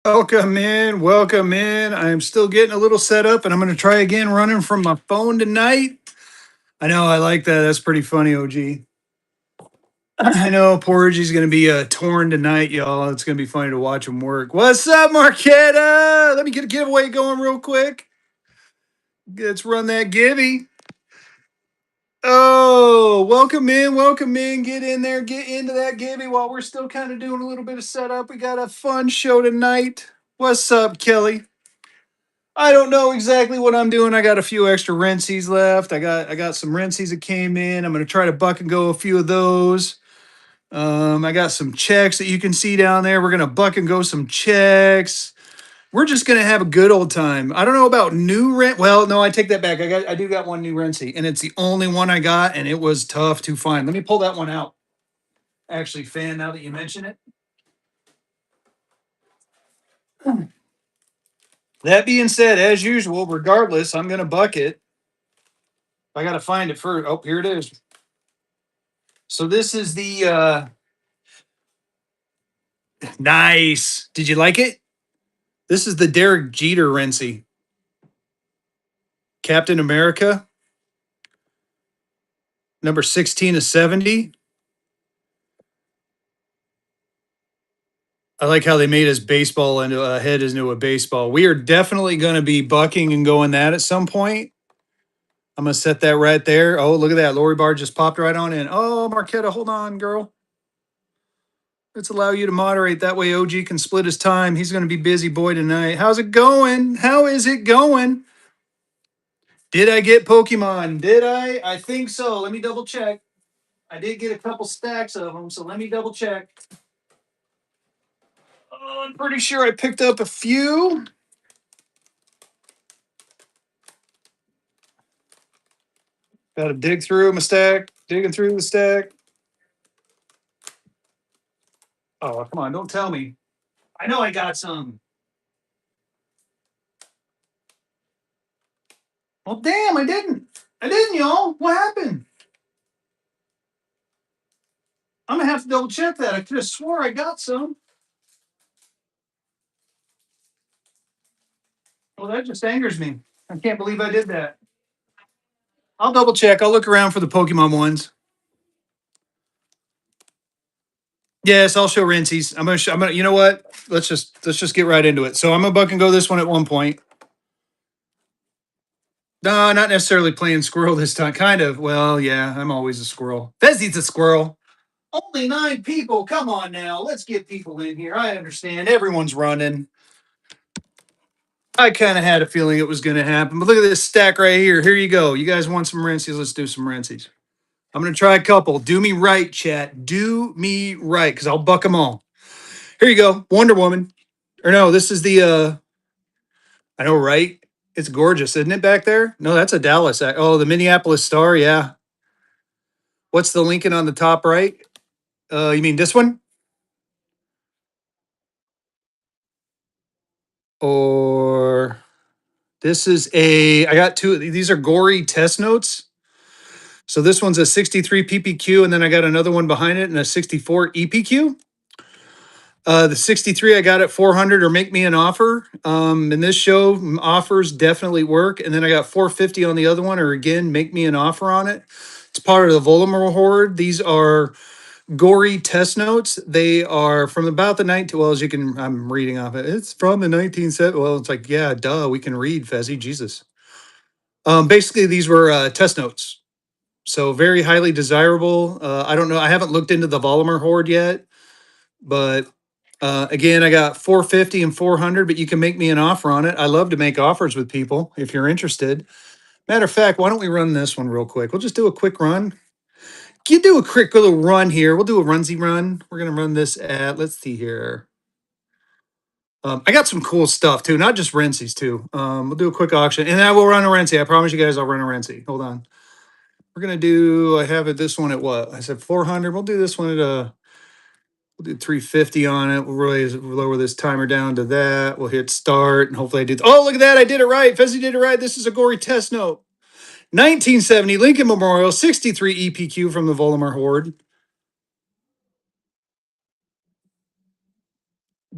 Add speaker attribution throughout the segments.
Speaker 1: Welcome in. Welcome in. I'm still getting a little set up and I'm going to try again running from my phone tonight. I know. I like that. That's pretty funny, OG. I know Porridge's going to be torn tonight, y'all. It's going to be funny to watch him work. What's up, Marquetta? Let me get a giveaway going real quick. Let's run that givey. Oh, welcome in. Welcome in. Get in there. Get into that givey while we're still kind of doing a little bit of setup. We got a fun show tonight. What's up, Kelly? I don't know exactly what I'm doing. I got a few extra rinsies left. I got some rinsies that came in. I'm gonna try to buck and go a few of those. I got some checks that you can see down there. We're gonna buck and go some checks. We're just gonna have a good old time. I don't know about new rent. Well, no, I take that back. I do got one new rensie, and it's the only one I got, and it was tough to find. Let me pull that one out. Actually, fan, now that you mention it. That being said, as usual, regardless, I'm gonna buck it. I gotta find it first. Oh, here it is. So this is the nice. Did you like it? This is the Derek Jeter Renzi. Captain America, number 16 to 70. I like how they made his baseball into a head into a baseball. We are definitely going to be bucking and going that at some point. I'm going to set that right there. Oh, look at that. Lori Bar just popped right on in. Oh, Marquetta, hold on, girl. Let's allow you to moderate. That way OG can split his time. He's going to be busy boy tonight. How's it going? How is it going? Did I get Pokemon? Did I? I think so. Let me double check. I did get a couple stacks of them, so let me double check. Oh, I'm pretty sure I picked up a few. Got to dig through my stack. Digging through the stack. Oh, come on. Don't tell me. I know I got some. Well, damn, I didn't. I didn't, y'all. What happened? I'm going to have to double check that. I could have swore I got some. Well, that just angers me. I can't believe I did that. I'll double check. I'll look around for the Pokemon ones. Yes, I'll show Rinsies. I'm gonna. I'm gonna. You know what? Let's just get right into it. So I'm gonna buck and go this one at one point. No, not necessarily playing squirrel this time. Kind of. Well, yeah, I'm always a squirrel. Fezzy's a squirrel. Only 9 people. Come on now. Let's get people in here. I understand. Everyone's running. I kind of had a feeling it was going to happen. But look at this stack right here. Here you go. You guys want some rinsies? Let's do some rinsies. I'm going to try a couple. Do me right, chat. Do me right, because I'll buck them all. Here you go. Wonder Woman. Or no, this is the, I know, right? It's gorgeous, isn't it, back there? No, that's a Dallas. Oh, the Minneapolis Star. Yeah. What's the Lincoln on the top right? You mean this one? Or this is I got two. These are gory test notes. So this one's a 63 PPQ, and then I got another one behind it and a 64 EPQ. The 63 I got at 400 or make me an offer. In this show, offers definitely work. And then I got 450 on the other one, or again, make me an offer on it. It's part of the Voldemort Horde. These are gory test notes. They are from about the 19, well, as you can, I'm reading off it. It's from the 1970s. Well, it's like, yeah, duh, we can read, Fezzy, Jesus. Basically, these were test notes. So very highly desirable. I don't know. I haven't looked into the Voldemort Horde yet, but again, I got 450 and 400, but you can make me an offer on it. I love to make offers with people if you're interested. Matter of fact, why don't we run this one real quick? We'll just do a quick run. You do a quick little run here. We'll do a runsy run. We're gonna run this at. Let's see here. I got some cool stuff too, not just Rensies too. We'll do a quick auction, and I will run a Rensie. I promise you guys, I'll run a Rensie. Hold on. We're gonna do. I have it. This one at what? I said 400. We'll do this one at a. We'll do 350 on it. We'll really lower this timer down to that. We'll hit start, and hopefully I did. Oh, look at that! I did it right. Fezzy did it right. This is a gory test note. 1970 Lincoln Memorial, 63 EPQ from the Voldemort Horde.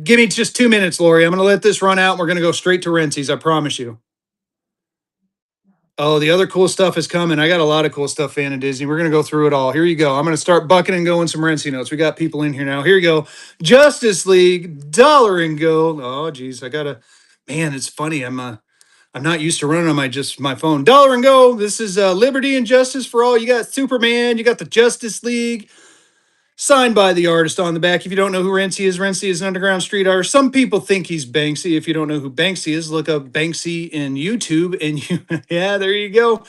Speaker 1: Give me just 2 minutes, Lori. I'm going to let this run out and we're going to go straight to Renzi's. I promise you. Oh, the other cool stuff is coming. I got a lot of cool stuff, fan of Disney. We're going to go through it all. Here you go. I'm going to start bucking and going some Renzi notes. We got people in here now. Here you go. Justice League, Dollar and Go. Oh, geez. I got to, man, it's funny. I'm not used to running on my phone. Dollar and Go. This is Liberty and Justice for All. You got Superman. You got the Justice League. Signed by the artist on the back. If you don't know who Renzi is an underground street artist. Some people think he's Banksy. If you don't know who Banksy is, look up Banksy in YouTube, and you, yeah, there you go.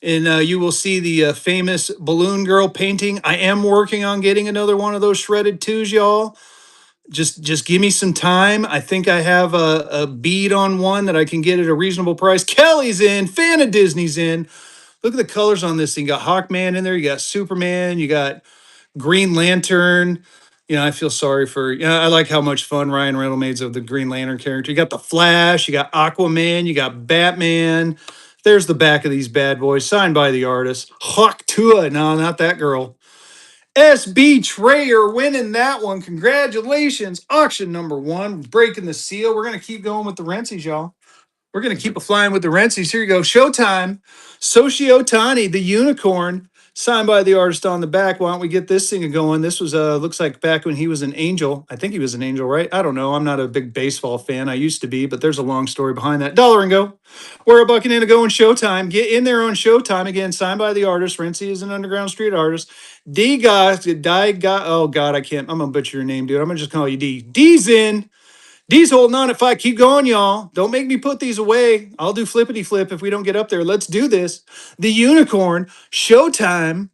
Speaker 1: And you will see the famous balloon girl painting. I am working on getting another one of those shredded twos, y'all. Just give me some time. I think I have a bead on one that I can get at a reasonable price. Kelly's in, fan of Disney's in. Look at the colors on this thing. You got Hawkman in there. You got Superman. You got Green Lantern. You know, I feel sorry for, you know, I like how much fun Ryan Reynolds made of the Green Lantern character. You got the Flash, you got Aquaman, you got Batman. There's the back of these bad boys, signed by the artist. Hawk Tua, no, not that girl. SB Trayer winning that one. Congratulations. Auction number one, breaking the seal. We're going to keep going with the Renzies, y'all. We're going to keep flying with the Renzies. Here you go. Showtime. Soshi Otani, the unicorn, signed by the artist on the back. Why don't we get this thing going? This was, looks like back when he was an Angel. I think he was an Angel, right? I don't know. I'm not a big baseball fan. I used to be, but there's a long story behind that. Dollar and Go. We're a bucking in to go in Showtime. Get in there on Showtime. Again, signed by the artist. Renzi is an underground street artist. Oh God, I can't. I'm going to butcher your name, dude. I'm going to just call you D. D's in. D's holding on. If I keep going, y'all, don't make me put these away. I'll do flippity flip if we don't get up there. Let's do this. The unicorn, Showtime.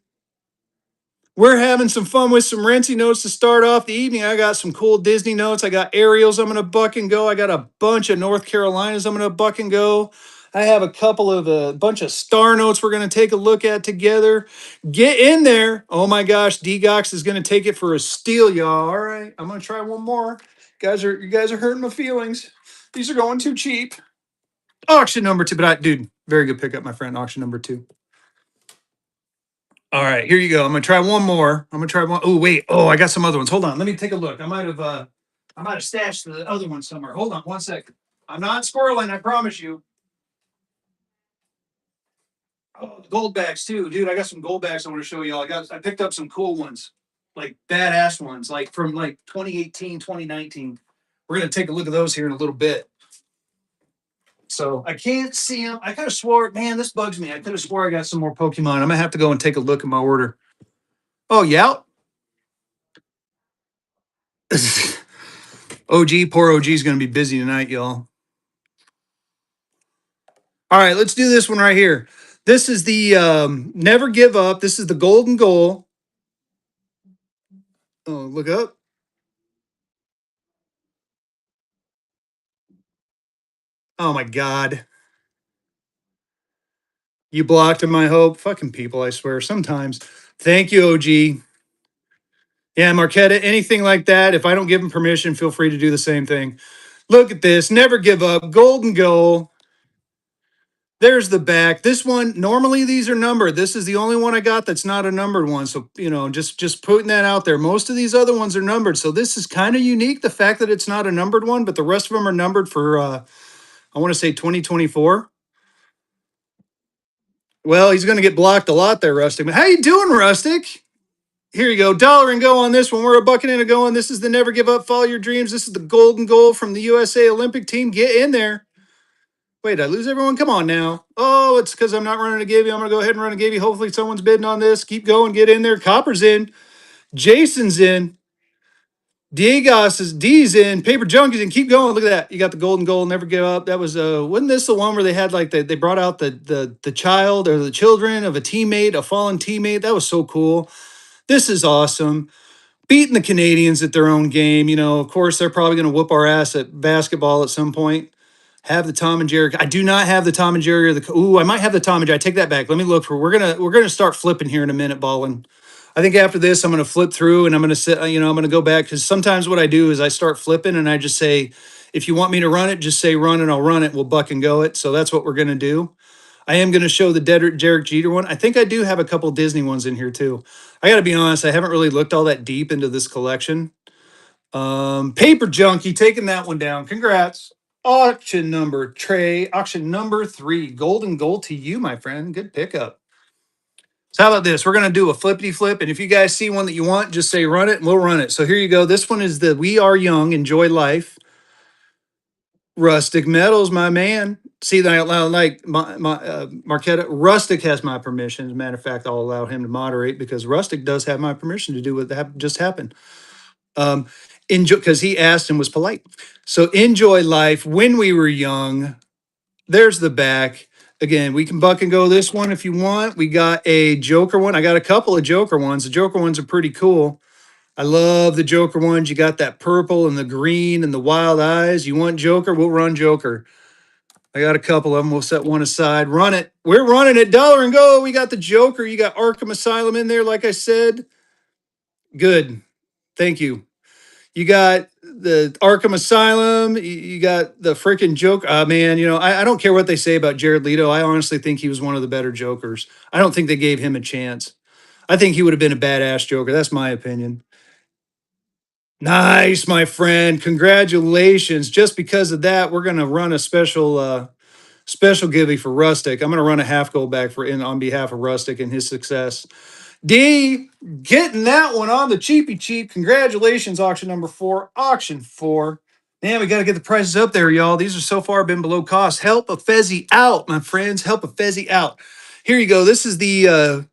Speaker 1: We're having some fun with some Renzi notes to start off the evening. I got some cool Disney notes. I got Ariels I'm going to buck and go. I got a bunch of North Carolinas I'm going to buck and go. I have a couple of a bunch of star notes we're going to take a look at together. Get in there. Oh my gosh, D-Gox is going to take it for a steal, y'all. All right, I'm going to try one more. You guys are hurting my feelings. These are going too cheap. Auction number two, but dude, very good pickup, my friend. Auction number two. All right, here you go. I'm gonna try one more. I'm gonna try one. Oh wait. Oh, I got some other ones. Hold on. Let me take a look. I might have stashed the other one somewhere. Hold on 1 second. I'm not squirreling. I promise you. Oh, the gold bags too, dude. I got some gold bags I want to show y'all. I picked up some cool ones, like badass ones, like from like 2018, 2019. We're gonna take a look at those here in a little bit. So I can't see them. I could have swore, man, this bugs me. I could have swore I got some more Pokemon. I'm gonna have to go and take a look at my order. Oh yeah. OG, poor OG is gonna be busy tonight, y'all. All right, let's do this one right here. This is the Never Give Up. This is the golden goal. Oh, look up. Oh my God. You blocked my hope. Fucking people, I swear. Sometimes. Thank you, OG. Yeah, Marquetta, anything like that. If I don't give him permission, feel free to do the same thing. Look at this. Never give up. Golden goal. There's the back. This one, normally these are numbered. This is the only one I got that's not a numbered one. So, you know, just putting that out there. Most of these other ones are numbered. So this is kind of unique, the fact that it's not a numbered one, but the rest of them are numbered for I want to say 2024. Well, he's going to get blocked a lot there, Rustic. But how you doing, Rustic? Here you go. Dollar and go on this one. We're a bucket and a going. This is the Never Give Up, Follow Your Dreams. This is the golden goal from the USA Olympic team. Get in there. Wait, did I lose everyone? Come on now. Oh, it's because I'm not running a give you. I'm going to go ahead and run a give you. Hopefully someone's bidding on this. Keep going. Get in there. Copper's in. Jason's in. Diegos is D's in. Paper Junk is in. Keep going. Look at that. You got the golden goal. Never give up. That was wasn't this the one where they had like they brought out the child or the children of a teammate, a fallen teammate? That was so cool. This is awesome. Beating the Canadians at their own game. You know, of course, they're probably going to whoop our ass at basketball at some point. Have the Tom and Jerry. I do not have the Tom and Jerry or the. Ooh, I might have the Tom and Jerry. I take that back. Let me look for. We're gonna start flipping here in a minute, balling. I think after this, I'm gonna flip through and I'm gonna sit. You know, I'm gonna go back because sometimes what I do is I start flipping and I just say, if you want me to run it, just say run and I'll run it. We'll buck and go it. So that's what we're gonna do. I am going to show the Derek Jeter one. I think I do have a couple Disney ones in here too. I got to be honest, I haven't really looked all that deep into this collection. Paper Junkie taking that one down. Congrats. Auction number 3. Golden gold to you, my friend. Good pickup. So how about this? We're gonna do a flippity flip, and if you guys see one that you want, just say run it, and we'll run it. So here you go. This one is the We Are Young, Enjoy Life. Rustic Metals, my man. See that out loud, like my Marquetta. Rustic has my permission. As a matter of fact, I'll allow him to moderate because Rustic does have my permission to do what just happened. Um, enjoy because he asked and was polite. So enjoy life when we were young. There's the back. Again, we can buck and go this one if you want. We got a Joker one. I got a couple of Joker ones. The Joker ones are pretty cool. I love the Joker ones. You got that purple and the green and the wild eyes. You want Joker? We'll run Joker. I got a couple of them. We'll set one aside. Run it. We're running it. Dollar and go. We got the Joker. You got Arkham Asylum in there, like I said. Good. Thank you. You got the Arkham Asylum. You got the freaking Joker. Man, I don't care what they say about Jared Leto. I honestly think he was one of the better Jokers. I don't think they gave him a chance. I think he would have been a badass Joker. That's my opinion. Nice, my friend. Congratulations. Just because of that, we're gonna run a special givey for Rustic. I'm gonna run a half gold back on behalf of Rustic and his success. D getting that one on the cheapy cheap. Congratulations, auction number 4. Auction 4. Man, we got to get the prices up there, y'all. These are so far been below cost. Help a Fezzy out, my friends. Help a Fezzy out. Here you go. This is the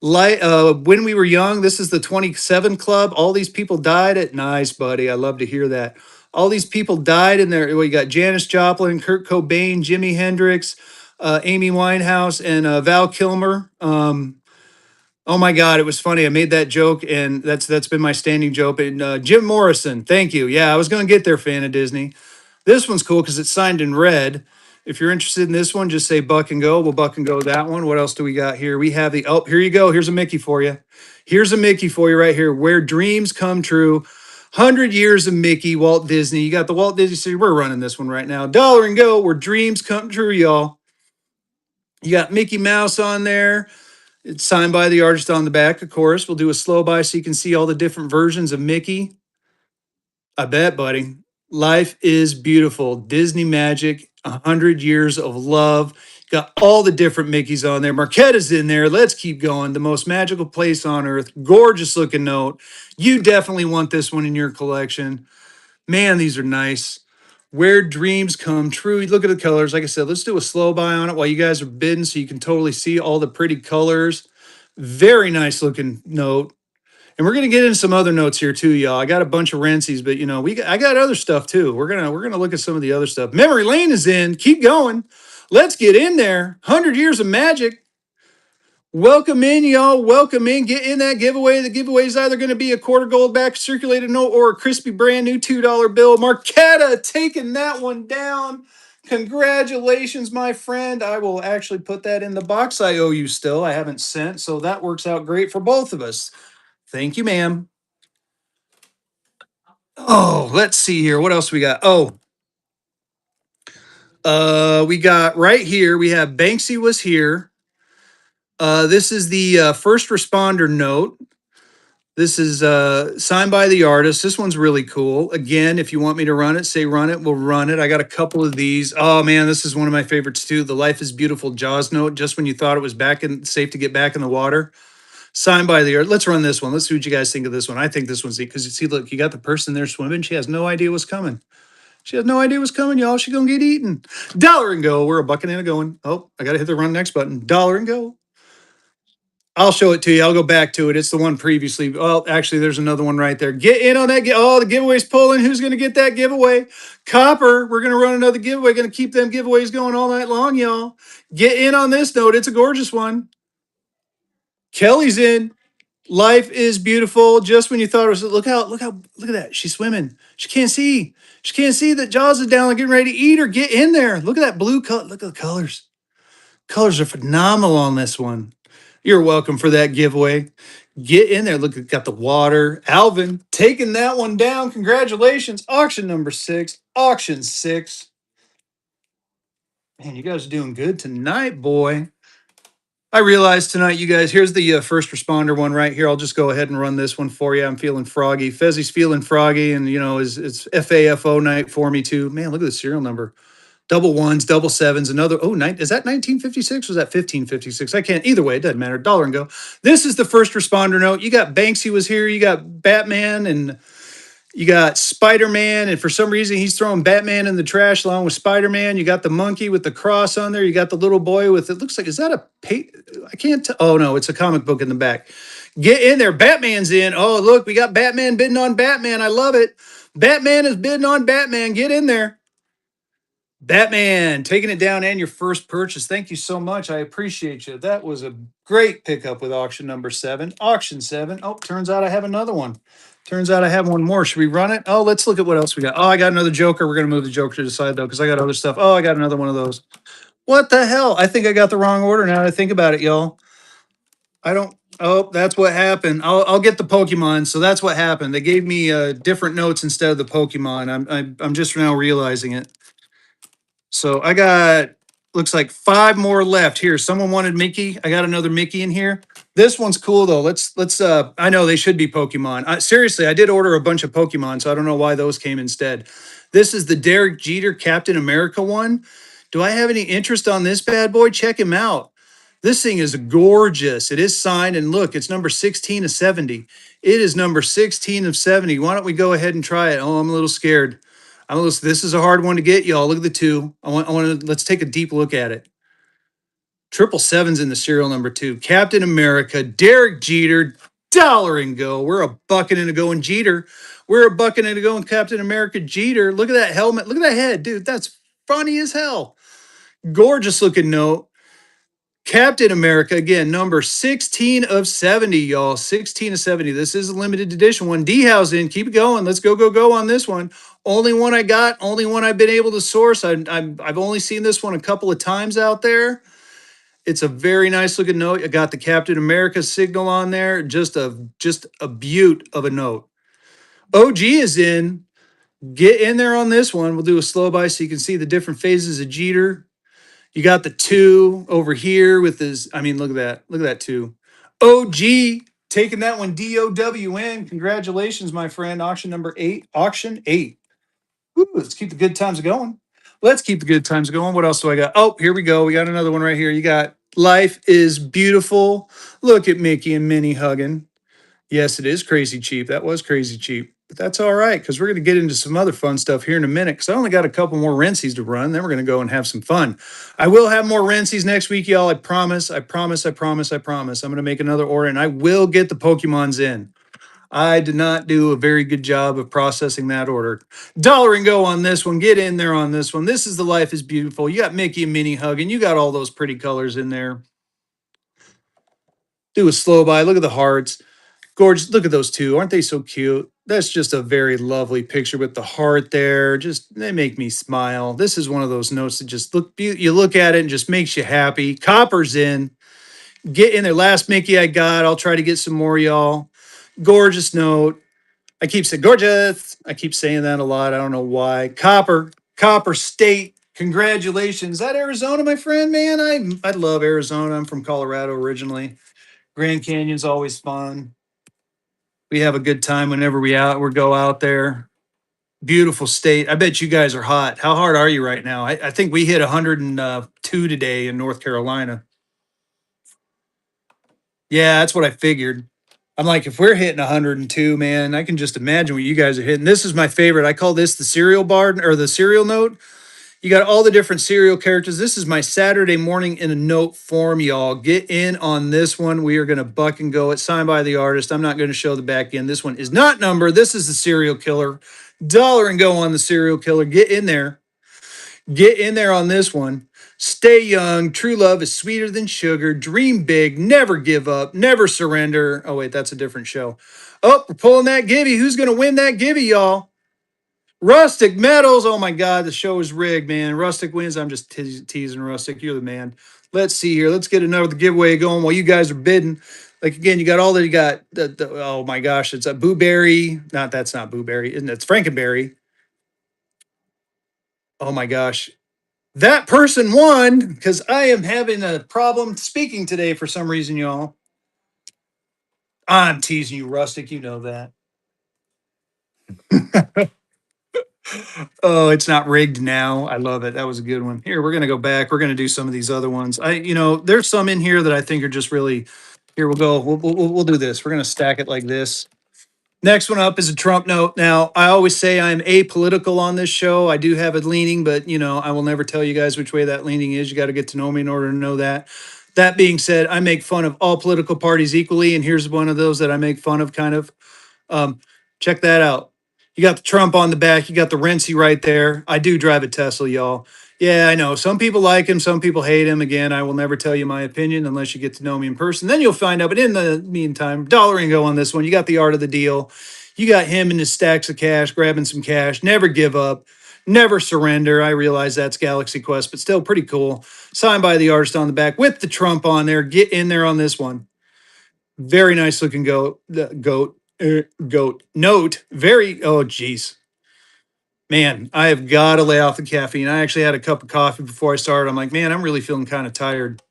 Speaker 1: when we were young. This is the 27 club. All these people died at nice, buddy. I love to hear that. All these people died in there. Well, you got Janis Joplin, Kurt Cobain, Jimi Hendrix, Amy Winehouse, and Val Kilmer. Oh my God, it was funny. I made that joke, and that's been my standing joke. And Jim Morrison, thank you. Yeah, I was going to get there, fan of Disney. This one's cool because it's signed in red. If you're interested in this one, just say buck and go. We'll buck and go that one. What else do we got here? We have here you go. Here's a Mickey for you. Here's a Mickey for you right here. Where dreams come true. 100 years of Mickey, Walt Disney. You got the Walt Disney City. We're running this one right now. Dollar and go, where dreams come true, y'all. You got Mickey Mouse on there. It's signed by the artist on the back, of course. We'll do a slow by so you can see all the different versions of Mickey. I bet, buddy. Life is beautiful. Disney magic, 100 years of love. Got all the different Mickeys on there. Marquetta's in there. Let's keep going. The most magical place on earth. Gorgeous looking note. You definitely want this one in your collection. Man, these are nice. Where dreams come true. Look at the colors. Like I said, let's do a slow buy on it while you guys are bidding so you can totally see all the pretty colors. Very nice looking note. And we're gonna get into some other notes here too, y'all. I got a bunch of Rensies, but I got other stuff too. We're gonna look at some of the other stuff. Memory Lane is in. Keep going. Let's get in there. 100 years of magic. Welcome in, y'all. Welcome in. Get in that giveaway. The giveaway is either going to be a quarter gold back circulated note or a crispy brand new $2 bill. Marquetta taking that one down. Congratulations, my friend. I will actually put that in the box I owe you still. I haven't sent, so that works out great for both of us. Thank you, ma'am. Oh, let's see here. What else we got? Oh, we got right here. We have Banksy was here. This is the first responder note. This is signed by the artist. This one's really cool. Again, if you want me to run it, say run it. We'll run it. I got a couple of these. Oh man, this is one of my favorites too. The Life is Beautiful Jaws note. Just when you thought it was safe to get back in the water. Signed by the artist. Let's run this one. Let's see what you guys think of this one. I think this one's because you see, look, you got the person there swimming. She has no idea what's coming. She has no idea what's coming, y'all. She gonna get eaten. Dollar and go. We're a bucket and a going. Oh, I gotta hit the run next button. Dollar and go. I'll show it to you. I'll go back to it. It's the one previously. Well, actually, there's another one right there. Get in on that. Oh, the giveaway's pulling. Who's going to get that giveaway? Copper. We're going to run another giveaway. Going to keep them giveaways going all night long, y'all. Get in on this note. It's a gorgeous one. Kelly's in. Life is beautiful. Just when you thought it was, look at that. She's swimming. She can't see. She can't see that Jaws is down, like getting ready to eat her. Get in there. Look at that blue color. Look at the colors. Colors are phenomenal on this one. You're welcome for that giveaway. Get in there. Look, got the water. Alvin taking that one down. Congratulations. Auction number 6. Auction 6. Man, you guys are doing good tonight, boy. I realize tonight, you guys, here's the first responder one right here. I'll just go ahead and run this one for you. I'm feeling froggy. Fezzy's feeling froggy, and it's FAFO night for me too. Man, look at the serial number. Double ones, double sevens, another. Oh, is that 1956? Or is that 1556? I can't. Either way, it doesn't matter. Dollar and go. This is the first responder note. You got Banksy was here. You got Batman, and you got Spider-Man, and for some reason he's throwing Batman in the trash along with Spider-Man. You got the monkey with the cross on there. You got the little boy with it looks like, is that a I can't tell. Oh no, it's a comic book in the back. Get in there. Batman's in. Oh, look, we got Batman bidding on Batman. I love it. Batman is bidding on Batman. Get in there. Batman, taking it down and your first purchase. Thank you so much. I appreciate you. That was a great pickup with auction number 7. Auction 7. Oh, turns out I have another one. Turns out I have one more. Should we run it? Oh, let's look at what else we got. Oh, I got another Joker. We're going to move the Joker to the side, though, because I got other stuff. Oh, I got another one of those. What the hell? I think I got the wrong order now that I think about it, y'all. I don't. Oh, that's what happened. I'll get the Pokemon. So that's what happened. They gave me different notes instead of the Pokemon. I'm just now realizing it. So I got looks like 5 more left here. Someone wanted Mickey. I got another Mickey in here. This one's cool though. Let's I know they should be Pokemon. Seriously, I did order a bunch of Pokemon, so I don't know why those came instead. This is the Derek Jeter Captain America one. Do I have any interest on this bad boy? Check him out. This thing is gorgeous. It is signed, and look, it's number 16 of 70. It is number 16 of 70. Why don't we go ahead and try it? Oh, I'm a little scared. This is a hard one to get, y'all. Look at the two. I want to, let's take a deep look at it. Triple sevens in the serial number 2. Captain America, Derek Jeter, dollar and go. We're a bucket and a going Jeter. We're a bucket and a going Captain America Jeter. Look at that helmet. Look at that head, dude. That's funny as hell. Gorgeous looking note. Captain America, again, number 16 of 70, y'all. 16 of 70. This is a limited edition one. D-House in. Keep it going. Let's go, go, go on this one. Only one I got. Only one I've been able to source. I've only seen this one a couple of times out there. It's a very nice looking note. I got the Captain America signal on there. Just a beaut of a note. OG is in. Get in there on this one. We'll do a slow by so you can see the different phases of Jeter. You got the 2 over here with his, I mean, look at that. Look at that 2. OG taking that one DOWN. Congratulations, my friend. Auction number 8. Auction 8. Woo, let's keep the good times going. Let's keep the good times going. What else do I got? Oh, here we go. We got another one right here. You got Life is Beautiful. Look at Mickey and Minnie hugging. Yes, it is crazy cheap. That was crazy cheap. But that's all right, because we're going to get into some other fun stuff here in a minute, because I only got a couple more Rensies to run. Then we're going to go and have some fun. I will have more Rensies next week, y'all. I promise. I promise. I promise. I promise. I'm going to make another order, and I will get the Pokemons in. I did not do a very good job of processing that order. Dollar and go on this one. Get in there on this one. This is the Life is Beautiful. You got Mickey and Minnie hugging. You got all those pretty colors in there. Do a slow by. Look at the hearts. Gorgeous. Look at those two. Aren't they so cute? That's just a very lovely picture with the heart there. Just, they make me smile. This is one of those notes that just you look at it and just makes you happy. Copper's in. Get in there. Last Mickey I got. I'll try to get some more, y'all. Gorgeous note. I keep saying gorgeous. I keep saying that a lot. I don't know why. Copper State. Congratulations. Is that Arizona, my friend? Man, I love Arizona. I'm from Colorado originally. Grand Canyon's always fun. We have a good time whenever we go out there. Beautiful state. I bet you guys are hot. How hard are you right now? I think we hit 102 today in North Carolina. Yeah, that's what I figured. I'm like, if we're hitting 102, man, I can just imagine what you guys are hitting. This is my favorite. I call this the cereal bar or the cereal note. You got all the different serial characters. This is my Saturday morning in a note form, y'all. Get in on this one. We are going to buck and go. It's signed by the artist. I'm not going to show the back end. This one is not numbered. This is the serial killer. Dollar and go on the serial killer. Get in there. Get in there on this one. Stay young. True love is sweeter than sugar. Dream big. Never give up. Never surrender. Oh, wait, that's a different show. Oh, we're pulling that Gibby. Who's going to win that Gibby, y'all? Rustic Metals. Oh my God, the show is rigged, man. Rustic wins. I'm just teasing Rustic. You're the man. Let's see here. Let's get another giveaway going while you guys are bidding. Like again, you got all that. You got oh my gosh, it's a Booberry. That's not Booberry, isn't it? It's Frankenberry. Oh my gosh. That person won because I am having a problem speaking today for some reason, y'all. I'm teasing you, Rustic. You know that. Oh, it's not rigged now. I love it. That was a good one. Here, we're gonna go back. We're gonna do some of these other ones. There's some in here that I think are just really. Here we'll go. We'll do this. We're gonna stack it like this. Next one up is a Trump note. Now, I always say I'm apolitical on this show. I do have a leaning, but I will never tell you guys which way that leaning is. You got to get to know me in order to know that. That being said, I make fun of all political parties equally, and here's one of those that I make fun of kind of. Um, Check that out. You got the Trump on the back. You got the Renzi right there. I do drive a Tesla, y'all. Yeah, I know. Some people like him. Some people hate him. Again, I will never tell you my opinion unless you get to know me in person. Then you'll find out. But in the meantime, dollar and go on this one. You got the art of the deal. You got him and his stacks of cash, grabbing some cash. Never give up. Never surrender. I realize that's Galaxy Quest, but still pretty cool. Signed by the artist on the back with the Trump on there. Get in there on this one. Very nice looking goat. Goat note. Very. Oh, geez, man, I have got to lay off the caffeine. I actually had a cup of coffee before I started. I'm like, man, I'm really feeling kind of tired.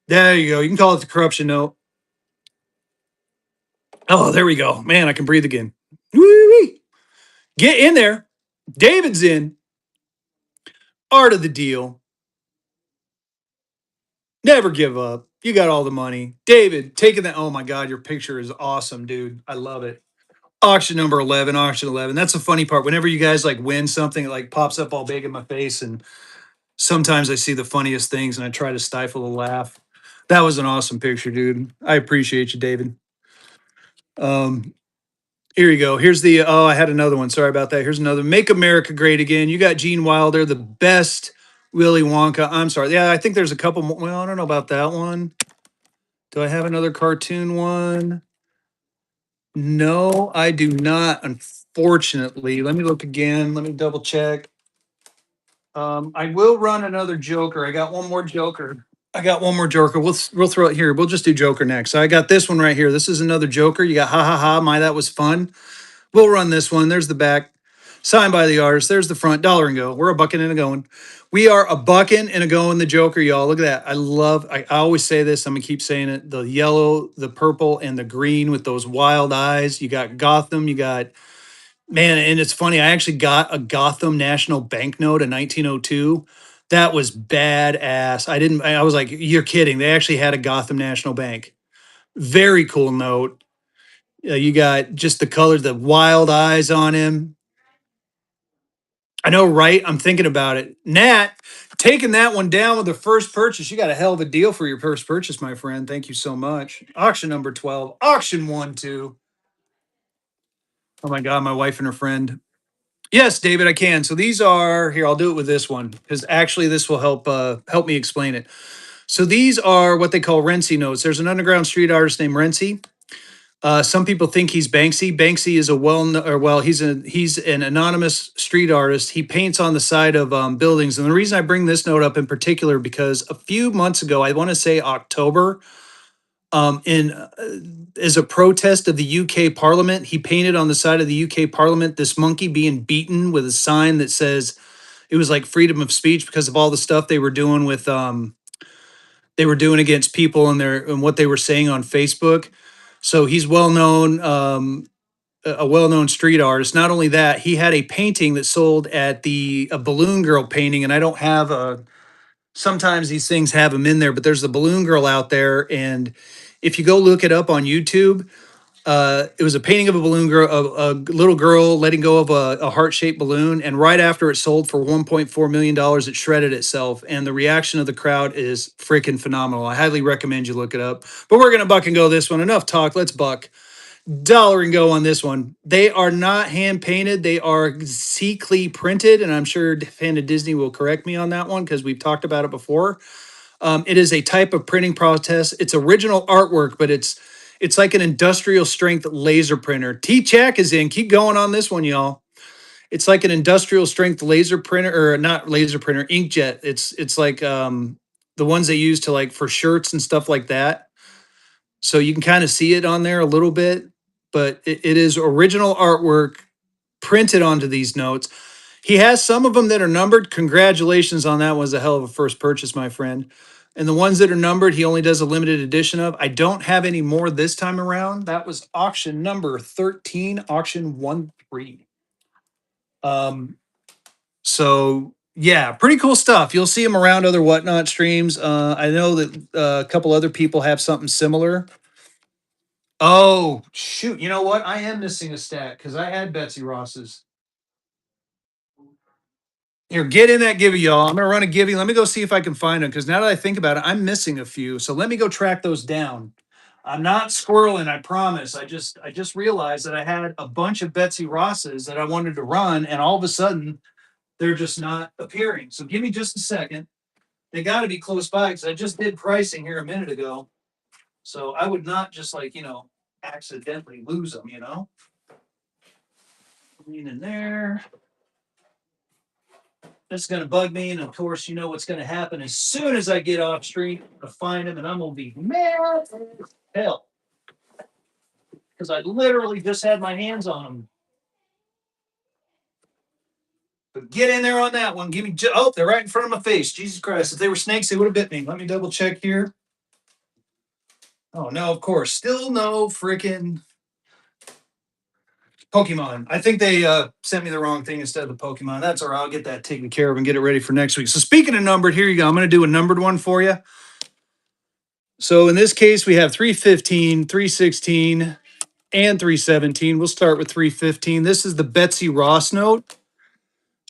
Speaker 1: There you go. You can call it the corruption note. Oh, there we go. Man, I can breathe again. Woo-wee. Get in there. David's in. Art of the deal. Never give up. You got all the money. David, taking that. Oh my God, your picture is awesome, dude. I love it. Auction number 11, auction 11. That's the funny part. Whenever you guys like win something, it like pops up all big in my face. And sometimes I see the funniest things and I try to stifle a laugh. That was an awesome picture, dude. I appreciate you, David. Um, Here you go. Here's the, oh, I had another one. Sorry about that. Here's another. Make America Great Again. You got Gene Wilder, the best Willy Wonka. I'm sorry. Yeah, I think there's a couple more. Well, I don't know about that one. Do I have another cartoon one? No, I do not, unfortunately. Let me look again. Let me double check. I will run another Joker. I got one more Joker. I got one more Joker. We'll throw it here. We'll just do Joker next. So I got this one right here. This is another Joker. You got ha ha ha. My, that was fun. We'll run this one. There's the back. Signed by the artist. There's the front. Dollar and go. We're a bucking and a going. We are a bucking and a going the Joker, y'all. Look at that. I always say this. I'm gonna keep saying it. The yellow, the purple, and the green with those wild eyes. You got Gotham. You got man, and it's funny. I actually got a Gotham National banknote in 1902. That was badass. I didn't. I was like, you're kidding. They actually had a Gotham National Bank. Very cool note. You got just the colors, the wild eyes on him. I know, right? I'm thinking about it. Nat, taking that one down with the first purchase. You got a hell of a deal for your first purchase, my friend. Thank you so much. Auction number 12, auction 1, 2. Oh my God, my wife and her friend. Yes, David, I can. So these are here. I'll do it with this one because actually this will help me explain it. So these are what they call Renzi notes. There's an underground street artist named Renzi. Some people think he's Banksy. Banksy is a he's an anonymous street artist. He paints on the side of buildings. And the reason I bring this note up in particular because a few months ago, I want to say October, in as a protest of the UK Parliament, he painted on the side of the UK Parliament this monkey being beaten with a sign that says it was like freedom of speech because of all the stuff they were doing with they were doing against people and their and what they were saying on Facebook. So he's well known, a well known street artist. Not only that, he had a painting that sold at the a balloon girl painting, and I don't have a. Sometimes these things have them in there, but there's the balloon girl out there, and if you go look it up on YouTube, it was a painting of a balloon girl, a little girl letting go of a heart shaped balloon. And right after it sold for $1.4 million, it shredded itself. And the reaction of the crowd is freaking phenomenal. I highly recommend you look it up. But we're going to buck and go this one. Enough talk. Let's buck. Dollar and go on this one. They are not hand painted. They are Seacly printed. And I'm sure Fan of Disney will correct me on that one because we've talked about it before. It is a type of printing process. It's original artwork, but it's like an industrial strength laser printer. T-Chack is in. Keep going on this one, y'all. It's like an industrial strength laser printer, or not laser printer, inkjet. It's like the ones they use to like for shirts and stuff like that. So you can kind of see it on there a little bit, but it is original artwork printed onto these notes. He has some of them that are numbered. Congratulations on that. Was a hell of a first purchase, my friend. And the ones that are numbered, he only does a limited edition of. I don't have any more this time around. That was auction number 13, auction 1-3. Um, so yeah, pretty cool stuff. You'll see him around other whatnot streams. I know that a couple other people have something similar. Oh shoot! You know what? I am missing a stack because I had Betsy Ross's. Here, get in that givey, y'all. I'm gonna run a givey. Let me go see if I can find them because now that I think about it, I'm missing a few. So let me go track those down. I'm not squirreling, I promise. I just realized that I had a bunch of Betsy Rosses that I wanted to run, and all of a sudden they're just not appearing. So give me just a second. They got to be close by because I just did pricing here a minute ago. So I would not just like accidentally lose them. Lean in there. That's going to bug me. And of course, you know what's going to happen as soon as I get off street, I'm going to find him and I'm going to be mad as hell because I literally just had my hands on him. But get in there on that one. Give me, oh, they're right in front of my face. Jesus Christ. If they were snakes, they would have bit me. Let me double check here. Oh, no, of course. Still no freaking Pokemon. I think they sent me the wrong thing instead of the Pokemon. That's all right. I'll get that taken care of and get it ready for next week. So speaking of numbered, here you go. I'm going to do a numbered one for you. So in this case, we have 315, 316, and 317. We'll start with 315. This is the Betsy Ross note.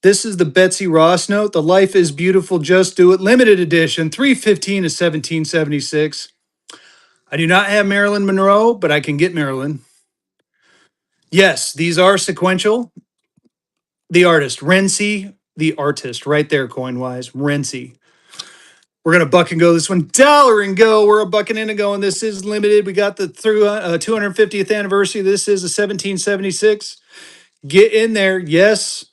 Speaker 1: This is the Betsy Ross note. The Life is Beautiful, Just Do It limited edition, 315 to 1776. I do not have Marilyn Monroe, but I can get Marilyn. Yes, these are sequential. The artist, Renzi, the artist, right there, coin wise, Renzi. We're gonna buck and go this one, dollar and go. We're a bucking in and going. This is limited. We got the through 250th anniversary. This is a 1776. Get in there, yes.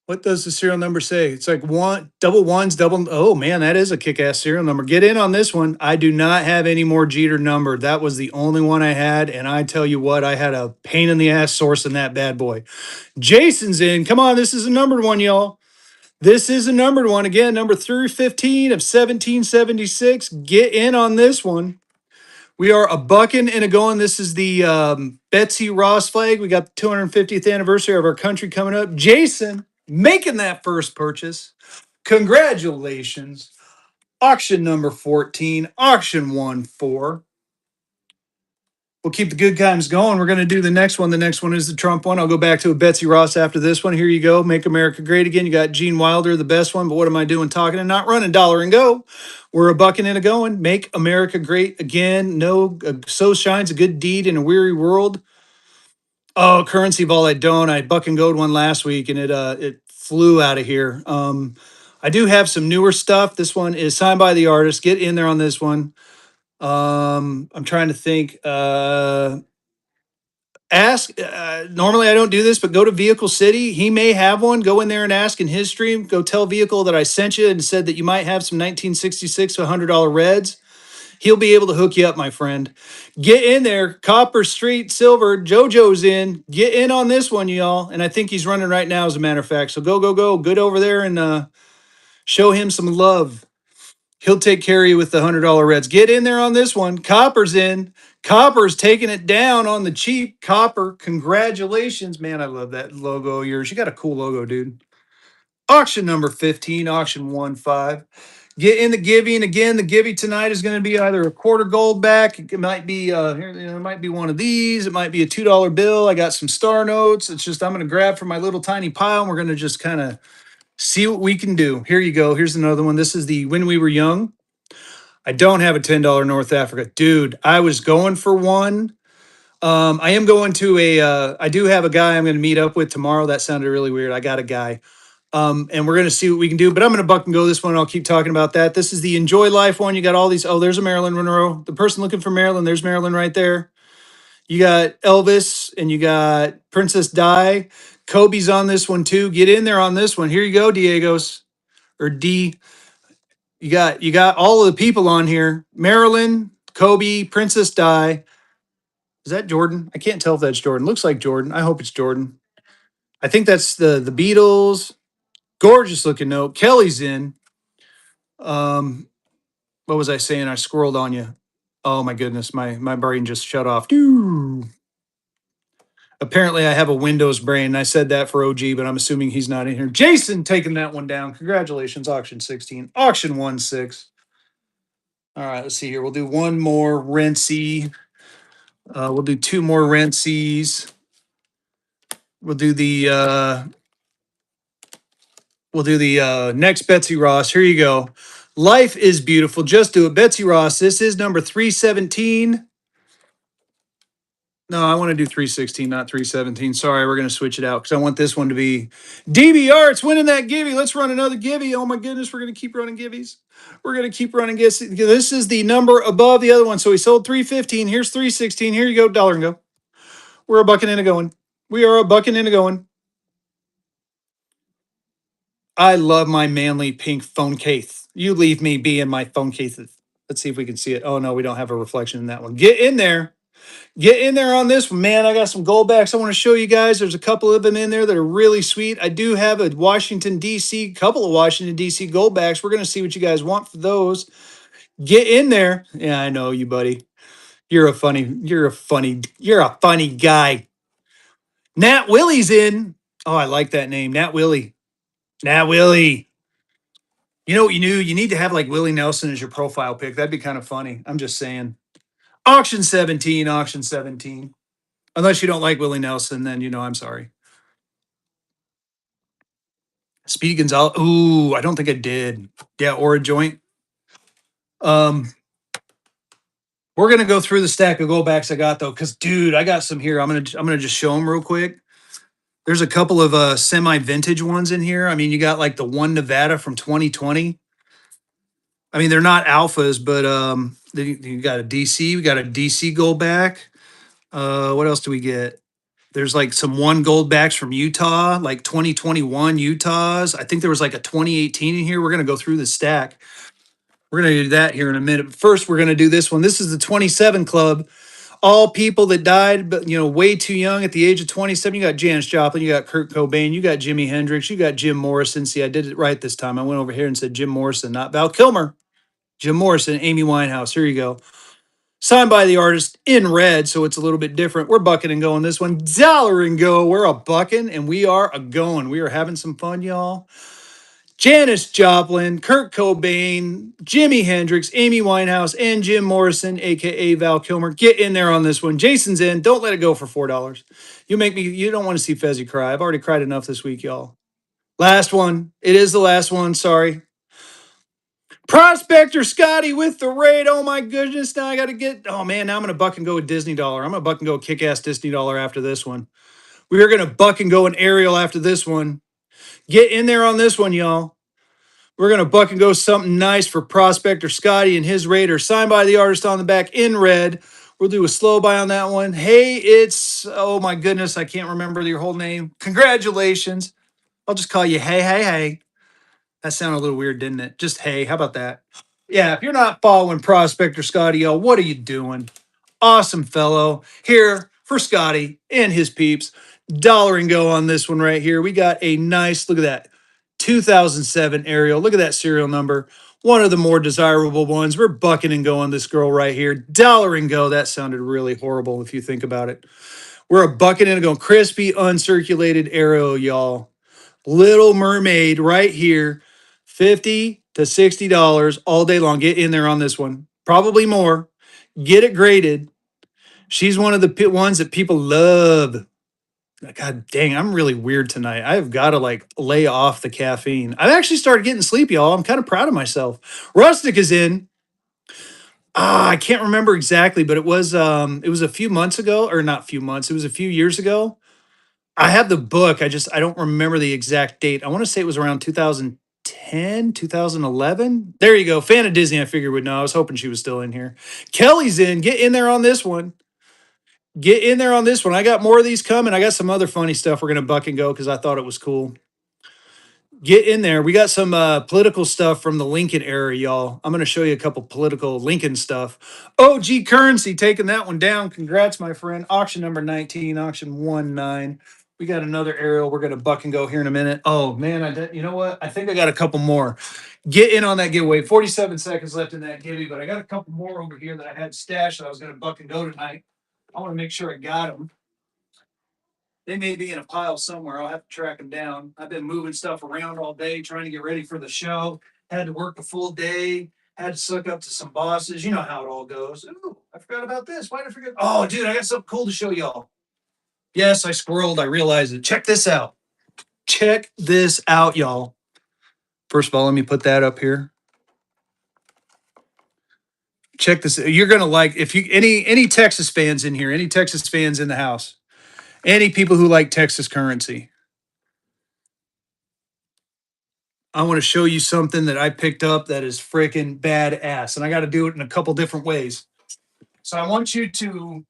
Speaker 1: What does the serial number say? It's like one, double ones, double. Oh man, that is a kick-ass serial number. Get in on this one. I do not have any more Jeter numbered. That was the only one I had, and I tell you what, I had a pain in the ass sourcing that bad boy. Jason's in. Come on, this is a numbered one, y'all. This is a numbered one. Again, number 315 of 1776. Get in on this one. We are a bucking and a going. This is the Betsy Ross flag. We got the 250th anniversary of our country coming up. Jason making that first purchase. Congratulations. Auction number 14, auction 1-4. We'll keep the good times going. We're going to do the next one. The next one is the Trump one. I'll go back to a Betsy Ross after this one. Here you go. Make America Great Again. You got Gene Wilder, the best one. But what am I doing talking and not running? Dollar and go. We're a bucking and a going. Make America Great Again. No, so shines a good deed in a weary world. Oh, currency ball. I don't. I buck and goed one last week and it flew out of here. I do have some newer stuff. This one is signed by the artist. Get in there on this one. I'm trying to think. Ask normally I don't do this, but go to Vehicle City. He may have one. Go in there and ask in his stream. Go tell Vehicle that I sent you and said that you might have some 1966 to $100 reds. He'll be able to hook you up, my friend. Get in there. Copper Street Silver. JoJo's in. Get in on this one, y'all. And I think he's running right now, as a matter of fact. So go, go, go. Good over there and show him some love. He'll take care of you with the $100 reds. Get in there on this one. Copper's in. Copper's taking it down on the cheap. Copper, congratulations. Man, I love that logo of yours. You got a cool logo, dude. Auction number 15, auction 1-5. Get in the Givey. And again, the Givey tonight is going to be either a quarter gold back. It might be it might be one of these. It might be a $2 bill. I got some star notes. It's just I'm going to grab from my little tiny pile and we're going to just kind of see what we can do. Here you go. Here's another one. This is the When We Were Young. I don't have a $10 North Africa. Dude, I was going for one. I am going to I do have a guy I'm going to meet up with tomorrow. That sounded really weird. I got a guy. And we're going to see what we can do, but I'm going to buck and go this one. I'll keep talking about that. This is the Enjoy Life one. You got all these. Oh, there's a Marilyn Monroe. The person looking for Marilyn, there's Marilyn right there. You got Elvis and you got Princess Di. Kobe's on this one too. Get in there on this one. Here you go, Diego's or D. You got all of the people on here. Marilyn, Kobe, Princess Di. Is that Jordan? I can't tell if that's Jordan. Looks like Jordan. I hope it's Jordan. I think that's the Beatles. Gorgeous looking note. Kelly's in. Um, what was I saying? I squirreled on you. Oh my goodness, my brain just shut off. Doo. Apparently, I have a Windows brain. I said that for OG, but I'm assuming he's not in here. Jason taking that one down. Congratulations, auction 16. Auction 1-6. All right, let's see here. We'll do one more Rentsy. We'll do two more Rentsies. We'll do the next Betsy Ross. Here you go. Life is beautiful. Just do it. Betsy Ross. This is number 317. No, I want to do 316, not 317. Sorry, we're going to switch it out because I want this one to be DBR. It's winning that Givey. Let's run another Givey. Oh my goodness, we're going to keep running Giveys. We're going to keep running Giveys. This is the number above the other one. So we sold 315. Here's 316. Here you go. Dollar and go. We're a bucking in a going. We are a bucking in a going. I love my manly pink phone case. You leave me be in my phone cases. Let's see if we can see it. Oh no, we don't have a reflection in that one. Get in there. Get in there on this one, man. I got some gold backs I want to show you guys. There's a couple of them in there that are really sweet. I do have a Washington, D.C., couple of Washington, D.C. gold backs. We're going to see what you guys want for those. Get in there. Yeah, I know you, buddy. You're a funny guy. Nat Willie's in. Oh, I like that name. Nat Willie. Nat Willie. You know what you knew? You need to have like Willie Nelson as your profile pic. That'd be kind of funny. I'm just saying. Auction 17, auction 17. Unless you don't like Willie Nelson, then I'm sorry. Speedy Gonzalez. Ooh, I don't think I did. Yeah, or a joint. Um, we're gonna go through the stack of gold backs I got though, because dude, I got some here. I'm gonna just show them real quick. There's a couple of semi vintage ones in here. I mean, you got like the one Nevada from 2020. I mean, they're not alphas, but you got a DC. We got a DC gold back. What else do we get? There's like some one gold backs from Utah, like 2021 Utahs. I think there was like a 2018 in here. We're gonna go through the stack. We're gonna do that here in a minute. First, we're gonna do this one. This is the 27 Club. All people that died, but way too young at the age of 27. You got Janis Joplin, you got Kurt Cobain, you got Jimi Hendrix, you got Jim Morrison. See, I did it right this time. I went over here and said Jim Morrison, not Val Kilmer. Jim Morrison, Amy Winehouse. Here you go. Signed by the artist in red, so it's a little bit different. We're bucking and going this one. Dollar and go. We're a bucking and we are a going. We are having some fun, y'all. Janis Joplin, Kurt Cobain, Jimi Hendrix, Amy Winehouse, and Jim Morrison, aka Val Kilmer. Get in there on this one. Jason's in. Don't let it go for $4. You don't want to see Fezzy cry. I've already cried enough this week, y'all. Last one. It is the last one. Sorry. Prospector Scotty with the raid. Oh my goodness. Now I got to get. Oh man, now I'm going to buck and go with Disney Dollar. I'm going to buck and go kick ass Disney Dollar after this one. We are going to buck and go an Ariel after this one. Get in there on this one, y'all. We're going to buck and go something nice for Prospector Scotty and his Raider. Signed by the artist on the back in red. We'll do a slow buy on that one. Hey, oh my goodness, I can't remember your whole name. Congratulations. I'll just call you Hey. That sounded a little weird, didn't it? Just hey, how about that? Yeah, if you're not following Prospector Scotty, y'all, what are you doing? Awesome fellow. Here for Scotty and his peeps. Dollar and go on this one right here. We got a nice, look at that, 2007 Ariel. Look at that serial number. One of the more desirable ones. We're bucking and going this girl right here. Dollar and go. That sounded really horrible if you think about it. We're a bucking and going. Crispy, uncirculated Ariel, y'all. Little Mermaid right here. $50 to $60 all day long. Get in there on this one. Probably more. Get it graded. She's one of the ones that people love. God dang, I'm really weird tonight. I've got to like lay off the caffeine. I've actually started getting sleepy, y'all. I'm kind of proud of myself. Rustic is in. I can't remember exactly, but it was a few months ago, or not few months. It was a few years ago. I have the book. I don't remember the exact date. I want to say it was around 2010, 2011. There you go. Fan of Disney, I figured would know. I was hoping she was still in here. Kelly's in. Get in there on this one. Get in there on this one. I got more of these coming. I got some other funny stuff we're going to buck and go because I thought it was cool. Get in there. We got some political stuff from the Lincoln era, y'all. I'm going to show you a couple political Lincoln stuff. OG Currency taking that one down. Congrats, my friend. Auction number 19, auction 19. We got another aerial. We're gonna buck and go here in a minute. Oh man, you know what? I think I got a couple more. Get in on that giveaway. 47 seconds left in that givey, but I got a couple more over here that I had stashed that I was gonna buck and go tonight. I want to make sure I got them. They may be in a pile somewhere. I'll have to track them down. I've been moving stuff around all day, trying to get ready for the show. Had to work a full day. Had to suck up to some bosses. You know how it all goes. Ooh, I forgot about this. Why did I forget? Oh, dude, I got something cool to show y'all. Yes, I squirreled. I realized it. Check this out. Check this out, y'all. First of all, let me put that up here. Check this. You're gonna like if you any Texas fans in here, any Texas fans in the house, any people who like Texas currency. I want to show you something that I picked up that is freaking badass, and I got to do it in a couple different ways. So I want you to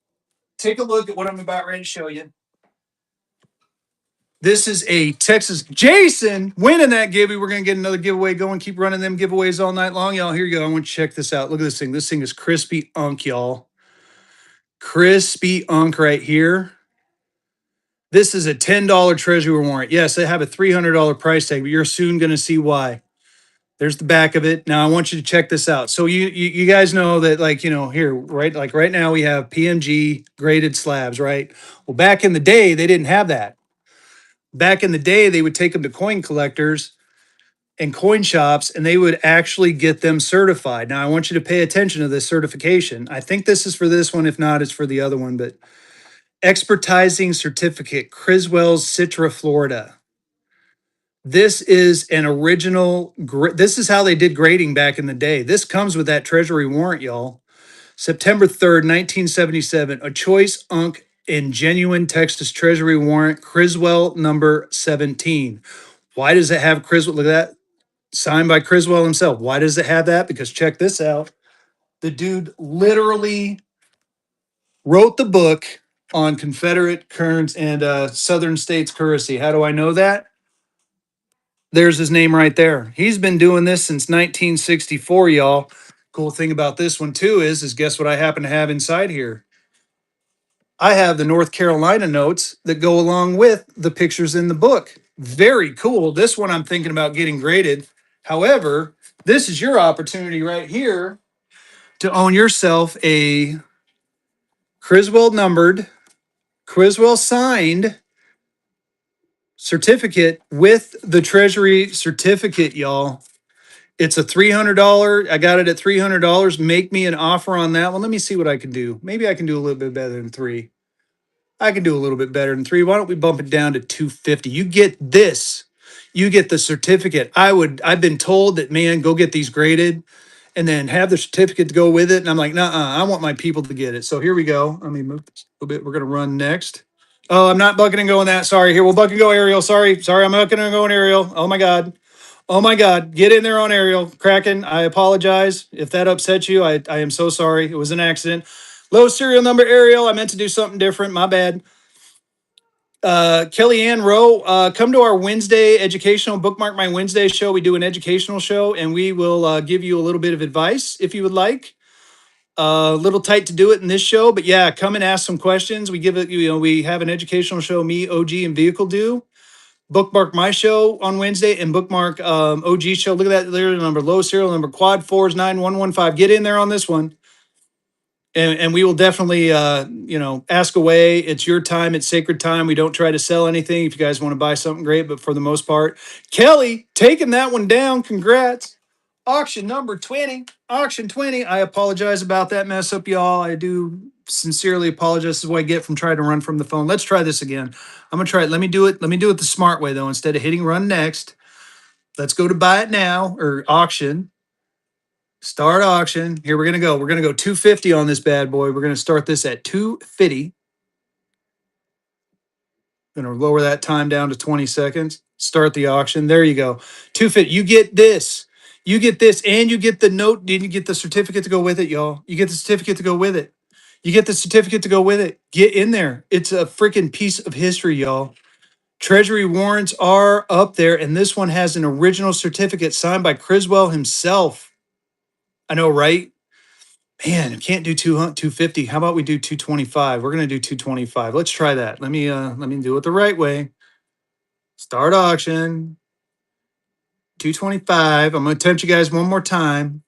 Speaker 1: take a look at what I'm about ready to show you. This is a Texas Jason winning that giveaway. We're gonna get another giveaway going. Keep running them giveaways all night long, y'all. Here you go. I want you to check this out. Look at this thing. This thing is crispy unk, y'all. Crispy unk right here. This is a $10 treasury warrant. Yes, they have a $300 price tag, but you're soon going to see why. There's the back of it. Now I want you to check this out. So you guys know that, like, you know, here, right? Like right now we have PMG graded slabs, right? Well, back in the day, they didn't have that. Back in the day, they would take them to coin collectors and coin shops, and they would actually get them certified. Now I want you to pay attention to this certification. I think this is for this one. If not, it's for the other one, but Expertising Certificate, Criswell's, Citra, Florida. This is an original, this is how they did grading back in the day. This comes with that treasury warrant, y'all. September 3rd, 1977, a choice unk in genuine Texas treasury warrant, Criswell number 17. Why does it have Criswell? Look at that. Signed by Criswell himself. Why does it have that? Because check this out. The dude literally wrote the book on Confederate currency and Southern states currency. How do I know that? There's his name right there. He's been doing this since 1964, y'all. Cool thing about this one too is guess what I happen to have inside here? I have the North Carolina notes that go along with the pictures in the book. Very cool. This one I'm thinking about getting graded. However, this is your opportunity right here to own yourself a Criswell numbered, Criswell signed certificate with the Treasury certificate, y'all. It's a $300. I got it at $300. Make me an offer on that one. Let me see what I can do. Maybe I can do a little bit better than three. I can do a little bit better than three. Why don't we bump it down to 250? You get this. You get the certificate. I've been told that, man, go get these graded and then have the certificate to go with it. And I'm like, nah, I want my people to get it. So here we go. Let me move this a little bit. We're gonna run next. Oh, I'm not bucking and going that. Sorry. Here, we'll buck and go aerial. Sorry. I'm not gonna go an aerial. Oh my God. Oh my God. Get in there on aerial. Kraken, I apologize. If that upset you, I am so sorry. It was an accident. Low serial number aerial. I meant to do something different. My bad. Kellyanne Rowe, come to our Wednesday educational Bookmark My Wednesday show. We do an educational show, and we will give you a little bit of advice if you would like. A little tight to do it in this show, but yeah, come and ask some questions. We give it, we have an educational show. Me, OG, and Vehicle do. Bookmark my show on Wednesday and bookmark OG show. Look at that serial number, low serial number, quad 4s9115. Get in there on this one. And we will definitely ask away. It's your time, it's sacred time. We don't try to sell anything. If you guys want to buy something, great, but for the most part, Kelly taking that one down. Congrats. Auction number 20. Auction 20. I apologize about that mess up, y'all. I do sincerely apologize. This is what I get from trying to run from the phone. Let's try this again. I'm gonna try it. Let me do it the smart way though. Instead of hitting run next, let's go to buy it now or auction. Start auction. Here we're gonna go. We're gonna go 250 on this bad boy. We're gonna start this at 250. Gonna lower that time down to 20 seconds. Start the auction. There you go. 250. You get this. You get this, and you get the note. Did you get the certificate to go with it, y'all? You get the certificate to go with it. You get the certificate to go with it. Get in there. It's a freaking piece of history, y'all. Treasury warrants are up there, and this one has an original certificate signed by Criswell himself. I know, right? Man, I can't do 250. How about we do 225? We're gonna do 225. Let's try that. Let me do it the right way. Start auction. 225. I'm gonna tempt you guys one more time.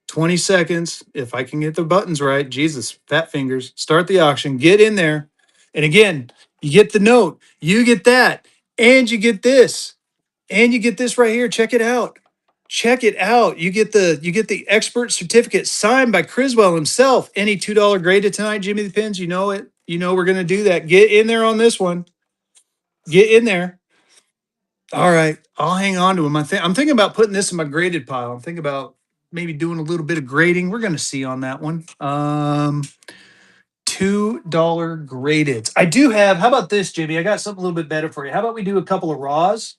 Speaker 1: 20 seconds. If I can get the buttons right. Jesus, fat fingers. Start the auction. Get in there. And again, you get the note. You get that. And you get this. And you get this right here. Check it out. Check it out. You get the expert certificate signed by Criswell himself. Any $2 graded tonight, Jimmy the Pins. You know it. You know we're gonna do that. Get in there on this one. Get in there. All right. I'll hang on to them. I'm thinking about putting this in my graded pile. I'm thinking about maybe doing a little bit of grading. We're gonna see on that one. $2 graded. I do have, how about this, Jimmy? I got something a little bit better for you. How about we do a couple of raws?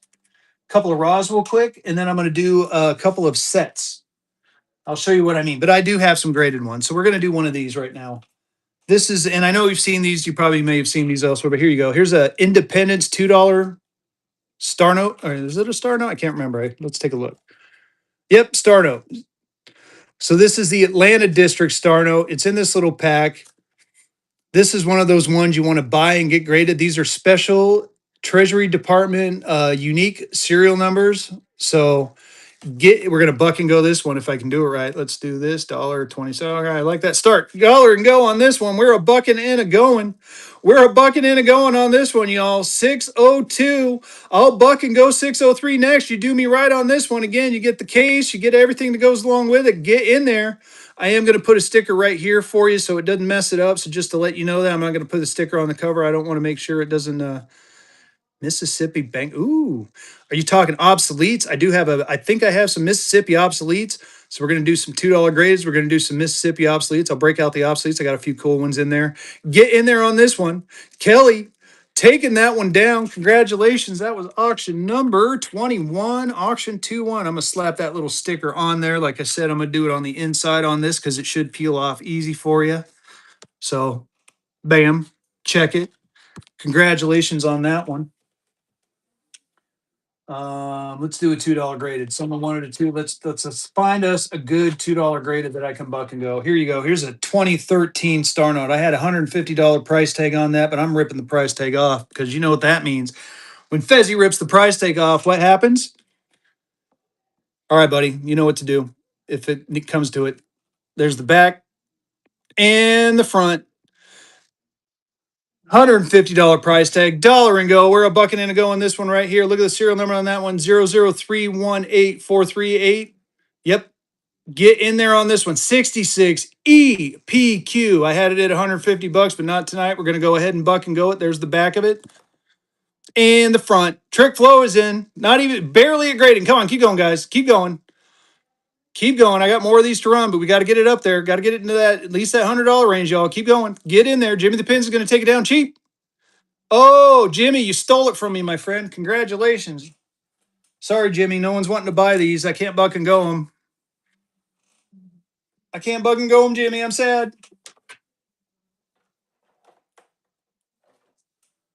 Speaker 1: Couple of raws real quick, and then I'm going to do a couple of sets. I'll show you what I mean, but I do have some graded ones. So we're going to do one of these right now. This is, and I know you've seen these, you probably may have seen these elsewhere, but here you go. Here's a Independence $2 star note. Or is it a star note? I can't remember. Let's take a look. Yep, star note. So this is the Atlanta District star note. It's in this little pack. This is one of those ones you want to buy and get graded. These are special Treasury Department unique serial numbers. So we're gonna buck and go this one if I can do it right. Let's do this $1.20. So all right, I like that. Start dollar and go on this one. We're a bucking and a going. We're a bucking and a going on this one, y'all. 602. I'll buck and go 603 next. You do me right on this one. Again, you get the case, you get everything that goes along with it. Get in there. I am going to put a sticker right here for you so it doesn't mess it up. So just to let you know that I'm not going to put a sticker on the cover. I don't want to make sure it doesn't Mississippi Bank. Ooh, are you talking obsoletes? I think I have some Mississippi obsoletes. So we're going to do some $2 grades. We're going to do some Mississippi obsoletes. I'll break out the obsoletes. I got a few cool ones in there. Get in there on this one. Kelly, taking that one down. Congratulations. That was auction number 21, auction 2-1. I'm going to slap that little sticker on there. Like I said, I'm going to do it on the inside on this because it should peel off easy for you. So, bam, check it. Congratulations on that one. Let's do a $2 graded. Someone wanted a two. Let's find us a good $2 graded that I can buck and go. Here you go. Here's a 2013 Star Note. I had a $150 price tag on that, but I'm ripping the price tag off because you know what that means. When Fezzy rips the price tag off, what happens? All right, buddy. You know what to do if it comes to it. There's the back and the front. $150 price tag, dollar and go. We're a bucking and a go on this one right here. Look at the serial number on that one 003184338. Yep. Get in there on this one 66 EPQ. I had it at $150, but not tonight. We're going to go ahead and buck and go it. There's the back of it. And the front. Trick flow is in. Not even barely a grading. Come on, keep going, guys. Keep going. Keep going. I got more of these to run, but we got to get it up there. Got to get it into that at least that $100 range, y'all. Keep going. Get in there. Jimmy the Pins is going to take it down cheap. Oh, Jimmy, you stole it from me, my friend. Congratulations. Sorry, Jimmy. No one's wanting to buy these. I can't buck and go them. I can't buck and go them, Jimmy. I'm sad.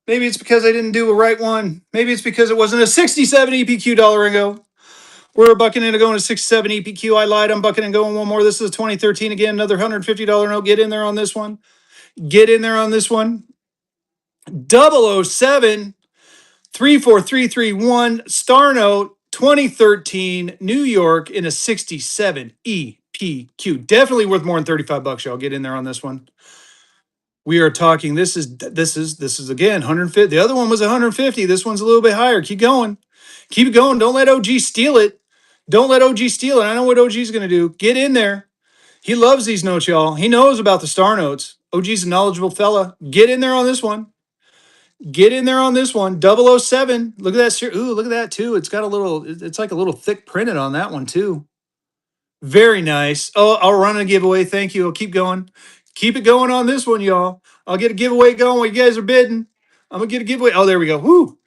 Speaker 1: Maybe it's because I didn't do a right one. Maybe it's because it wasn't a 67 EPQ dollar and go. We're bucking and going to 67 EPQ. I lied. I'm bucking and going one more. This is a 2013 again. Another $150 note. Get in there on this one. Get in there on this one. 007 34331 Star Note 2013 New York in a 67 EPQ. Definitely worth more than $35, y'all. Get in there on this one. We are talking. This is again 150. The other one was 150. This one's a little bit higher. Keep going. Keep it going. Don't let OG steal it. Don't let OG steal it. I know what OG's going to do. Get in there. He loves these notes, y'all. He knows about the star notes. OG's a knowledgeable fella. Get in there on this one. Get in there on this one. 007. Look at that. Ooh, look at that too. It's got a little, it's like a little thick printed on that one too. Very nice. Oh, I'll run a giveaway. Thank you. I'll keep going. Keep it going on this one, y'all. I'll get a giveaway going while you guys are bidding. I'm going to get a giveaway. Oh, there we go. Woo.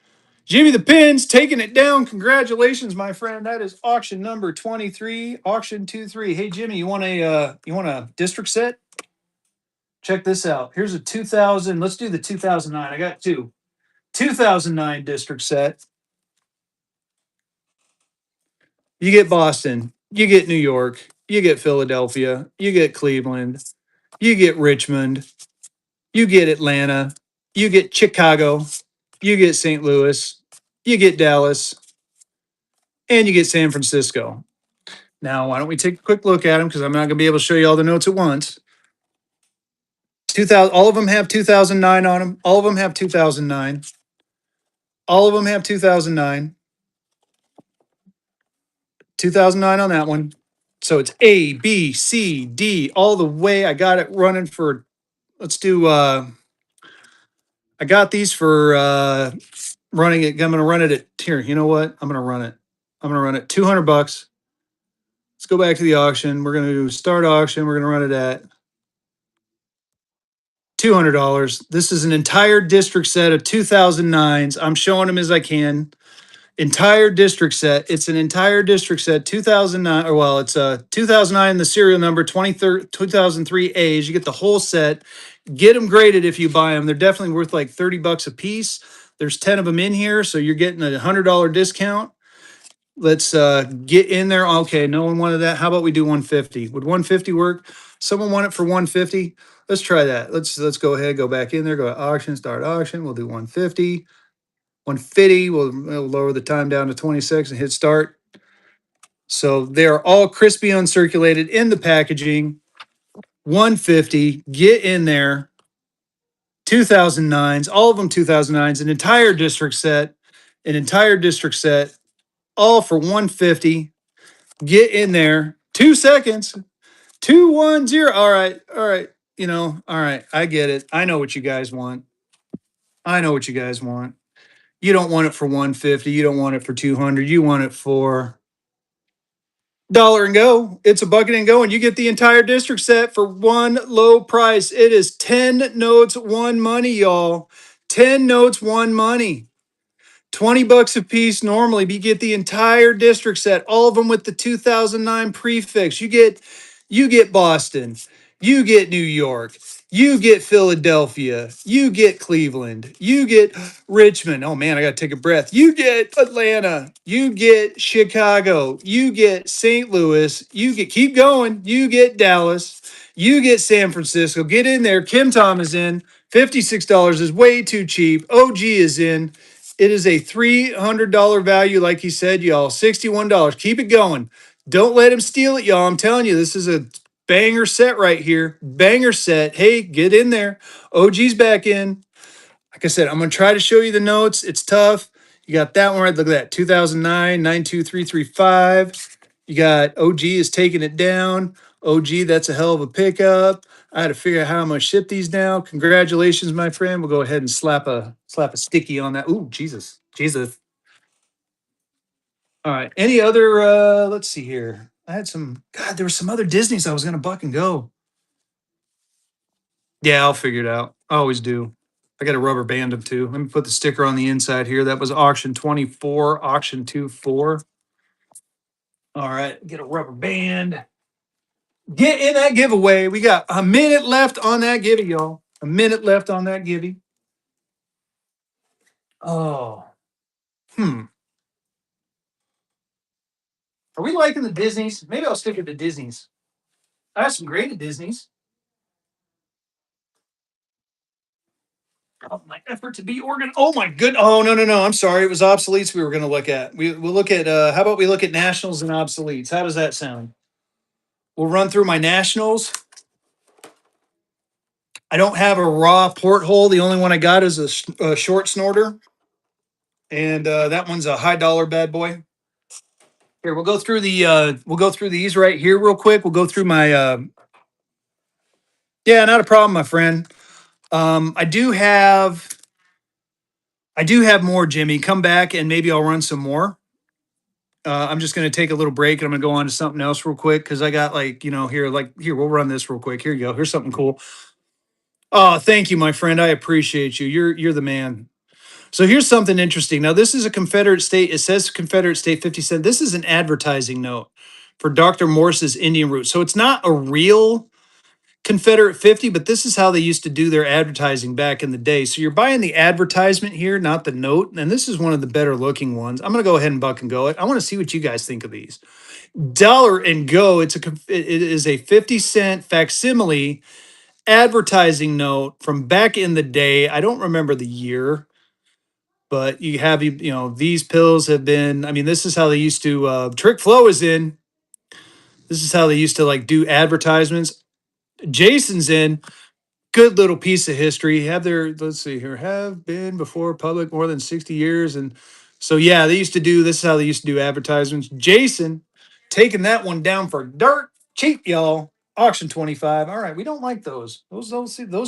Speaker 1: Jimmy the Pins taking it down. Congratulations, my friend. That is auction number 23, auction 23. Hey, Jimmy, you want a district set? Check this out. Here's a 2000. Let's do the 2009. I got two. 2009 district set. You get Boston. You get New York. you get Philadelphia, you get Cleveland, you get Richmond, you get Atlanta, you get Chicago, you get St. Louis, you get Dallas, and you get San Francisco. Now, why don't we take a quick look at them because I'm not going to be able to show you all the notes at once. 2000, all of them have 2009 on them. All of them have 2009. All of them have 2009. 2009 on that one. So it's A, B, C, D, all the way. I got it running for, let's do, I got these for running it. I'm going to run it at, here, you know what? I'm going to run it. I'm going to run it 200 bucks. Let's go back to the auction. We're going to do start auction. We're going to run it at $200. This is an entire district set of 2009s. I'm showing them as I can. Entire district set. It's an entire district set, 2009, or well, it's 2009, the serial number, 2003 A's. You get the whole set. Get them graded if you buy them. They're definitely worth like 30 bucks a piece. There's 10 of them in here, so you're getting a $100 discount. Let's get in there. Okay, no one wanted that. How about we do 150? Would 150 work? Someone want it for 150? Let's try that. Let's go ahead, go back in there, go to auction, start auction. We'll do 150. 150, we'll lower the time down to 26 and hit start. So they're all crispy uncirculated in the packaging. 150, get in there. 2009s, all of them 2009s, an entire district set, all for 150. Get in there. 2 seconds. 210. All right. All right. I get it. I know what you guys want. I know what you guys want. You don't want it for 150. You don't want it for 200. You want it for dollar and go. It's a bucket and go, and you get the entire district set for one low price. It is 10 notes, one money, y'all. 10 notes, one money. 20 bucks a piece normally, but you get the entire district set, all of them with the 2009 prefix. You get Boston, you get New York, you get Philadelphia, you get Cleveland, you get Richmond. Oh man, I got to take a breath. You get Atlanta, you get Chicago, you get St. Louis, you get keep going, you get Dallas, you get San Francisco. Get in there. Kim Tom is in. $56 is way too cheap. OG is in. It is a $300 value, like he said, y'all. $61. Keep it going. Don't let him steal it, y'all. I'm telling you, this is a banger set right here. Banger set. Hey, get in there. OG's back in. Like I said, I'm going to try to show you the notes. It's tough. You got that one right. Look at that. 2009, 92335. You got OG is taking it down. OG, that's a hell of a pickup. I had to figure out how I'm going to ship these now. Congratulations, my friend. We'll go ahead and slap a sticky on that. Ooh, Jesus. Jesus. All right. Any other let's see here. I had some there were some other Disneys I was gonna buck and go. Yeah, I'll figure it out. I always do. I got a rubber band them too. Let me put the sticker on the inside here. That was auction 24, auction 24. All right, get a rubber band. Get in that giveaway. We got a minute left on that givey, y'all. A minute left on that givey. Oh, hmm. Are we liking the Disneys? Maybe I'll stick with the Disneys. I have some great at Disneys. Oh, my effort to be organ. Oh my good. Oh no. I'm sorry. It was obsoletes we were going to look at. We'll look at. How about we look at nationals and obsoletes? How does that sound? We'll run through my nationals. I don't have a raw porthole. The only one I got is a short snorter, and that one's a high dollar bad boy. Here we'll go through the. We'll go through these right here real quick. We'll go through my. Yeah, not a problem, my friend. I do have. I do have more, Jimmy. Come back and maybe I'll run some more. I'm just going to take a little break and I'm going to go on to something else real quick because I got here, we'll run this real quick. Here you go. Here's something cool. Oh, thank you, my friend. I appreciate you. You're the man. So here's something interesting. Now, this is a Confederate state. It says Confederate state 50 cent. This is an advertising note for Dr. Morse's Indian Roots. So it's not a real Confederate 50, but this is how they used to do their advertising back in the day. So you're buying the advertisement here, not the note. And this is one of the better looking ones. I'm going to go ahead and buck and go it. I want to see what you guys think of these. Dollar and go. It is a 50-cent facsimile advertising note from back in the day. I don't remember the year, but these pills have been, I mean, this is how they used to, Trick Flow is in. This is how they used to like do advertisements. Jason's in. Good little piece of history. Let's see here, have been before public more than 60 years. And so, yeah, this is how they used to do advertisements. Jason taking that one down for dirt cheap, y'all. Auction 25. All right, we don't like those. Those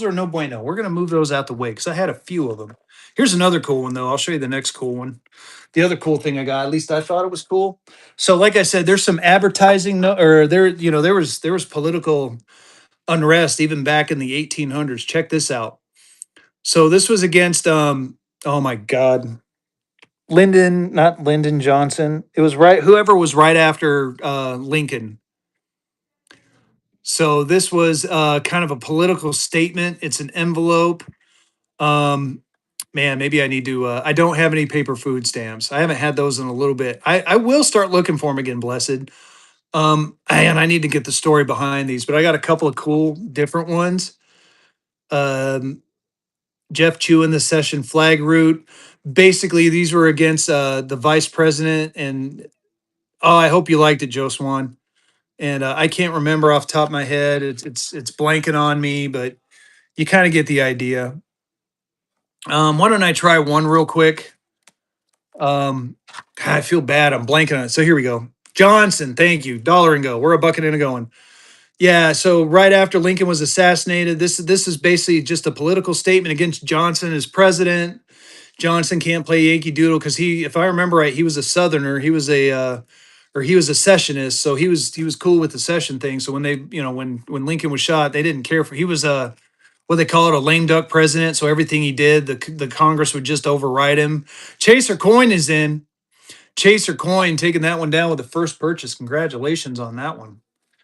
Speaker 1: are no bueno. We're going to move those out the way because I had a few of them. Here's another cool one, though. I'll show you the next cool one. The other cool thing I got, at least I thought it was cool. So, like I said, there's some advertising, or there was political unrest even back in the 1800s. Check this out. So this was against oh my god, not Lyndon Johnson. It was right whoever was right after Lincoln. So this was kind of a political statement. It's an envelope. Um Man, maybe I need to I don't have any paper food stamps. I haven't had those in a little bit. I will start looking for them again, blessed. And I need to get the story behind these, but I got a couple of cool different ones. Um Jeff Chu in the session flag route. Basically, these were against the vice president. And oh, I hope you liked it, Joe Swan. And I can't remember off the top of my head. It's blanking on me, but you kind of get the idea. Why don't I try one real quick? God, I feel bad. I'm blanking on it. So here we go. Johnson, thank you. Dollar and go. We're a bucket and a going. Yeah. So right after Lincoln was assassinated, this is basically just a political statement against Johnson as president. Johnson can't play Yankee Doodle because if I remember right, he was a Southerner. He was a secessionist, so he was cool with the session thing. So when Lincoln was shot, they didn't care for. He was a what they call it, a lame duck president. So everything he did, the Congress would just override him. Chaser Coin is in. Chaser Coin taking that one down with the first purchase. Congratulations on that one.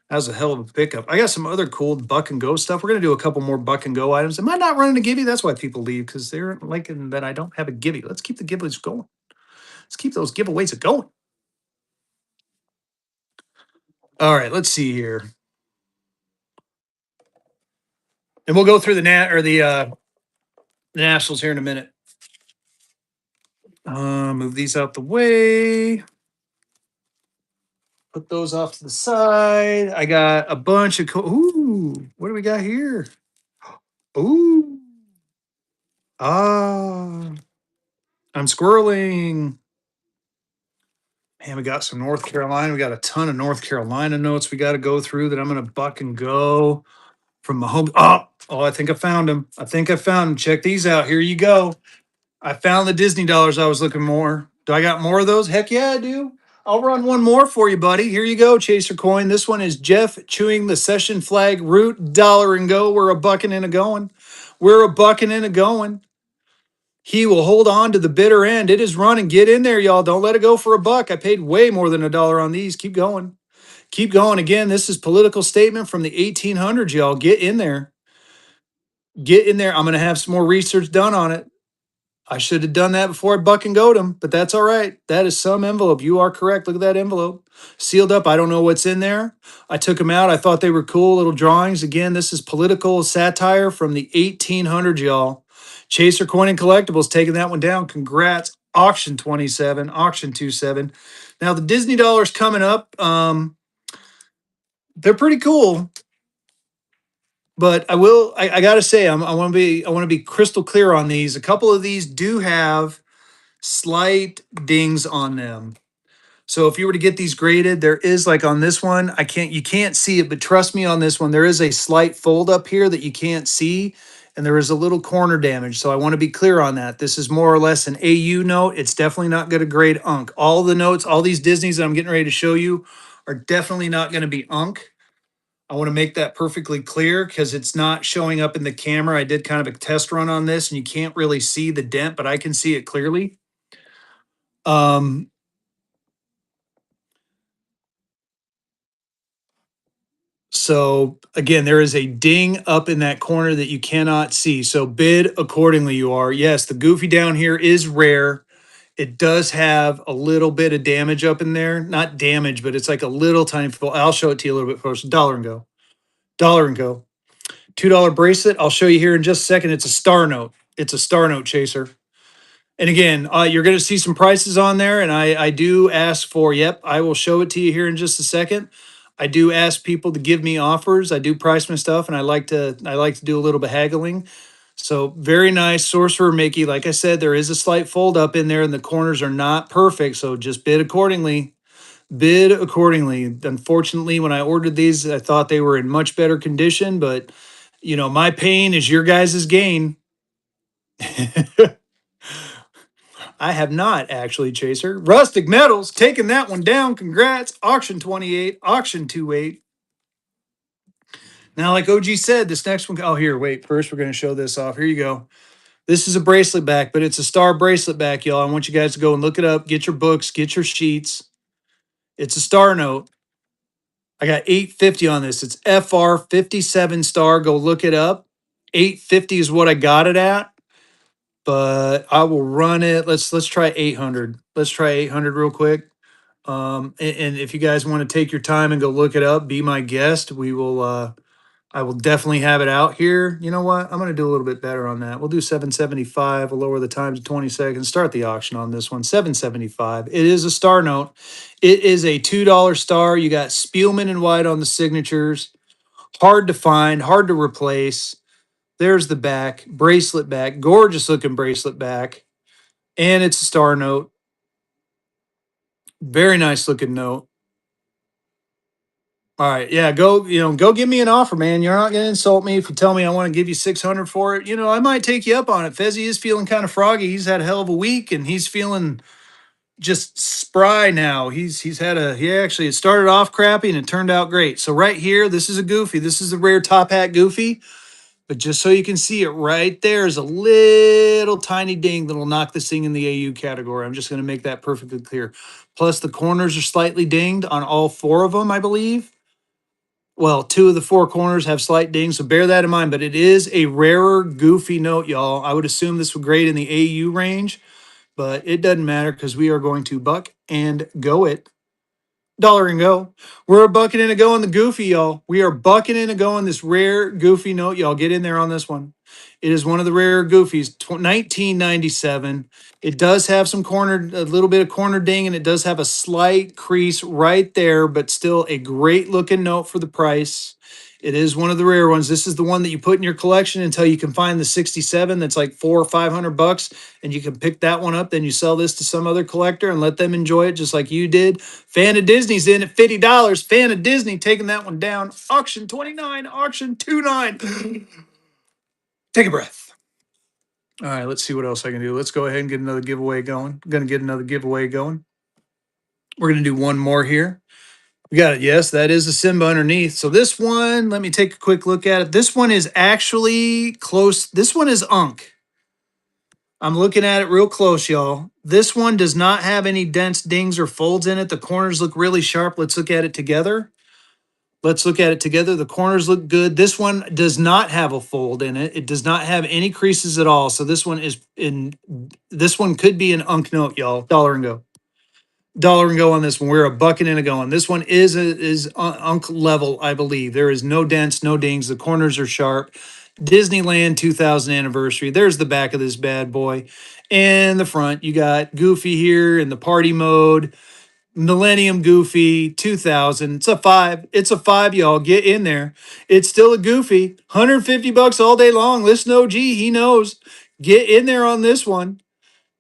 Speaker 1: That was a hell of a pickup. I got some other cool buck and go stuff. We're gonna do a couple more buck and go items. Am I not running a givey? That's why people leave because they're liking that I don't have a givey. Let's keep the giveaways going. Let's keep those giveaways going. All right, let's see here, and we'll go through the nationals here in a minute. Move these out the way. Put those off to the side. I got a bunch of ooh, what do we got here? Ooh, ah, I'm squirreling. Man, we got some North Carolina. We got a ton of North Carolina notes we got to go through that I'm going to buck and go from my home. Oh, I think I found them. I think I found them. Check these out. Here you go. I found the Disney dollars I was looking more. Do I got more of those? Heck yeah, I do. I'll run one more for you, buddy. Here you go, Chaser Coin. This one is Jeff chewing the session flag root dollar and go. We're a bucking and a going. We're a bucking and a going. He will hold on to the bitter end. It is running. Get in there, y'all. Don't let it go for a buck. I paid way more than $1 on these. Keep going. Keep going. Again, this is political statement from the 1800s, y'all. Get in there. Get in there. I'm going to have some more research done on it. I should have done that before I buck and goat him, but that's all right. That is some envelope. You are correct. Look at that envelope. Sealed up. I don't know what's in there. I took them out. I thought they were cool little drawings. Again, this is political satire from the 1800s, y'all. Chaser Coin and Collectibles taking that one down. Congrats. Auction 27, auction 27. Now the Disney dollars coming up. They're pretty cool. But I gotta say, I want to be crystal clear on these. A couple of these do have slight dings on them. So if you were to get these graded, there is like on this one, you can't see it, but trust me on this one, there is a slight fold up here that you can't see, and there is a little corner damage. So I want to be clear on that. This is more or less an AU note. It's definitely not going to grade UNC. All the notes, all these Disneys that I'm getting ready to show you are definitely not going to be UNC. I want to make that perfectly clear because it's not showing up in the camera. I did kind of a test run on this and you can't really see the dent, but I can see it clearly. Um, So again, there is a ding up in that corner that you cannot see. So bid accordingly, you are. Yes, the goofy down here is rare. It does have a little bit of damage up in there. Not damage, but it's like a little tiny. I'll show it to you a little bit first. Dollar and go. Dollar and go. $2 bracelet. I'll show you here in just a second. It's a star note. It's a star note chaser. And again, you're going to see some prices on there. And I do ask for, yep, I will show it to you here in just a second. I do ask people to give me offers. I do price my stuff, and I like to do a little bit haggling. So very nice sorcerer Mickey. Like I said, there is a slight fold up in there, and the corners are not perfect. So just bid accordingly. Bid accordingly. Unfortunately, when I ordered these, I thought they were in much better condition, but my pain is your guys' gain. I have not actually, Chaser. Rustic Metals, taking that one down. Congrats. Auction 28, auction 28. Now, like OG said, this next one, oh, here, wait. First, we're going to show this off. Here you go. This is a bracelet back, but it's a star bracelet back, y'all. I want you guys to go and look it up. Get your books, get your sheets. It's a star note. I got 850 on this. It's FR 57 star. Go look it up. 850 is what I got it at, but I will run it. Let's try 800. Let's try 800 real quick. And if you guys want to take your time and go look it up, be my guest. We will. I will definitely have it out here. You know what? I'm going to do a little bit better on that. We'll do 775. We'll lower the time to 20 seconds. Start the auction on this one. 775. It is a star note. It is a $2 star. You got Spielman and White on the signatures. Hard to find, hard to replace. There's the back, bracelet back, gorgeous looking bracelet back. And it's a star note. Very nice looking note. All right, yeah, go give me an offer, man. You're not gonna insult me if you tell me I want to give you 600 for it. I might take you up on it. Fezzy is feeling kind of froggy. He's had a hell of a week, and he's feeling just spry now. He actually it started off crappy and it turned out great. So right here, this is a goofy. This is a rare top hat goofy. But just so you can see it right there is a little tiny ding that'll knock this thing in the AU category. I'm just going to make that perfectly clear. Plus the corners are slightly dinged on all four of them, I believe. Well, two of the four corners have slight dings, so bear that in mind. But it is a rarer, goofy note, y'all. I would assume this would grade in the AU range, but it doesn't matter because we are going to buck and go it. Dollar and go. We're bucking in a go on the goofy, y'all. We are bucking in a go on this rare, goofy note, y'all. Get in there on this one. It is one of the rare goofies, 1997. It does have a little bit of corner ding, and it does have a slight crease right there, but still a great looking note for the price. It is one of the rare ones. This is the one that you put in your collection until you can find the 67 that's like $400 or $500, and you can pick that one up. Then you sell this to some other collector and let them enjoy it just like you did. Fan of Disney's in at $50. Fan of Disney taking that one down. Auction 29, auction 29. Take a breath. All right, let's see what else I can do. Let's go ahead and get another giveaway going. I'm going to get another giveaway going. We're going to do one more here. We got it. Yes, that is a Simba underneath. So this one, let me take a quick look at it. This one is actually close. This one is Unk. I'm looking at it real close, y'all. This one does not have any dense dings or folds in it. The corners look really sharp. Let's look at it together. Let's look at it together. The corners look good. This one does not have a fold in it. It does not have any creases at all. So this one could be an Unk note, y'all. Dollar and go. Dollar and go on this one. We're a bucket and a going. This one is Unk level, I believe. There is no dents, no dings. The corners are sharp. Disneyland 2000 anniversary. There's the back of this bad boy. And the front, you got Goofy here in the party mode. Millennium Goofy 2000. It's a 5. It's a 5, y'all. Get in there. It's still a Goofy. $150 all day long. Listen, OG, he knows. Get in there on this one.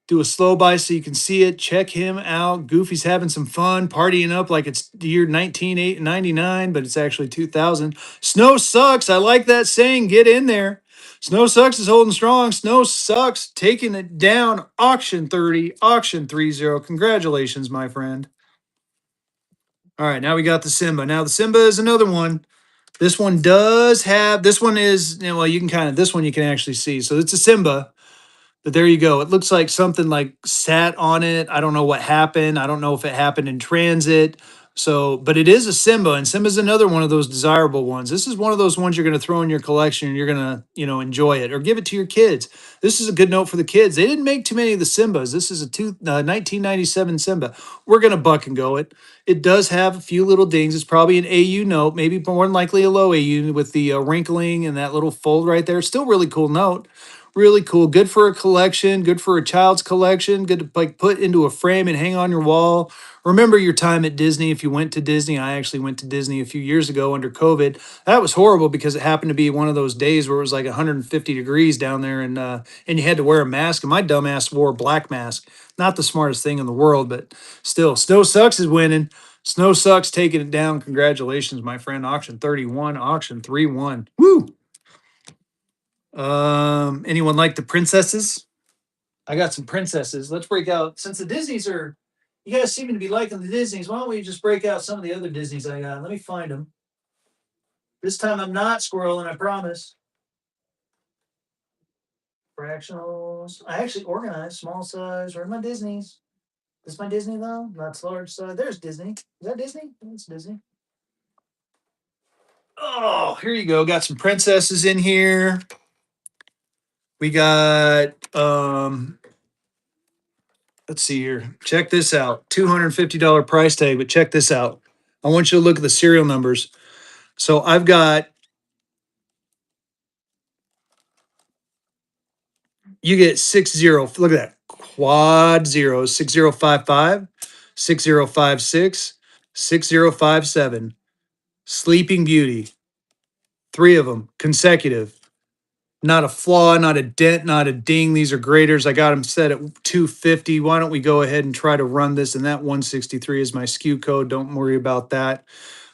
Speaker 1: Do a slow buy so you can see it. Check him out. Goofy's having some fun, partying up like it's the year 1999, but it's actually 2000. Snow sucks. I like that saying. Get in there. Snow sucks is holding strong. Snow sucks taking it down. Auction 30, auction 30. Congratulations, my friend. All right, now we got the Simba. Now the Simba is another one. This one does have, this one is, well, you can kind of, this one you can actually see. So it's a Simba. But there you go. It looks like something like sat on it. I don't know what happened. I don't know if it happened in transit. So, but it is a Simba, and Simba's another one of those desirable ones. This is one of those ones you're going to throw in your collection and you're going to, enjoy it or give it to your kids. This is a good note for the kids. They didn't make too many of the Simbas. This is a 1997 Simba. We're going to buck and go it. It does have a few little dings. It's probably an AU note, maybe more than likely a low AU with the wrinkling and that little fold right there. Still really cool note. Really cool. Good for a collection. Good for a child's collection. Good to like put into a frame and hang on your wall. Remember your time at Disney. If you went to Disney, I actually went to Disney a few years ago under COVID. That was horrible because it happened to be one of those days where it was like 150 degrees down there, and you had to wear a mask. And my dumbass wore a black mask. Not the smartest thing in the world, but still, Snow Sucks is winning. Snow Sucks taking it down. Congratulations, my friend. Auction 31, auction 3-1. Woo! Anyone like the princesses? I got some princesses. Let's break out since the Disneys are. You guys seem to be liking the Disneys. Why don't we just break out some of the other Disneys I got? Let me find them. This time I'm not squirreling. I promise. Fractionals. I actually organized small size. Where are my Disneys? This my Disney though. That's large size. There's Disney. Is that Disney? That's Disney. Oh, here you go. Got some princesses in here. We got let's see here. Check this out. $250 price tag, but check this out. I want you to look at the serial numbers. So I've got, you get 60. Look at that. Quad zeros, 6055, 6056, 6057. Sleeping Beauty. Three of them consecutive. Not a flaw, not a dent, not a ding. These are graders. I got them set at 250. Why don't we go ahead and try to run this? And that 163 is my SKU code. Don't worry about that.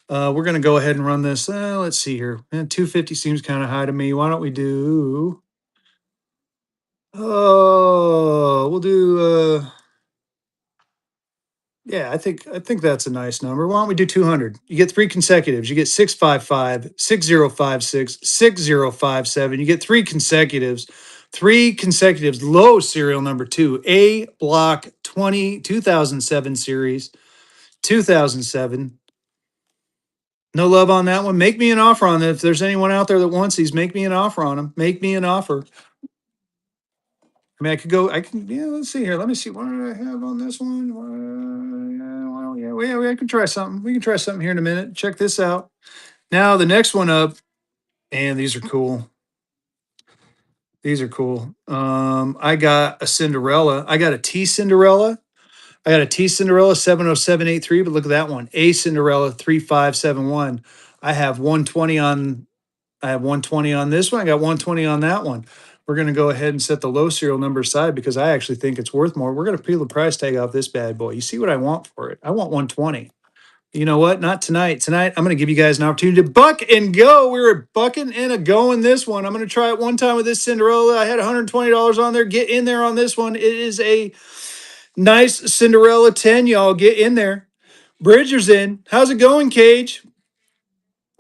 Speaker 1: We're going to go ahead and run this. Let's see here. 250 seems kind of high to me. Why don't we do? Oh, we'll do. Yeah, I think that's a nice number. Why don't we do 200? You get three consecutives. You get 655, 6056, 6057. You get three consecutives. Low serial number two, A block 20, 2007 series, 2007. No love on that one. Make me an offer on it. If there's anyone out there that wants these, make me an offer on them. Make me an offer. I mean, I could go. I can. Yeah. Let's see here. Let me see. What do I have on this one? Yeah, well, yeah. I can try something. We can try something here in a minute. Check this out. Now the next one up, and these are cool. These are cool. I got a Cinderella. I got a T Cinderella. I got a T Cinderella 70783. But look at that one. A Cinderella 3571. I have 120 on I have 120 on this one. I got 120 on that one. We're going to go ahead and set the low serial number aside because I actually think it's worth more. We're going to peel the price tag off this bad boy. You see what I want for it? I want 120. You know what? Not tonight. Tonight, I'm going to give you guys an opportunity to buck and go. We were bucking and a going this one. I'm going to try it one time with this Cinderella. I had $120 on there. Get in there on this one. It is a nice Cinderella 10, y'all. Get in there. Bridger's in. How's it going, Cage?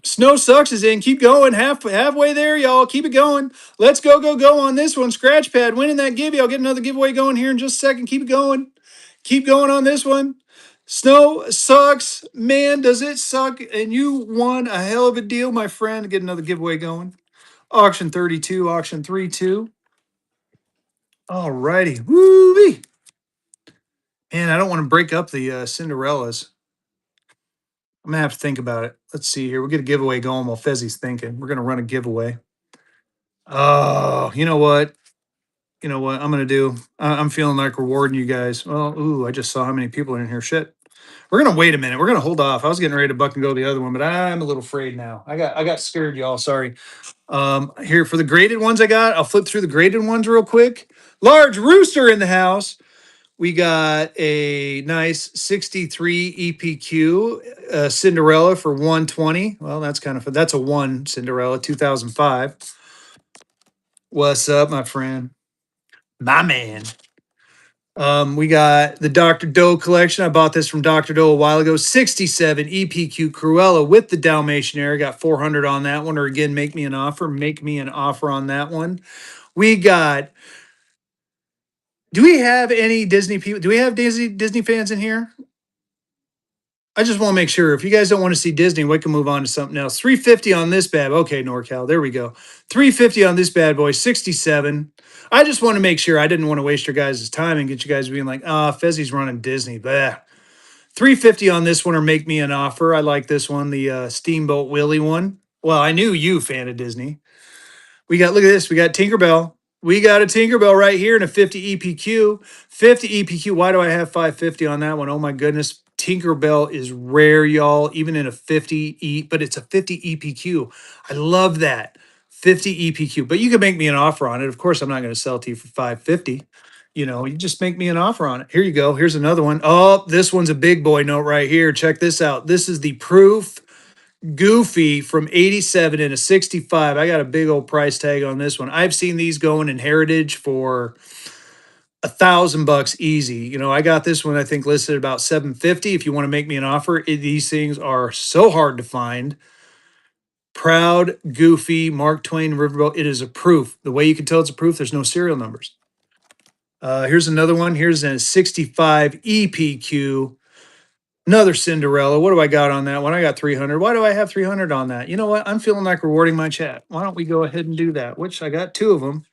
Speaker 1: Snow Sucks is in. Keep going. Halfway there, y'all. Keep it going. Let's go on this one. Scratch pad winning that give. I'll get another giveaway going here in just a second. Keep it going. Keep going on this one. Snow Sucks. Man, does it suck. And you won a hell of a deal, my friend. Get another giveaway going. Auction 32, auction 3-2. All righty. Woo-wee. Man, I don't want to break up the Cinderellas. I'm going to have to think about it. Let's see here. We'll get a giveaway going while Fezzy's thinking. We're going to run a giveaway. Oh, you know what? You know what I'm gonna do? I'm feeling like rewarding you guys. Well, ooh, I just saw how many people are in here. Shit. We're gonna wait a minute. We're gonna hold off. I was getting ready to buck and go the other one, but I'm a little afraid now. I got scared, y'all. Sorry. Here for the graded ones I got. I'll flip through the graded ones real quick. Large rooster in the house. We got a nice 63 EPQ Cinderella for 120. Well, that's kind of that's a one Cinderella 2005. What's up, my friend? My man. We got the Dr. Doe collection. I bought this from Dr. Doe a while ago. 67 EPQ Cruella with the Dalmatian Air. Got 400 on that one. Or again, make me an offer. Make me an offer on that one. We got. Do we have any Disney people? Do we have Disney fans in here? I just want to make sure if you guys don't want to see Disney, we can move on to something else. 350 on this bad. Okay, NorCal. There we go. 350 on this bad boy. 67. I just want to make sure I didn't want to waste your guys' time and get you guys being like, Fezzy's running Disney. Blah. 350 on this one or make me an offer. I like this one, the Steamboat Willie one. Well, I knew you fan of Disney. We got, look at this. We got Tinkerbell. We got a Tinkerbell right here in a 50 EPQ. 50 EPQ. Why do I have 550 on that one? Oh my goodness. Tinkerbell is rare, y'all, even in a 50 E, but it's a 50 EPQ. I love that. 50 EPQ. But you can make me an offer on it. Of course, I'm not going to sell it to you for 550. You know, you just make me an offer on it. Here you go. Here's another one. Oh, this one's a big boy note right here. Check this out. This is the proof Goofy from 87 and a 65. I got a big old price tag on this one. I've seen these going in Heritage for $1,000 easy. You know, I got this one I think listed about 750. If you want to make me an offer, these things are so hard to find. Proud, Goofy, Mark Twain, Riverboat. It is a proof. The way you can tell it's a proof, there's no serial numbers. Here's another one. Here's a 65 EPQ. Another Cinderella. What do I got on that one? I got 300. Why do I have 300 on that? You know what? I'm feeling like rewarding my chat. Why don't we go ahead and do that? Which I got two of them.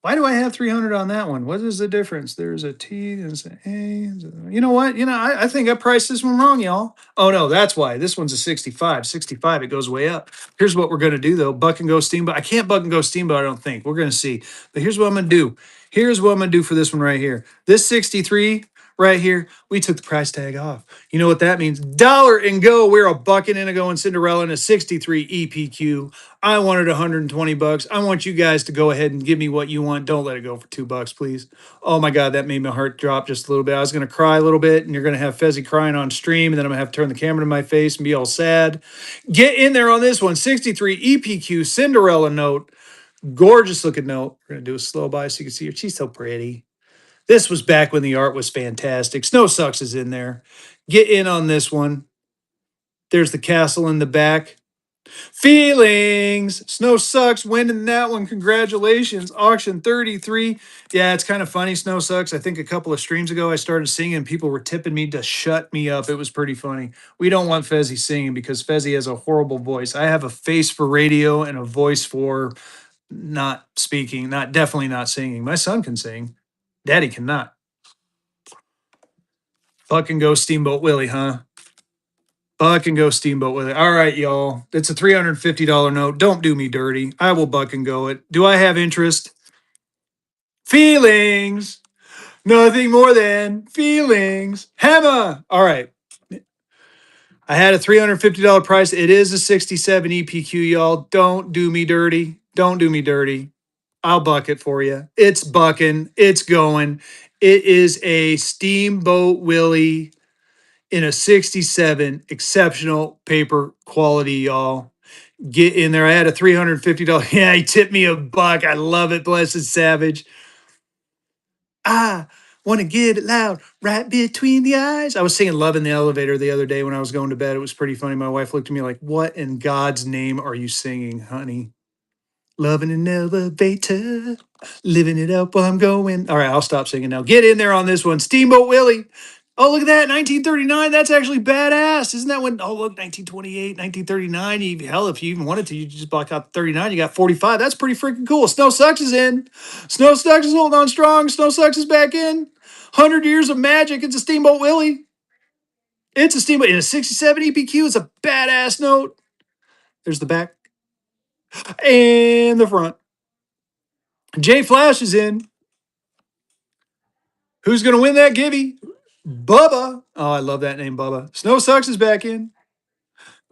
Speaker 1: Why do I have 300 on that one? What is the difference? There's a T, there's an A. You know what? I think I priced this one wrong, y'all. Oh, no, that's why. This one's a 65. 65, it goes way up. Here's what we're going to do, though. Buck and go Steamboat. I can't buck and go Steamboat, I don't think. We're going to see. But here's what I'm going to do. Here's what I'm going to do for this one right here. This 63 right here, we took the price tag off. You know what that means? Dollar and go. We're a bucking and a going Cinderella in a 63 EPQ. I wanted $120. I want you guys to go ahead and give me what you want. Don't let it go for $2, please. Oh my God, that made my heart drop just a little bit. I was going to cry a little bit, and you're going to have Fezzy crying on stream, and then I'm going to have to turn the camera to my face and be all sad. Get in there on this one. 63 EPQ Cinderella note. Gorgeous looking note. We're going to do a slow by so you can see her. She's so pretty. This was back when the art was fantastic. Snow Sucks is in there. Get in on this one. There's the castle in the back. Feelings. Snow Sucks winning that one. Congratulations. Auction 33. Yeah, it's kind of funny. Snow Sucks. I think a couple of streams ago I started singing and people were tipping me to shut me up. It was pretty funny. We don't want Fezzy singing because Fezzy has a horrible voice. I have a face for radio and a voice for not speaking, not definitely not singing. My son can sing. Daddy cannot. Fucking go Steamboat Willie, huh? Buck and go Steamboat with it. All right, y'all. It's a $350 note. Don't do me dirty. I will buck and go it. Do I have interest? Feelings. Nothing more than feelings. Hammer. All right. I had a $350 price. It is a 67 EPQ, y'all. Don't do me dirty. Don't do me dirty. I'll buck it for you. It's bucking. It's going. It is a Steamboat Willie in a 67 exceptional paper quality, y'all. Get in there. I had a $350. Yeah, he tipped me $1. I love it. Blessed Savage. I want to get it loud right between the eyes. I was singing Love in the Elevator the other day when I was going to bed. It was pretty funny. My wife looked at me like, what in God's name are you singing, honey? Loving an elevator, living it up while I'm going. All right, I'll stop singing now. Get in there on this one. Steamboat Willie. Oh, look at that. 1939. That's actually badass. Isn't that when? Oh, look, 1928, 1939. Hell, if you even wanted to, you just block out 39. You got 45. That's pretty freaking cool. Snow Sucks is in. Snow Sucks is holding on strong. Snow Sucks is back in. 100 Years of Magic. It's a Steamboat Willie. It's a Steamboat in a 67 EPQ. It's a badass note. There's the back and the front. Jay Flash is in. Who's going to win that Gibby? Bubba. Oh, I love that name, Bubba. Snow Sucks is back in.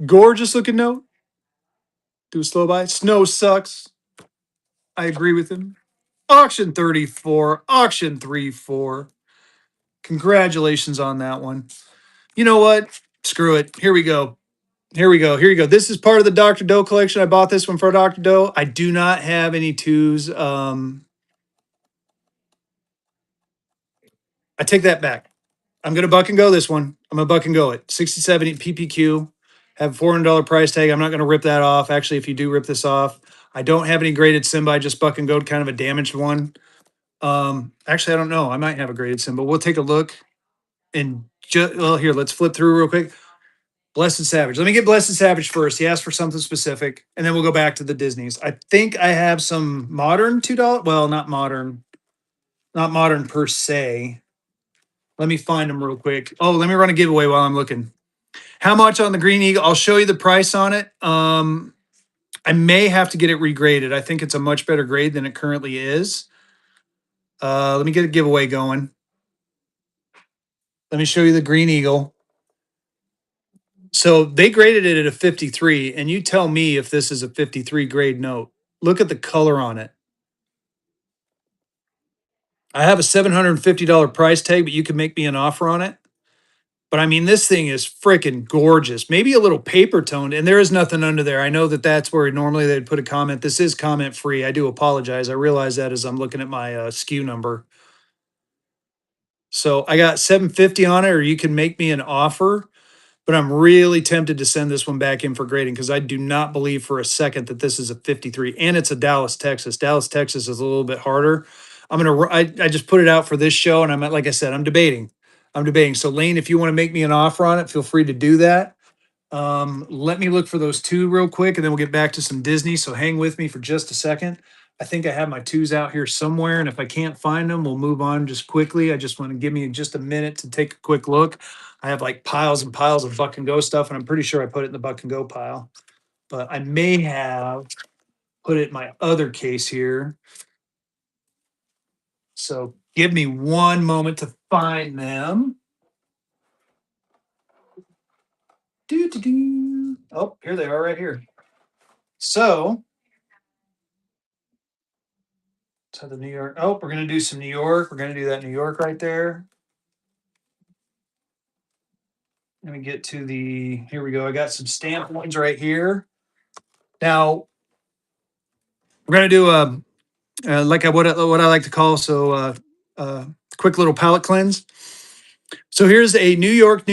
Speaker 1: Gorgeous looking note. Do a slow by. Snow Sucks. I agree with him. Auction 34. Auction 3-4. Congratulations on that one. You know what? Screw it. Here we go. Here we go. Here you go. This is part of the Dr. Doe collection. I bought this one for Dr. Doe. I do not have any twos. I take that back. I'm gonna buck and go this one. I'm gonna buck and go it. 67 PPQ. Have $400 price tag. I'm not gonna rip that off. Actually, if you do rip this off, I don't have any graded Simba. I just buck and go kind of a damaged one. Actually, I don't know. I might have a graded Simba. We'll take a look and well, here, let's flip through real quick. Blessed Savage. Let me get Blessed Savage first. He asked for something specific, and then we'll go back to the Disneys. I think I have some modern $2. Well, not modern per se. Let me find them real quick. Oh, let me run a giveaway while I'm looking. How much on the Green Eagle? I'll show you the price on it. I may have to get it regraded. I think it's a much better grade than it currently is. Let me get a giveaway going. Let me show you the Green Eagle. So they graded it at a 53, and you tell me if this is a 53 grade note. Look at the color on it. I have a $750 price tag, but you can make me an offer on it. But I mean, this thing is freaking gorgeous. Maybe a little paper toned, and there is nothing under there. I know that that's where normally they'd put a comment. This is comment free. I do apologize. I realize that as I'm looking at my SKU number. So I got 750 on it, or you can make me an offer. But I'm really tempted to send this one back in for grading because I do not believe for a second that this is a 53, and it's a Dallas, Texas. Dallas, Texas is a little bit harder. I just put it out for this show, and like I said, I'm debating. I'm debating. So Lane, if you want to make me an offer on it, feel free to do that. Let me look for those two real quick, and then we'll get back to some Disney. So hang with me for just a second. I think I have my twos out here somewhere, and if I can't find them, we'll move on just quickly. I just want to give me just a minute to take a quick look. I have like piles and piles of Buck and Go stuff, and I'm pretty sure I put it in the Buck and Go pile, but I may have put it in my other case here. So give me one moment to find them. Oh, here they are right here. So to the New York. Oh, we're gonna do some New York. We're gonna do that New York right there. Let me get to the. Here we go. I got some stamp ones right here. Now we're gonna do what I like to call uh, quick little palette cleanse. So here's a New York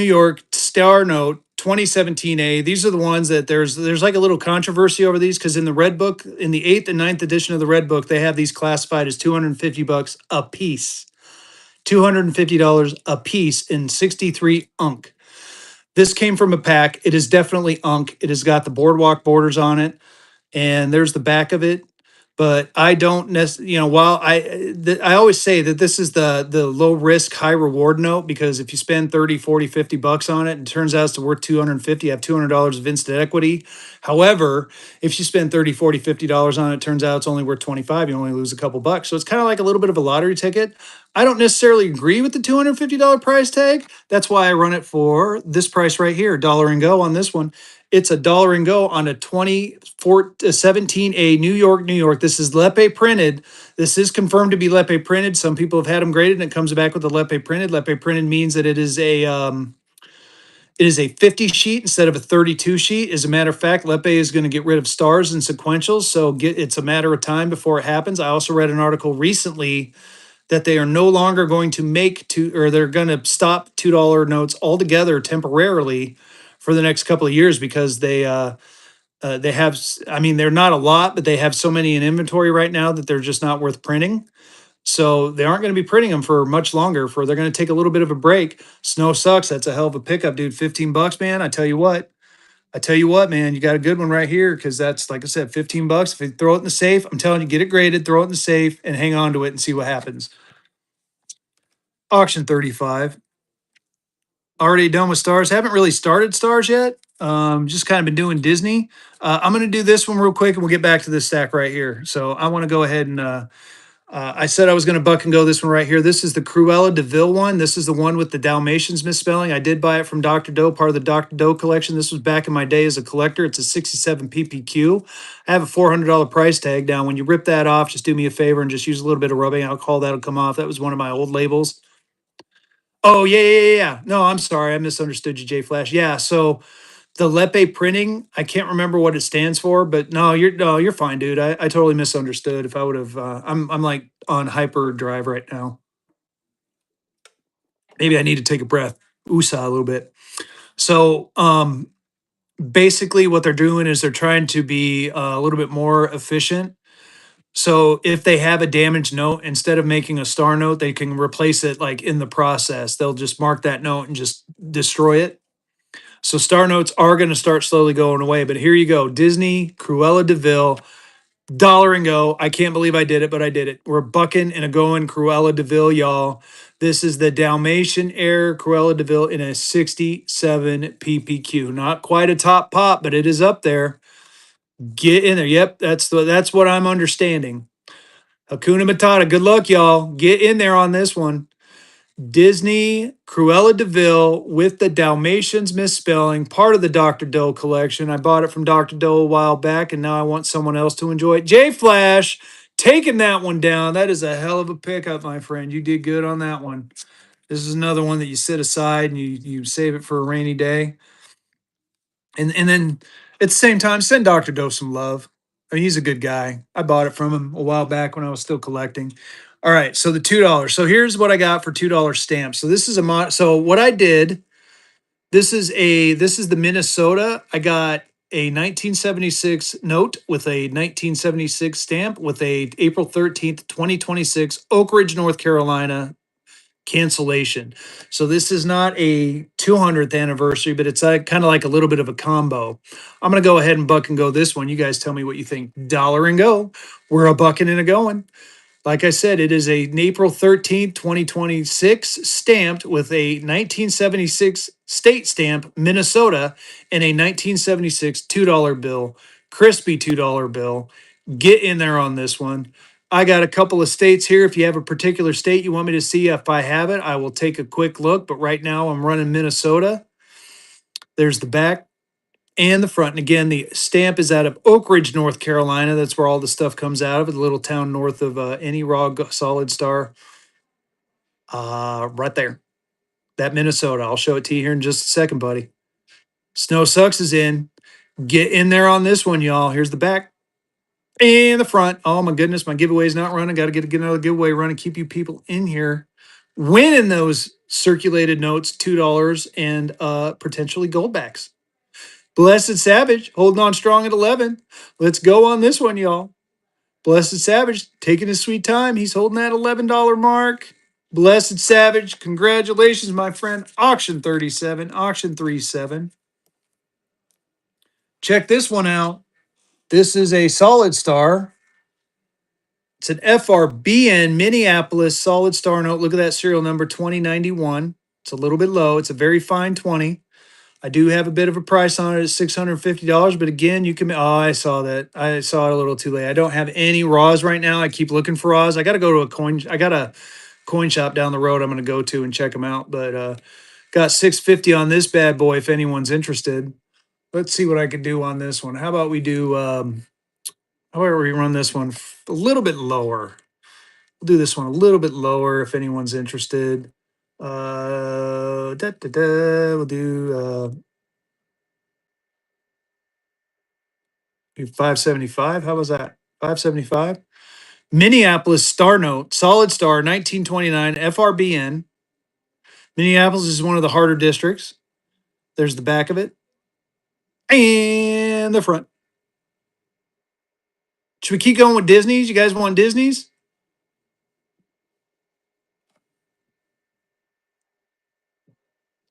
Speaker 1: Star Note 2017A. These are the ones that there's like a little controversy over these because in the Red Book, in the 8th and 9th edition of the Red Book, they have these classified as $250 a piece. $250 a piece in 63 unk. This came from a pack. It is definitely unk. It has got the boardwalk borders on it, and there's the back of it. But I don't necessarily, while I always say that this is the low risk, high reward note, because if you spend 30, 40, $50 on it, and it turns out it's worth 250, you have $200 of instant equity. However, if you spend 30, 40, $50 on it, it turns out it's only worth 25, you only lose a couple bucks. So it's kind of like a little bit of a lottery ticket. I don't necessarily agree with the $250 price tag. That's why I run it for this price right here, dollar and go on this one. It's a dollar and go on a 17A New York, New York. This is Lepe printed. This is confirmed to be Lepe printed. Some people have had them graded and it comes back with a Lepe printed. Lepe printed means that it is a 50 sheet instead of a 32 sheet. As a matter of fact, Lepe is going to get rid of stars and sequentials. So it's a matter of time before it happens. I also read an article recently that they are no longer going to they're going to stop $2 notes altogether temporarily for the next couple of years because they have, I mean, they're not a lot, but they have so many in inventory right now that they're just not worth printing. So they aren't going to be printing them for much longer. They're going to take a little bit of a break. Snow sucks. That's a hell of a pickup, dude. $15, man. I tell you what. Man, you got a good one right here because that's, like I said, $15. If you throw it in the safe, I'm telling you, get it graded, throw it in the safe, and hang on to it and see what happens. Auction 35. Already done with stars. Haven't really started stars yet. Just kind of been doing Disney. I'm going to do this one real quick and we'll get back to this stack right here. So I want to go ahead and I said I was going to buck and go this one right here. This is the Cruella de Vil one. This is the one with the Dalmatians misspelling. I did buy it from Dr. Doe, part of the Dr. Doe collection. This was back in my day as a collector. It's a 67 PPQ. I have a $400 price tag. Now, when you rip that off, just do me a favor and just use a little bit of rubbing alcohol. That'll come off. That was one of my old labels. Oh, yeah. No, I'm sorry. I misunderstood you, J Flash. Yeah, so the Lepe printing, I can't remember what it stands for, but no, you're fine, dude. I totally misunderstood. If I would have I'm like on hyperdrive right now. Maybe I need to take a breath. USA a little bit. So basically what they're doing is they're trying to be a little bit more efficient. So if they have a damaged note, instead of making a star note, they can replace it like in the process. They'll just mark that note and just destroy it. So star notes are going to start slowly going away. But here you go. Disney, Cruella de Vil, dollar and go. I can't believe I did it, but I did it. We're bucking and a going Cruella de Vil, y'all. This is the Dalmatian Air Cruella de Vil in a 67 PPQ. Not quite a top pop, but it is up there. Get in there. Yep, that's what I'm understanding. Hakuna Matata. Good luck, y'all. Get in there on this one. Disney Cruella de Vil with the Dalmatians misspelling, part of the Dr. Doe collection. I bought it from Dr. Doe a while back, and now I want someone else to enjoy it. J Flash taking that one down. That is a hell of a pickup, my friend. You did good on that one. This is another one that you set aside and you save it for a rainy day. And then at the same time, send Dr. Doe some love. I mean, he's a good guy. I bought it from him a while back when I was still collecting. All right, so the $2. So here's what I got for $2 stamps. So this is a so what I did, this is the Minnesota. I got a 1976 note with a 1976 stamp with a April 13th, 2026 Oak Ridge, North Carolina cancellation. So this is not a 200th anniversary, but it's kind of like a little bit of a combo. I'm going to go ahead and buck and go this one. You guys tell me what you think. Dollar and go. We're a bucking and a going. Like I said, it is a April 13th, 2026 stamped with a 1976 state stamp, Minnesota, and a 1976 $2 bill, crispy $2 bill. Get in there on this one. I got a couple of states here. If you have a particular state you want me to see if I have it, I will take a quick look. But right now I'm running Minnesota. There's the back and the front. And again, the stamp is out of Oak Ridge, North Carolina. That's where all the stuff comes out of, a little town north of any raw solid star. Right there. That Minnesota. I'll show it to you here in just a second, buddy. Snow Sucks is in. Get in there on this one, y'all. Here's the back and the front. Oh my goodness, my giveaway's not running. Got to get another giveaway running. Keep you people in here winning those circulated notes, $2 and potentially goldbacks. Blessed Savage holding on strong at 11. Let's go on this one, y'all. Blessed Savage taking his sweet time. He's holding that $11 mark. Blessed Savage, congratulations, my friend. Auction 37, auction 37. Check this one out. This is a solid star. It's an FRBN Minneapolis solid star note. Look at that serial number 2091. It's a little bit low. It's a very fine 20. I do have a bit of a price on it at $650, but again, you can. Oh, I saw that. I saw it a little too late. I don't have any raws right now. I keep looking for raws. I got to go to a coin. I got a coin shop down the road. I'm going to go to and check them out. But got $650 on this bad boy. If anyone's interested, let's see what I can do on this one. How about we do? How about we run this one a little bit lower? We'll do this one a little bit lower if anyone's interested. We'll do 575. How was that? 575. Minneapolis Star Note, Solid Star, 1929, FRBN. Minneapolis is one of the harder districts. There's the back of it and the front. Should we keep going with Disney's? You guys want Disney's?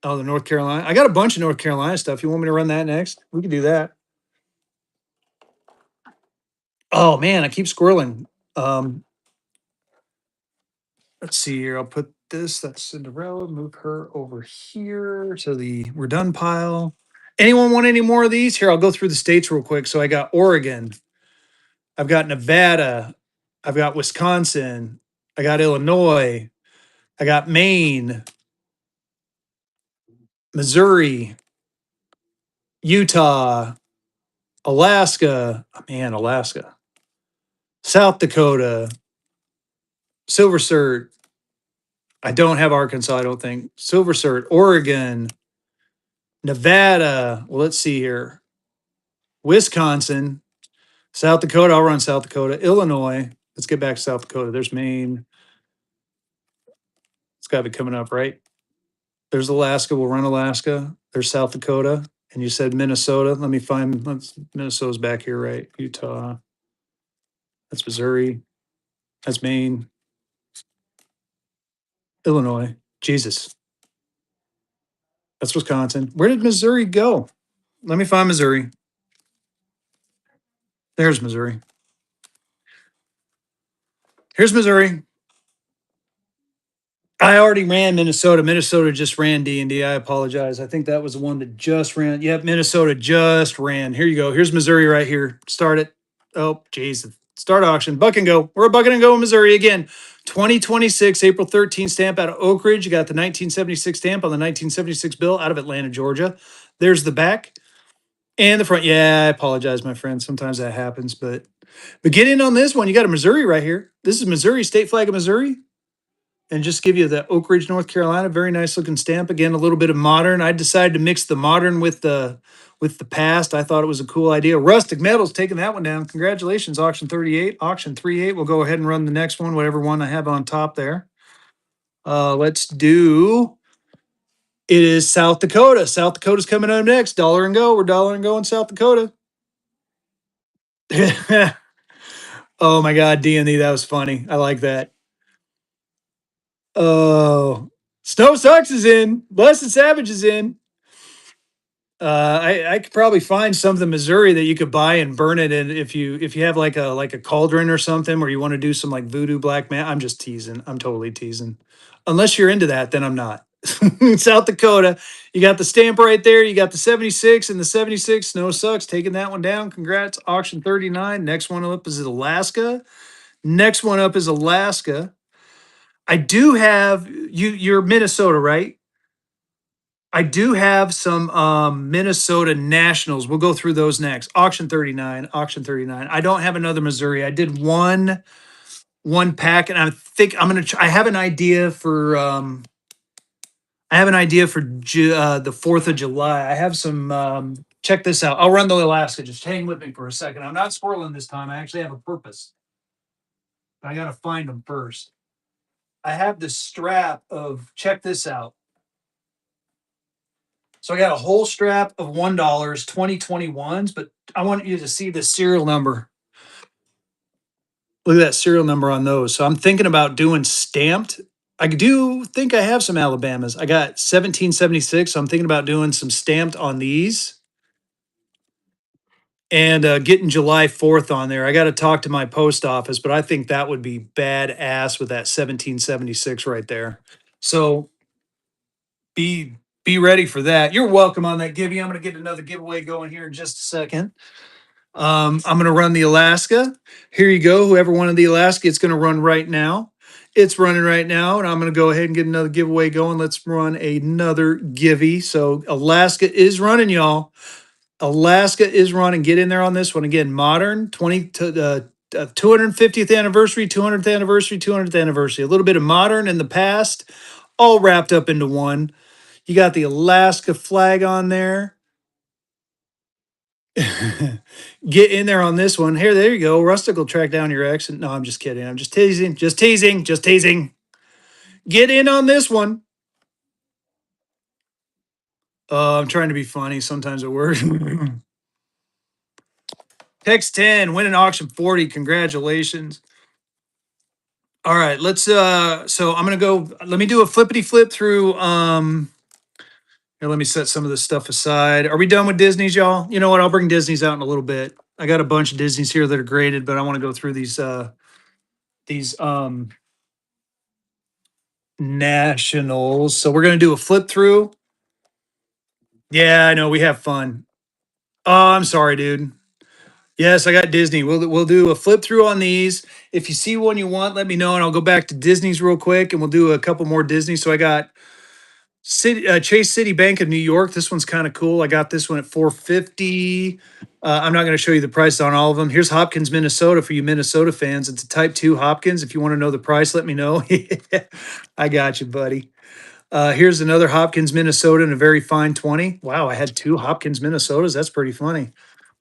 Speaker 1: Oh, the North Carolina. I got a bunch of North Carolina stuff. You want me to run that next? We can do that. Oh man, I keep squirreling. Um, let's see here. I'll put this. That's Cinderella. Move her over here to the we're done pile. Anyone want any more of these? Here, I'll go through the states real quick. So I got Oregon. I've got Nevada. I've got Wisconsin. I got Illinois. I got Maine, Missouri, Utah, Alaska. Oh, man, Alaska. South Dakota, Silver Cert. I don't have Arkansas, I don't think. Silver Cert, Oregon, Nevada. Well, let's see here. Wisconsin, South Dakota. I'll run South Dakota. Illinois. Let's get back to South Dakota. There's Maine. It's got to be coming up, right? There's Alaska. We'll run Alaska. There's South Dakota. And you said Minnesota. Let me find Minnesota's back here, right? Utah. That's Missouri. That's Maine. Illinois. Jesus. That's Wisconsin. Where did Missouri go? Let me find Missouri. There's Missouri. Here's Missouri. I already ran Minnesota. Minnesota just ran D&D. I apologize. I think that was the one that just ran. Yep, Minnesota just ran. Here you go. Here's Missouri right here. Start it. Oh, geez. Start auction. Buck and go. We're a buck and go in Missouri again. 2026, April 13th stamp out of Oak Ridge. You got the 1976 stamp on the 1976 bill out of Atlanta, Georgia. There's the back and the front. Yeah, I apologize, my friend. Sometimes that happens, but get in on this one. You got a Missouri right here. This is Missouri, state flag of Missouri. And just give you the Oak Ridge, North Carolina. Very nice looking stamp. Again, a little bit of modern. I decided to mix the modern with the past. I thought it was a cool idea. Rustic Metals taking that one down. Congratulations, auction 38, auction 38. We'll go ahead and run the next one, whatever one I have on top there. Let's do. It is South Dakota. South Dakota's coming up next. Dollar and go. We're dollar and go in South Dakota. Oh my God, D&D, that was funny. I like that. Oh, Snow Sucks is in. Blessed Savage is in. I could probably find something Missouri that you could buy and burn it in if you have like a cauldron or something where you want to do some like voodoo black man. I'm just teasing. I'm totally teasing. Unless you're into that, then I'm not. South Dakota, you got the stamp right there. You got the 76 and the 76. Snow Sucks taking that one down. Congrats. Auction 39. Next one up is Alaska. Next one up is Alaska. I do have you. You're Minnesota, right? I do have some Minnesota Nationals. We'll go through those next. Auction 39, auction 39. I don't have another Missouri. I did one pack and I think I'm going to I have an idea for the 4th of July. I have some check this out. I'll run the Alaska. Just hang with me for a second. I'm not squirreling this time. I actually have a purpose. I got to find them first. I have this strap of check this out. So I got a whole strap of $1, 2021s, but I want you to see the serial number. Look at that serial number on those. So I'm thinking about doing stamped. I do think I have some Alabamas. I got 1776. So I'm thinking about doing some stamped on these and getting July 4th on there. I got to talk to my post office, but I think that would be badass with that 1776 right there. So be be ready for that. You're welcome on that, Gibby. I'm going to get another giveaway going here in just a second. I'm going to run the Alaska. Here you go. Whoever wanted the Alaska, it's going to run right now. It's running right now, and I'm going to go ahead and get another giveaway going. Let's run another givey. So Alaska is running, y'all. Alaska is running. Get in there on this one again. Modern 250th anniversary, 200th anniversary, 200th anniversary. A little bit of modern in the past, all wrapped up into one. You got the Alaska flag on there. Get in there on this one. Here, there you go. Rustic will track down your ex. No, I'm just kidding. I'm just teasing. Just teasing. Just teasing. Get in on this one. I'm trying to be funny. Sometimes it works. Text 10, win an auction 40. Congratulations. All right, let's so I'm gonna go. Let me do a flippity flip through. Here, let me set some of this stuff aside. Are we done with Disney's, y'all? You know what? I'll bring Disney's out in a little bit. I got a bunch of Disney's here that are graded, but I want to go through these Nationals. So we're gonna do a flip through. Yeah, I know we have fun. Oh, I'm sorry, dude. Yes, I got Disney. We'll do a flip through on these. If you see one you want, let me know, and I'll go back to Disney's real quick, and we'll do a couple more Disney. So I got Chase City Bank of New York. This one's kind of cool. I got this one at 450. I'm not going to show you the price on all of them. Here's Hopkins, Minnesota for you Minnesota fans. It's a Type 2 Hopkins. If you want to know the price, let me know. I got you, buddy. Here's another Hopkins, Minnesota, and a very fine 20. Wow, I had two Hopkins, Minnesotas. That's pretty funny.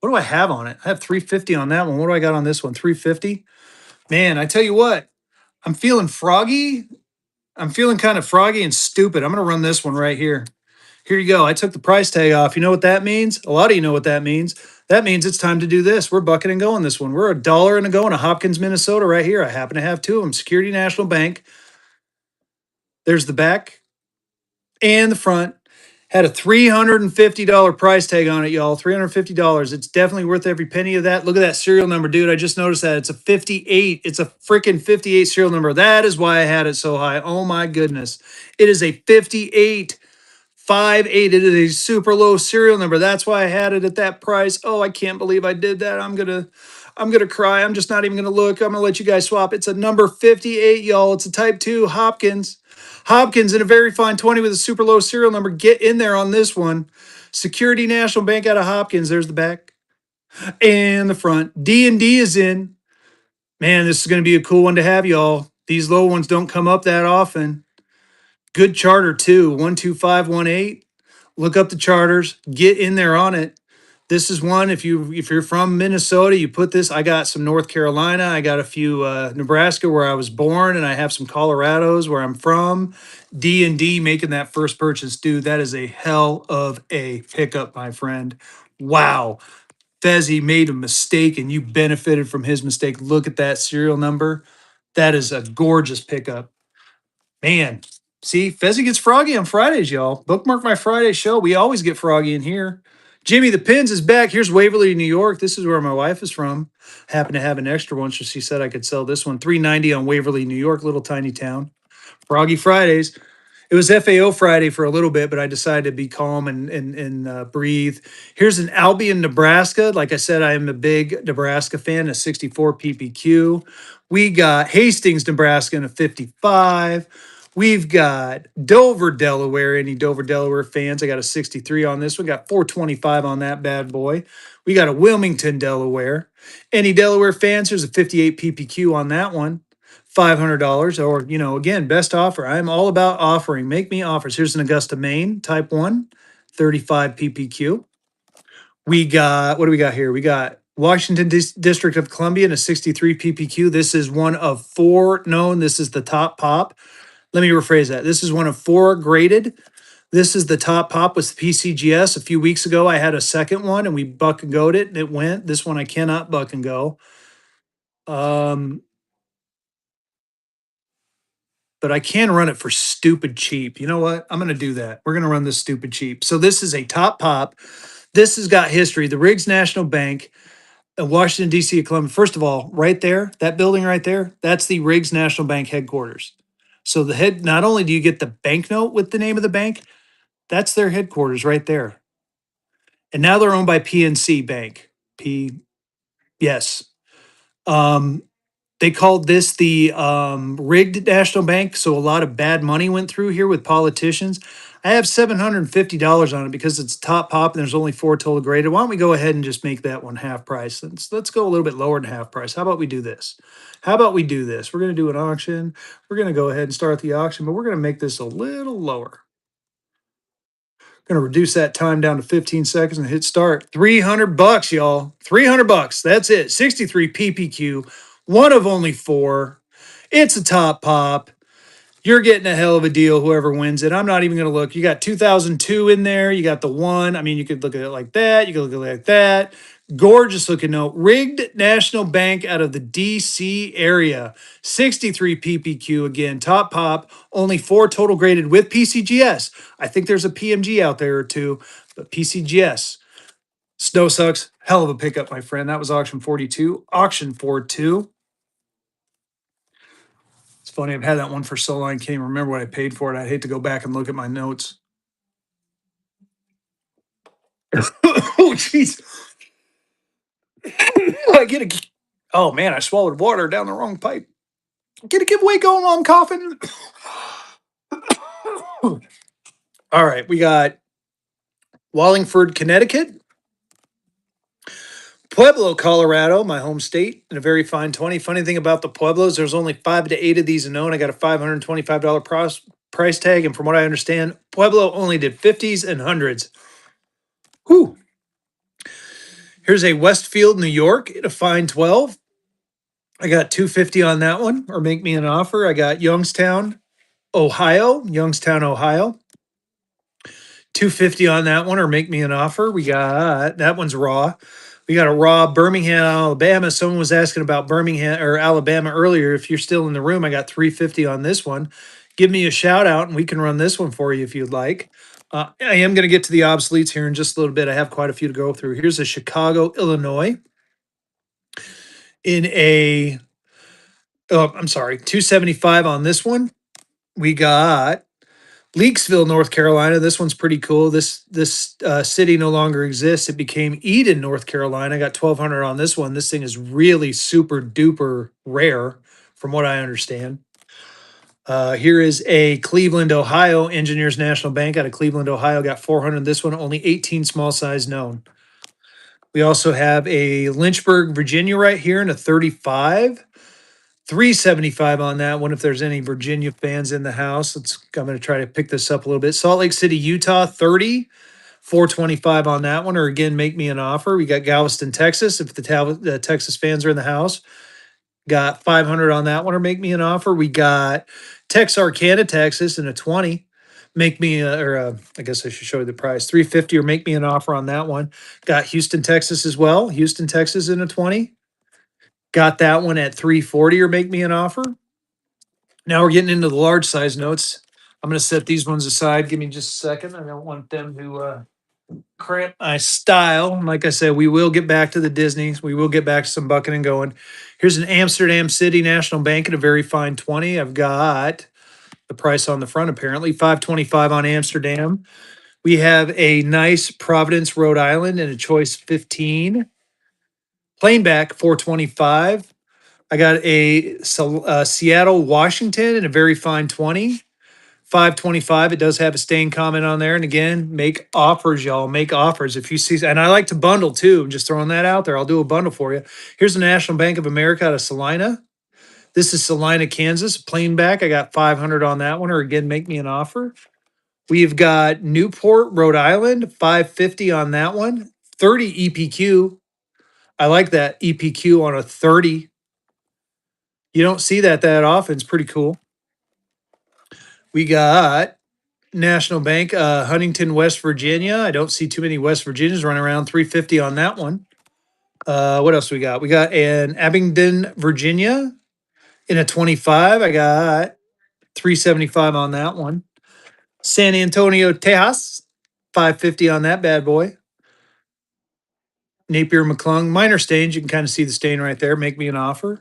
Speaker 1: What do I have on it? I have 350 on that one. What do I got on this one? 350. Man, I tell you what, I'm feeling froggy. I'm feeling kind of froggy and stupid. I'm going to run this one right here. Here you go. I took the price tag off. You know what that means? A lot of you know what that means. That means it's time to do this. We're bucking and going this one. We're a dollar and a go in a Hopkins, Minnesota right here. I happen to have two of them. Security National Bank. There's the back and the front. Had a $350 price tag on it, y'all. $350. It's definitely worth every penny of that. Look at that serial number, dude. I just noticed that. It's a 58. It's a freaking 58 serial number. That is why I had it so high. Oh my goodness. It is a 58. 58. It is a super low serial number. That's why I had it at that price. Oh, I can't believe I did that. I'm gonna cry. I'm just not even gonna look. I'm gonna let you guys swap. It's a number 58, y'all. It's a type 2 Hopkins. Hopkins in a very fine 20 with a super low serial number. Get in there on this one. Security National Bank out of Hopkins. There's the back and the front. D&D is in. Man, this is going to be a cool one to have, y'all. These low ones don't come up that often. Good charter too. 12518. Look up the charters. Get in there on it. This is one. If you're from Minnesota, you put this. I got some North Carolina. I got a few Nebraska where I was born, and I have some Colorados where I'm from. D&D making that first purchase, dude. That is a hell of a pickup, my friend. Wow. Fezzy made a mistake, and you benefited from his mistake. Look at that serial number. That is a gorgeous pickup. Man, see, Fezzy gets froggy on Fridays, y'all. Bookmark my Friday show. We always get froggy in here. Jimmy the Pins is back. Here's Waverly, New York. This is where my wife is from. Happen to have an extra one, so she said I could sell this one. $390 on Waverly, New York, little tiny town. Froggy Fridays. It was FAO Friday for a little bit, but I decided to be calm and breathe. Here's an Albion, Nebraska. Like I said, I am a big Nebraska fan, a 64 PPQ. We got Hastings, Nebraska, in a 55. We've got Dover, Delaware. Any Dover, Delaware fans? I got a 63 on this one. Got 425 on that bad boy. We got a Wilmington, Delaware. Any Delaware fans? There's a 58 PPQ on that one. $500 or, again, best offer. I'm all about offering. Make me offers. Here's an Augusta, Maine, type 1, 35 PPQ. We got, what do we got here? We got Washington District of Columbia in a 63 PPQ. This is one of four known. This is the top pop. Let me rephrase that. This is one of four graded. This is the top pop with PCGS. A few weeks ago, I had a second one and we buck and goed it and it went. This one I cannot buck and go. But I can run it for stupid cheap. You know what? I'm going to do that. We're going to run this stupid cheap. So this is a top pop. This has got history. The Riggs National Bank in Washington, D.C. at Columbia. First of all, right there, that building right there, that's the Riggs National Bank headquarters. So not only do you get the banknote with the name of the bank, that's their headquarters right there. And now they're owned by PNC Bank. Yes. Um, They called this the rigged national bank, so a lot of bad money went through here with politicians. I have $750 on it because it's top pop and there's only four total graded. Why don't we go ahead and just make that one half price? Let's go a little bit lower than half price. How about we do this? How about we do this? We're going to do an auction. We're going to go ahead and start the auction, but we're going to make this a little lower. Going to reduce that time down to 15 seconds and hit start. $300, y'all. $300. That's it. 63 PPQ. One of only four. It's a top pop. You're getting a hell of a deal, whoever wins it. I'm not even going to look. You got 2002 in there. You got the one. I mean, you could look at it like that. You could look at it like that. Gorgeous looking note. Rigged National Bank out of the DC area. 63 PPQ again. Top pop. Only four total graded with PCGS. I think there's a PMG out there or two, but PCGS. Snow sucks. Hell of a pickup, my friend. That was auction 42. Auction 42. It's funny, I've had that one for so long, I can't even remember what I paid for it. I'd hate to go back and look at my notes. Oh, jeez. I get a. Oh, man, I swallowed water down the wrong pipe. Get a giveaway going on, coughing. All right, we got Wallingford, Connecticut. Pueblo, Colorado, my home state, in a very fine 20. Funny thing about the Pueblos, there's only 5 to 8 of these known. I got a $525 price tag, and from what I understand, Pueblo only did 50s and 100s. Whew. Here's a Westfield, New York, at a fine 12. I got 250 on that one, or make me an offer. I got Youngstown, Ohio. 250 on that one, or make me an offer. We got that one's raw. We got a raw Birmingham, Alabama. Someone was asking about Birmingham or Alabama earlier. If you're still in the room, I got 350 on this one. Give me a shout out and we can run this one for you if you'd like. I am going to get to the obsoletes here in just a little bit. I have quite a few to go through. Here's a Chicago, Illinois in a, oh, I'm sorry, 275 on this one. We got Leakesville, North Carolina. This one's pretty cool. This city no longer exists. It became Eden, North Carolina. I got 1,200 on this one. This thing is really super duper rare, from what I understand. Here is a Cleveland, Ohio, Engineers National Bank out of Cleveland, Ohio. Got 400. This one only 18 small size known. We also have a Lynchburg, Virginia, right here in a 35. 375 on that one. If there's any Virginia fans in the house, I'm going to try to pick this up a little bit. Salt Lake City, Utah, 30. 425 on that one, or again, make me an offer. We got Galveston, Texas. If the Texas fans are in the house, got 500 on that one, or make me an offer. We got Texarkana, Texas, in a 20. Make me, I guess I should show you the price, 350, or make me an offer on that one. Got Houston, Texas as well. Houston, Texas, in a 20. Got that one at 340, or make me an offer. Now we're getting into the large size notes. I'm going to set these ones aside. Give me just a second. I don't want them to cramp my style. Like I said, we will get back to the Disneys. We will get back to some bucking and going. Here's an Amsterdam City National Bank at a very fine 20. I've got the price on the front, apparently 525 on Amsterdam. We have a nice Providence, Rhode Island, and a choice 15. Plain back 425. I got a Seattle, Washington, and a very fine 20. 525. It does have a stain comment on there. And again, make offers, y'all. Make offers. If you see, and I like to bundle too. I'm just throwing that out there. I'll do a bundle for you. Here's the National Bank of America out of Salina. This is Salina, Kansas. Plain back. I got 500 on that one. Or again, make me an offer. We've got Newport, Rhode Island, 550 on that one. 30 EPQ. I like that EPQ on a 30. You don't see that often. It's pretty cool. We got National Bank, Huntington, West Virginia. I don't see too many West Virginians running around. 350 on that one. What else we got? We got an Abingdon, Virginia in a 25. I got 375 on that one. San Antonio, Texas, 550 on that bad boy. Napier McClung, minor stains. You can kind of see the stain right there. Make me an offer.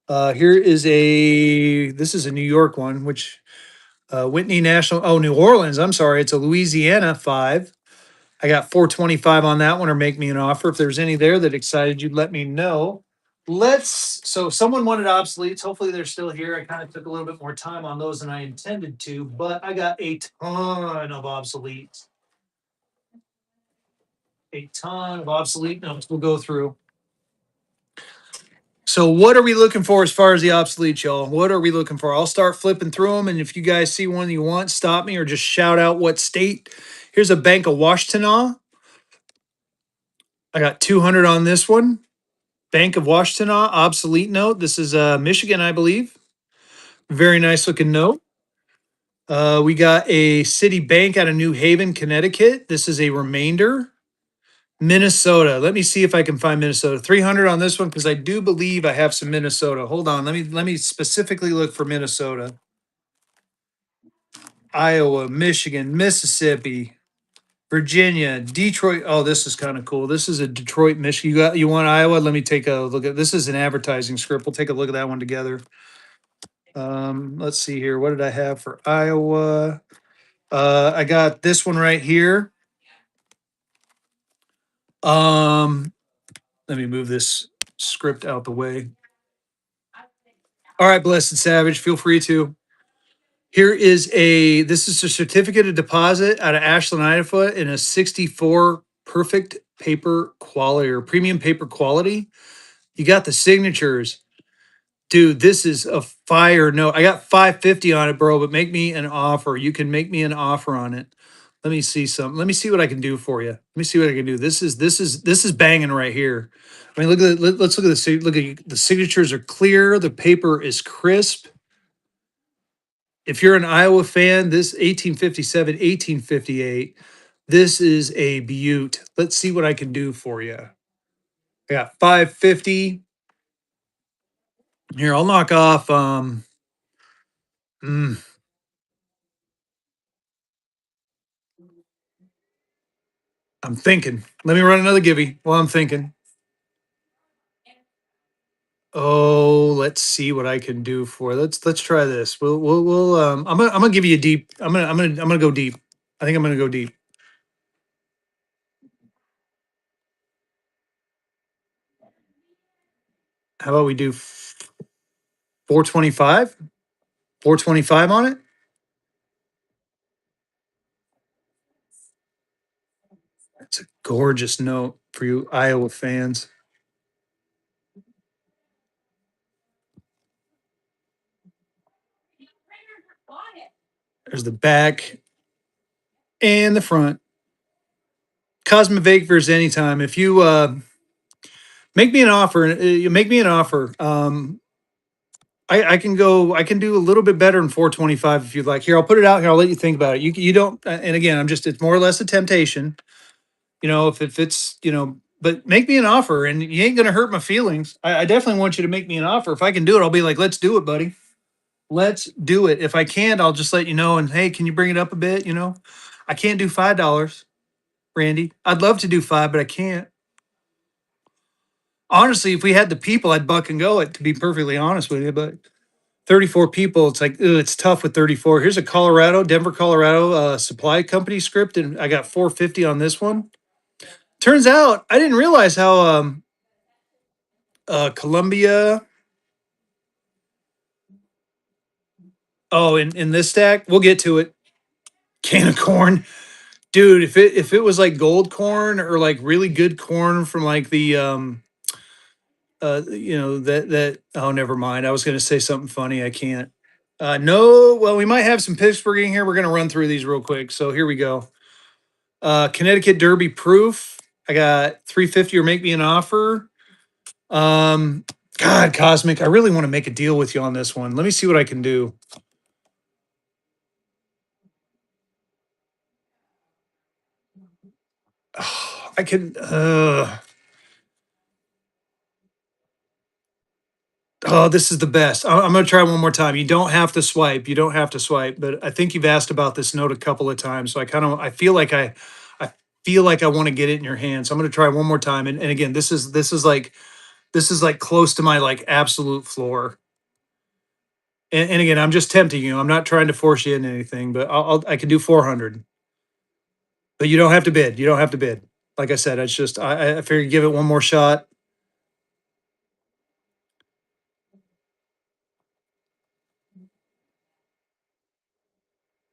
Speaker 1: Here is this is a New York one, which Whitney National, New Orleans. I'm sorry. It's a Louisiana 5. I got 425 on that one, or make me an offer. If there's any there that excited you, let me know. So someone wanted obsoletes. Hopefully they're still here. I kind of took a little bit more time on those than I intended to, but I got a ton of obsoletes. A ton of obsolete notes we'll go through. So what are we looking for as far as the obsolete, y'all? What are we looking for? I'll start flipping through them, and if you guys see one you want, stop me or just shout out what state. Here's a Bank of Washtenaw. I got 200 on this one. Bank of Washtenaw, obsolete note. This is Michigan, I believe. Very nice looking note. We got a City Bank out of New Haven, Connecticut. This is a remainder. Minnesota. Let me see if I can find Minnesota. 300 on this one because I do believe I have some Minnesota. Hold on. Let me specifically look for Minnesota. Iowa, Michigan, Mississippi, Virginia, Detroit. Oh, this is kind of cool. This is a Detroit, Michigan. You want Iowa? Let me take a look at this. Is an advertising script. We'll take a look at that one together. Let's see here. What did I have for Iowa? I got this one right here. Let me move this script out the way. All right, Blessed Savage, feel free to. This is a certificate of deposit out of Ashland, Idaho in a 64 perfect paper quality or premium paper quality. You got the signatures. Dude, this is a fire note. I got 550 on it, bro, but make me an offer. You can make me an offer on it. Let me see something. Let me see what I can do for you. Let me see what I can do. This is banging right here. I mean, let's look at the signatures are clear. The paper is crisp. If you're an Iowa fan, this 1857, 1858, this is a beaut. Let's see what I can do for you. I got 550. Here, I'll knock off mm, I'm thinking. Let me run another givey while I'm thinking. Oh, let's see what I can do for. Let's try this. We'll I'm gonna give you a deep. I'm gonna go deep. I think I'm gonna go deep. How about we do 425? 425 on it? It's a gorgeous note for you Iowa fans. There's the back and the front. Cosmic Vapors anytime. If you make me an offer, you make me an offer. I can go. I can do a little bit better than 425 if you'd like. Here, I'll put it out here. I'll let you think about it. You don't. And again, I'm just. It's more or less a temptation. If it's But make me an offer, and you ain't gonna hurt my feelings. I definitely want you to make me an offer. If I can do it, I'll be like, let's do it, buddy. Let's do it. If I can't, I'll just let you know. And hey, can you bring it up a bit? I can't do $5, Randy. I'd love to do five, but I can't. Honestly, if we had the people, I'd buck and go it. To be perfectly honest with you, but 34 people, it's like, ugh, it's tough with 34. Here's a Denver, Colorado supply company script, and I got 450 on this one. Turns out I didn't realize how Columbia. Oh, in this stack, we'll get to it. Can of corn, dude. If it was like gold corn or like really good corn from like the that oh, never mind. I was going to say something funny. I can't. No, well, we might have some Pittsburgh in here. We're going to run through these real quick. So here we go. Connecticut Derby proof. I got 350 or make me an offer. Um, God, Cosmic, I really want to make a deal with you on this one. Let me see what I can do. I can. Oh, this is the best. I'm going to try one more time. You don't have to swipe. You don't have to swipe. But I think you've asked about this note a couple of times. So I feel like I feel like I want to get it in your hands. So I'm going to try one more time. And again, this is like close to my like absolute floor. And again, I'm just tempting you. I'm not trying to force you into anything, but I can do 400. But you don't have to bid. You don't have to bid. Like I said, it's just I figured give it one more shot.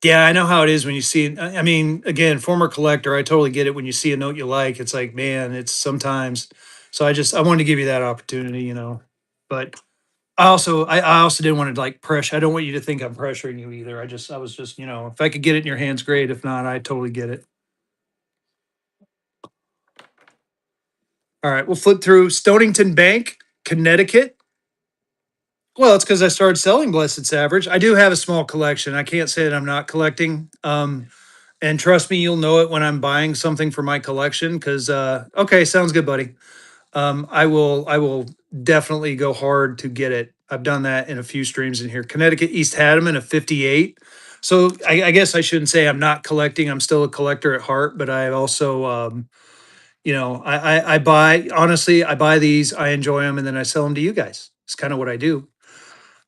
Speaker 1: Yeah, I know how it is when you see. I mean, again, former collector, I totally get it. When you see a note you like, it's like, man, it's sometimes. So I wanted to give you that opportunity. But I also didn't want to like pressure. I don't want you to think I'm pressuring you either. I was just if I could get it in your hands, great. If not, I totally get it. All right, we'll flip through Stonington Bank, Connecticut. Well, it's because I started selling Blessed Savage. I do have a small collection. I can't say that I'm not collecting. And trust me, you'll know it when I'm buying something for my collection. Because okay, sounds good, buddy. I will definitely go hard to get it. I've done that in a few streams in here. Connecticut East Haddam a 58. So I guess I shouldn't say I'm not collecting. I'm still a collector at heart, but I also I buy honestly. I buy these. I enjoy them, and then I sell them to you guys. It's kind of what I do.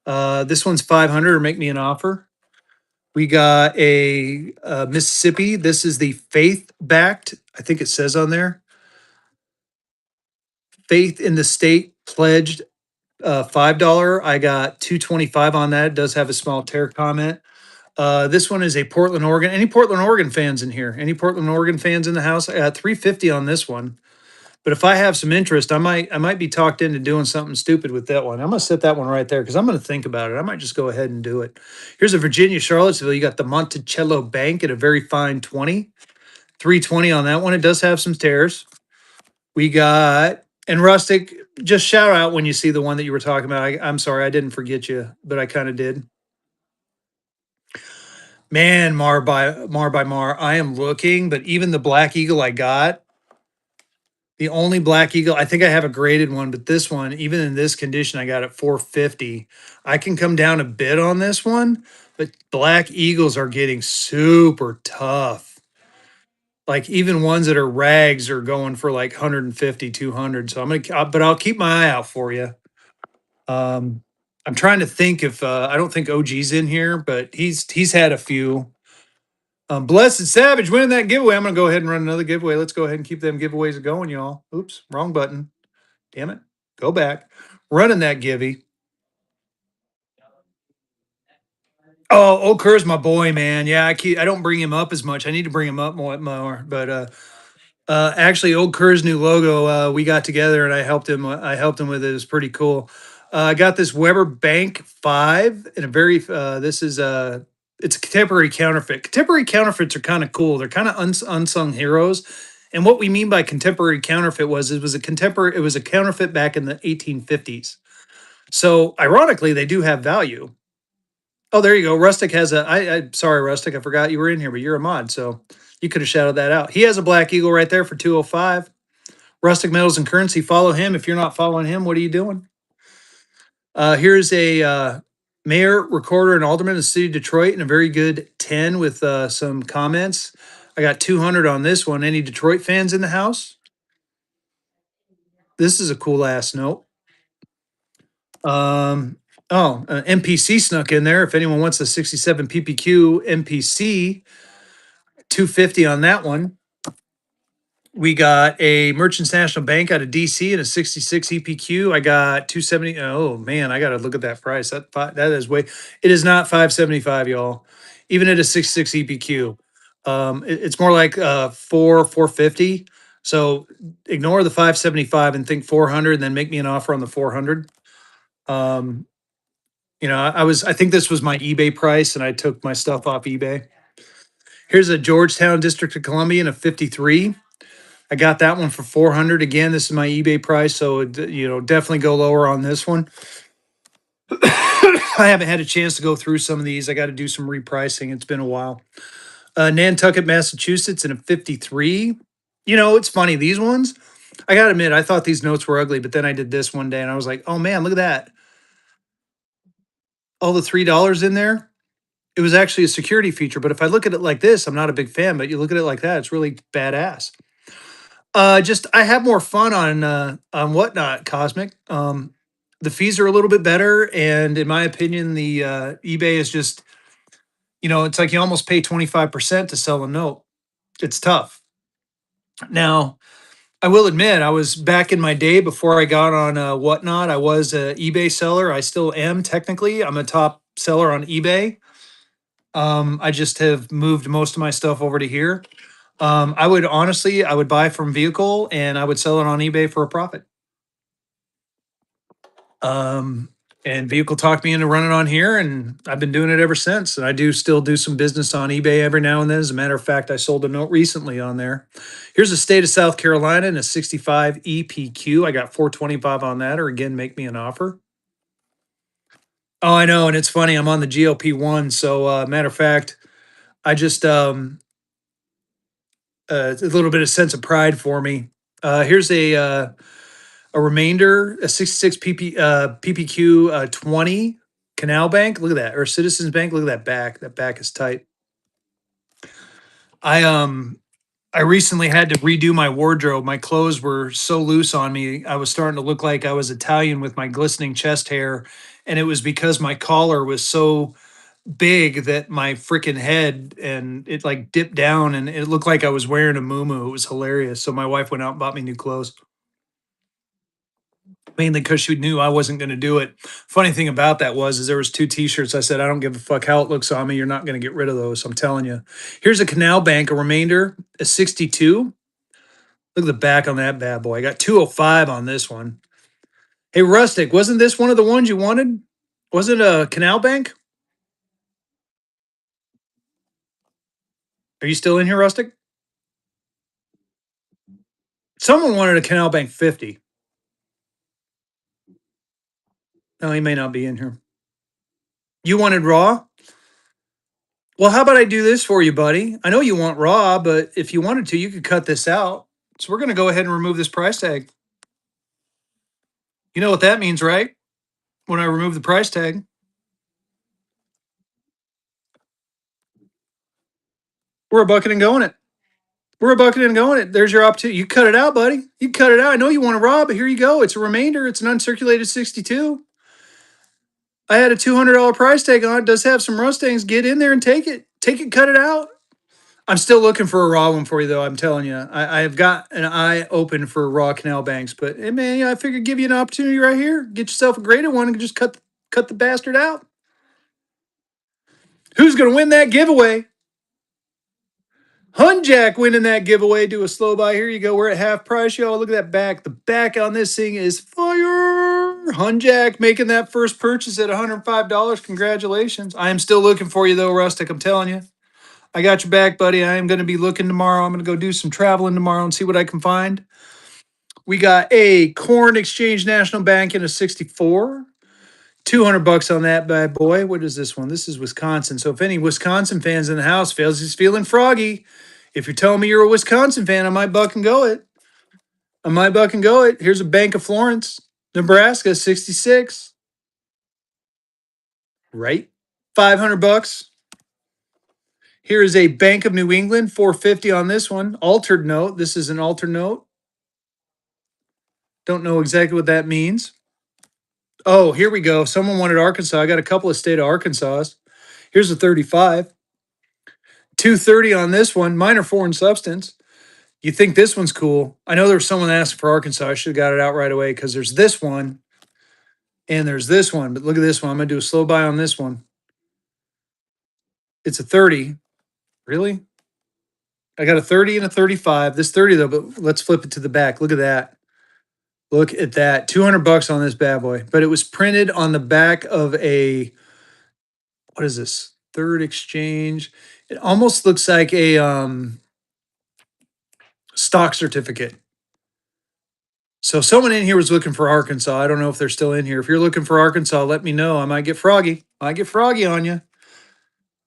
Speaker 1: This one's 500 or make me an offer. We got a Mississippi. This is the faith backed. I think it says on there, faith in the state pledged $5. I got 225 on that. It does have a small tear comment. This one is a Portland, Oregon. Any Portland, Oregon fans in here? Any Portland, Oregon fans in the house? I got 350 on this one. But if I have some interest, I might be talked into doing something stupid with that one. I'm gonna set that one right there because I'm gonna think about it. I might just go ahead and do it. Here's a Virginia Charlottesville. You got the Monticello Bank at a very fine 20. 320 on that one. It does have some tears. We got and Rustic, just shout out when you see the one that you were talking about. I'm sorry, I didn't forget you, but I kind of did. Man, Mar by Mar, I am looking, but even the Black Eagle I got, the only Black Eagle, I think I have a graded one, but this one, even in this condition, I got it 450. I can come down a bit on this one, but Black Eagles are getting super tough. Like even ones that are rags are going for like 150, 200. So but I'll keep my eye out for you. Um, I'm trying to think if I don't think OG's in here, but he's had a few. Blessed Savage winning that giveaway. I'm gonna go ahead and run another giveaway. Let's go ahead and keep them giveaways going, y'all. Oops, wrong button. Damn it. Go back. Running that givey. Oh, Okur's my boy, man. Yeah, I don't bring him up as much. I need to bring him up more. But actually, Old Kerr's new logo, we got together and I helped him. I helped him with it. It was pretty cool. I got this Weber Bank 5 in a very. This is it's a contemporary counterfeit. Contemporary counterfeits are kind of cool. They're kind of unsung heroes. And what we mean by contemporary counterfeit was it was a contemporary. It was a counterfeit back in the 1850s. So ironically, they do have value. Oh, there you go. Rustic has a. Sorry, Rustic. I forgot you were in here, but you're a mod, so you could have shouted that out. He has a Black Eagle right there for 205. Rustic Metals and Currency. Follow him. If you're not following him, what are you doing? Here's a mayor, recorder, and alderman of the city of Detroit, and a very good 10 with some comments. I got 200 on this one. Any Detroit fans in the house? This is a cool ass note. MPC snuck in there. If anyone wants a 67 PPQ MPC, 250 on that one. We got a Merchants National Bank out of DC and a 66 EPQ. I got 270. Oh man, I got to look at that price. That is way. It is not 575, y'all. Even at a 66 EPQ, it's more like 450. So ignore the 575 and think 400, and then make me an offer on the 400. Um, I think this was my eBay price, and I took my stuff off eBay. Here's a Georgetown District of Columbia in a 53. I got that one for 400. Again, this is my eBay price, so definitely go lower on this one. I haven't had a chance to go through some of these. I got to do some repricing. It's been a while. Nantucket, Massachusetts, in a 53. It's funny. These ones, I got to admit, I thought these notes were ugly, but then I did this one day and I was like, oh man, look at that. All the $3 in there. It was actually a security feature. But if I look at it like this, I'm not a big fan, but you look at it like that, it's really badass. Just I have more fun on Whatnot Cosmic. The fees are a little bit better, and in my opinion, the eBay is just it's like you almost pay 25% to sell a note. It's tough. Now, I will admit, I was back in my day before I got on Whatnot. I was a eBay seller. I still am technically. I'm a top seller on eBay. I just have moved most of my stuff over to here. I would buy from vehicle and I would sell it on eBay for a profit. Um, and vehicle talked me into running on here, and I've been doing it ever since. And I do still do some business on eBay every now and then. As a matter of fact, I sold a note recently on there. Here's the state of South Carolina and a 65 EPQ. I got 425 on that, or again, make me an offer. Oh, I know, and it's funny. I'm on the GLP-1, so matter of fact, I just a little bit of sense of pride for me. Here's a remainder, a 66 PPQ 20 Canal Bank. Look at that. Or Citizens Bank. Look at that back. That back is tight. I I recently had to redo my wardrobe. My clothes were so loose on me. I was starting to look like I was Italian with my glistening chest hair. And it was because my collar was so big that my freaking head and it like dipped down and it looked like I was wearing a muumuu. It was hilarious. So my wife went out and bought me new clothes. Mainly because she knew I wasn't going to do it. Funny thing about that was, is there was two T-shirts. I said, I don't give a fuck how it looks on me. You're not going to get rid of those. I'm telling you. Here's a Canal Bank, a remainder, a 62. Look at the back on that bad boy. I got 205 on this one. Hey, Rustic, wasn't this one of the ones you wanted? Was it a Canal Bank? Are you still in here, Rustic? Someone wanted a Canal Bank 50. No, he may not be in here. You wanted raw? Well, how about I do this for you, buddy? I know you want raw, but if you wanted to, you could cut this out. So we're going to go ahead and remove this price tag. You know what that means, right? When I remove the price tag, we're a bucket and going it. We're a bucket and going it. There's your opportunity. You cut it out, buddy. You cut it out. I know you want to rob, but here you go. It's a remainder. It's an uncirculated 62. I had a $200 price tag on it. Does have some Mustangs. Get in there and take it. Take it, cut it out. I'm still looking for a raw one for you, though. I'm telling you, I have got an eye open for raw canal banks. But hey, man, I figured give you an opportunity right here. Get yourself a graded one and just cut the bastard out. Who's going to win that giveaway? Hunjack winning that giveaway. Do a slow buy. Here you go. We're at half price, y'all. Look at that back. The back on this thing is fire. Hunjack making that first purchase at $105. Congratulations. I am still looking for you, though, Rustic. I'm telling you. I got your back, buddy. I am going to be looking tomorrow. I'm going to go do some traveling tomorrow and see what I can find. We got a Corn Exchange National Bank in a 64. $200 on that bad boy. What is this one? This is Wisconsin. So if any Wisconsin fans in the house feels he's feeling froggy, if you're telling me you're a Wisconsin fan, I might buck and go it. I might buck and go it. Here's a Bank of Florence, Nebraska, 66. Right? $500. Here is a Bank of New England, 450 on this one. Altered note. This is an altered note. Don't know exactly what that means. Oh, here we go. Someone wanted Arkansas. I got a couple of state of Arkansas. Here's a 35. 230 on this one. Minor foreign substance. You think this one's cool? I know there was someone asking for Arkansas. I should have got it out right away because there's this one and there's this one. But look at this one. I'm going to do a slow buy on this one. It's a 30. Really? I got a 30 and a 35. This 30 though, but let's flip it to the back. Look at that. Look at that. $200 on this bad boy. But it was printed on the back of a, what is this? Third exchange. It almost looks like a stock certificate. So someone in here was looking for Arkansas. I don't know if they're still in here. If you're looking for Arkansas, let me know. I might get froggy. I get froggy on you.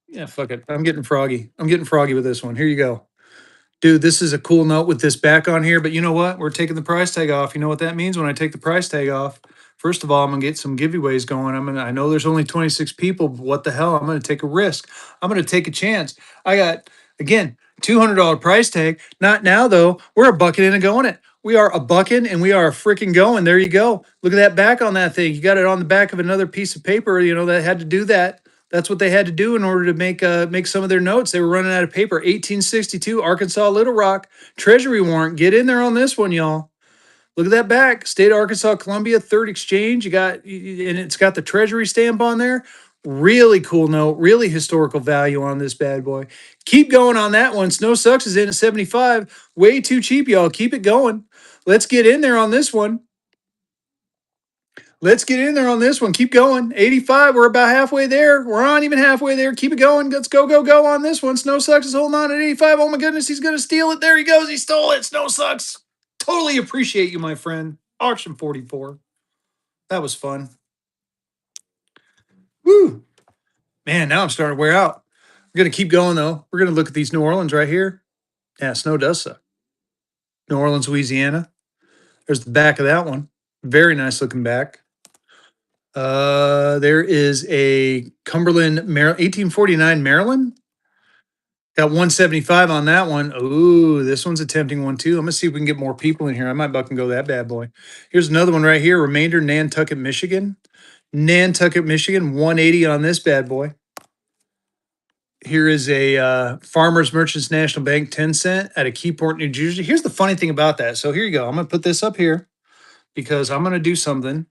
Speaker 1: Yeah, fuck it. I'm getting froggy. I'm getting froggy with this one. Here you go. Dude, this is a cool note with this back on here, but you know what? We're taking the price tag off. You know what that means when I take the price tag off? First of all, I'm gonna get some giveaways going. I know there's only 26 people, but what the hell? I'm gonna take a risk. I'm gonna take a chance. I got again $200 price tag. Not now though. We're a bucket in and going it. We are a bucket and we are a freaking going. There you go. Look at that back on that thing. You got it on the back of another piece of paper. You know that had to do that. That's what they had to do in order to make some of their notes. They were running out of paper. 1862, Arkansas, Little Rock, Treasury warrant. Get in there on this one, y'all. Look at that back. State of Arkansas, Columbia, third exchange. You got, and it's got the Treasury stamp on there. Really cool note. Really historical value on this bad boy. Keep going on that one. Snow Sucks is in at 75. Way too cheap, y'all. Keep it going. Let's get in there on this one. Let's get in there on this one. Keep going. 85. We're about halfway there. We're not even halfway there. Keep it going. Let's go, go, go on this one. Snow Sucks is holding on at 85. Oh my goodness, he's going to steal it. There he goes. He stole it. Snow Sucks. Totally appreciate you, my friend. Auction 44. That was fun. Woo. Man, now I'm starting to wear out. We're going to keep going, though. We're going to look at these New Orleans right here. Yeah, snow does suck. New Orleans, Louisiana. There's the back of that one. Very nice looking back. There is a Cumberland, Maryland, 1849 Maryland. Got 175 on that one. Ooh, this one's a tempting one too. I'm gonna see if we can get more people in here. I might buck and go that bad boy. Here's another one right here. Remainder, Nantucket, Michigan. Nantucket, Michigan, 180 on this bad boy. Here is a Farmers Merchants National Bank 10 cent at a Keyport, New Jersey. Here's the funny thing about that. So here you go. I'm gonna put this up here because I'm gonna do something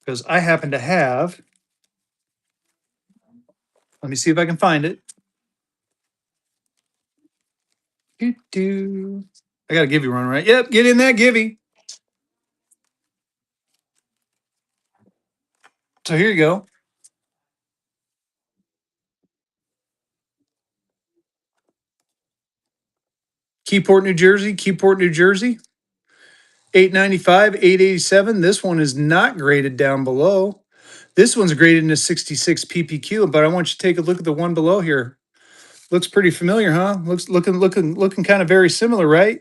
Speaker 1: because I happen to have. Let me see if I can find it. Do. I got to give you one, right? Yep, get in that givey. So here you go. Keyport, New Jersey. Keyport, New Jersey. 895, 887. This one is not graded down below. This one's graded into 66 PPQ, but I want you to take a look at the one below here. Looks pretty familiar, huh? Looking kind of very similar, right?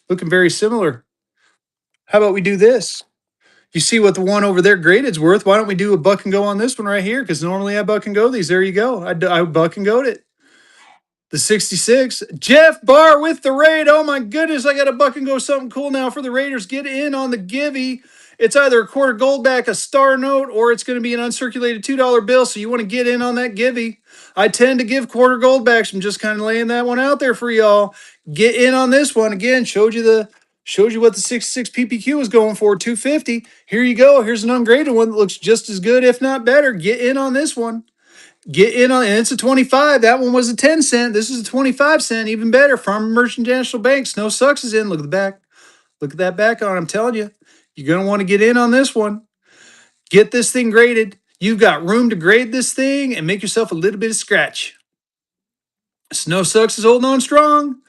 Speaker 1: Looking very similar. How about we do this? You see what the one over there graded's worth. Why don't we do a buck and go on this one right here? Because normally I buck and go these. There you go. I buck and go it. The 66, Jeff Barr with the raid. Oh my goodness, I got a buck and go something cool now for the Raiders. Get in on the givey. It's either a quarter gold back, a star note, or it's going to be an uncirculated $2 bill. So you want to get in on that givey. I tend to give quarter gold backs. I'm just kind of laying that one out there for y'all. Get in on this one. Again, showed you what the 66 PPQ is going for, 250. Here you go. Here's an ungraded one that looks just as good, if not better. Get in on this one. Get in on, and it's a 25. That one was a 10 cent. This is a 25 cent, even better. Farmer Merchant National Bank. Snow Sucks is in. Look at the back. Look at that back on. I'm telling you, you're going to want to get in on this one. Get this thing graded. You've got room to grade this thing and make yourself a little bit of scratch. Snow Sucks is holding on strong.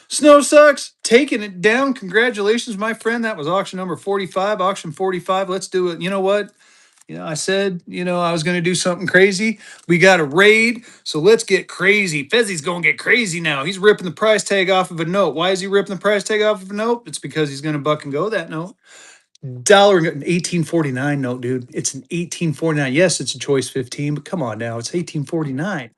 Speaker 1: Snow Sucks taking it down. Congratulations, my friend. That was auction number 45. Auction 45. Let's do it. You know what? I said, I was going to do something crazy. We got a raid, so let's get crazy. Fezzy's going to get crazy now. He's ripping the price tag off of a note. Why is he ripping the price tag off of a note? It's because he's going to buck and go that note. Dollar an 1849 note, dude. It's an 1849. Yes, it's a choice 15, but come on now. It's 1849.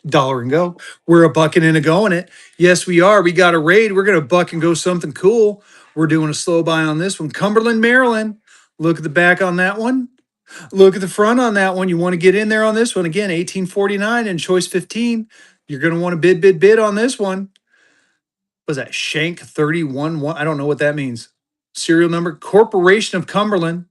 Speaker 1: Dollar and go. We're a bucking and a going it. Yes, we are. We got a raid. We're going to buck and go something cool. We're doing a slow buy on this one. Cumberland, Maryland. Look at the back on that one. Look at the front on that one. You want to get in there on this one. Again, 1849 and choice 15. You're going to want to bid on this one. Was that Shank 31? I don't know what that means. Serial number, Corporation of Cumberland.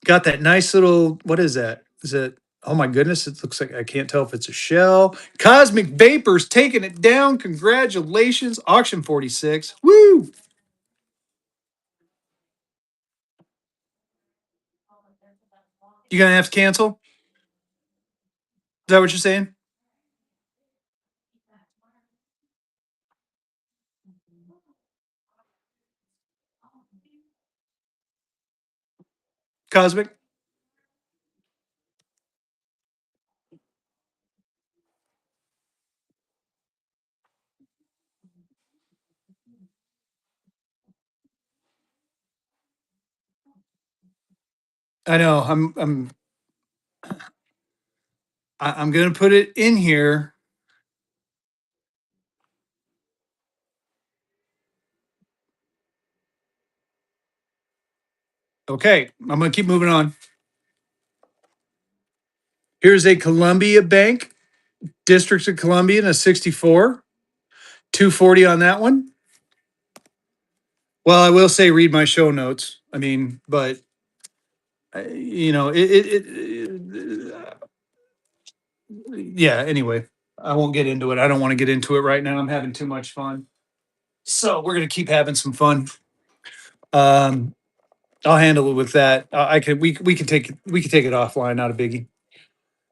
Speaker 1: Got that nice little, what is that? Is it, oh my goodness, it looks like, I can't tell if it's a shell. Cosmic Vapors taking it down. Congratulations. Auction 46. Woo! You going to have to cancel? Is that what you're saying? Cosmic? I know. I'm going to put it in here. Okay, I'm going to keep moving on. Here's a Columbia Bank, District of Columbia, and a 64, 240 on that one. Well, I will say read my show notes. I mean, but yeah. Anyway, I won't get into it. I don't want to get into it right now. I'm having too much fun, so we're gonna keep having some fun. Um, I'll handle it with that. I can we can take it offline. Not a biggie.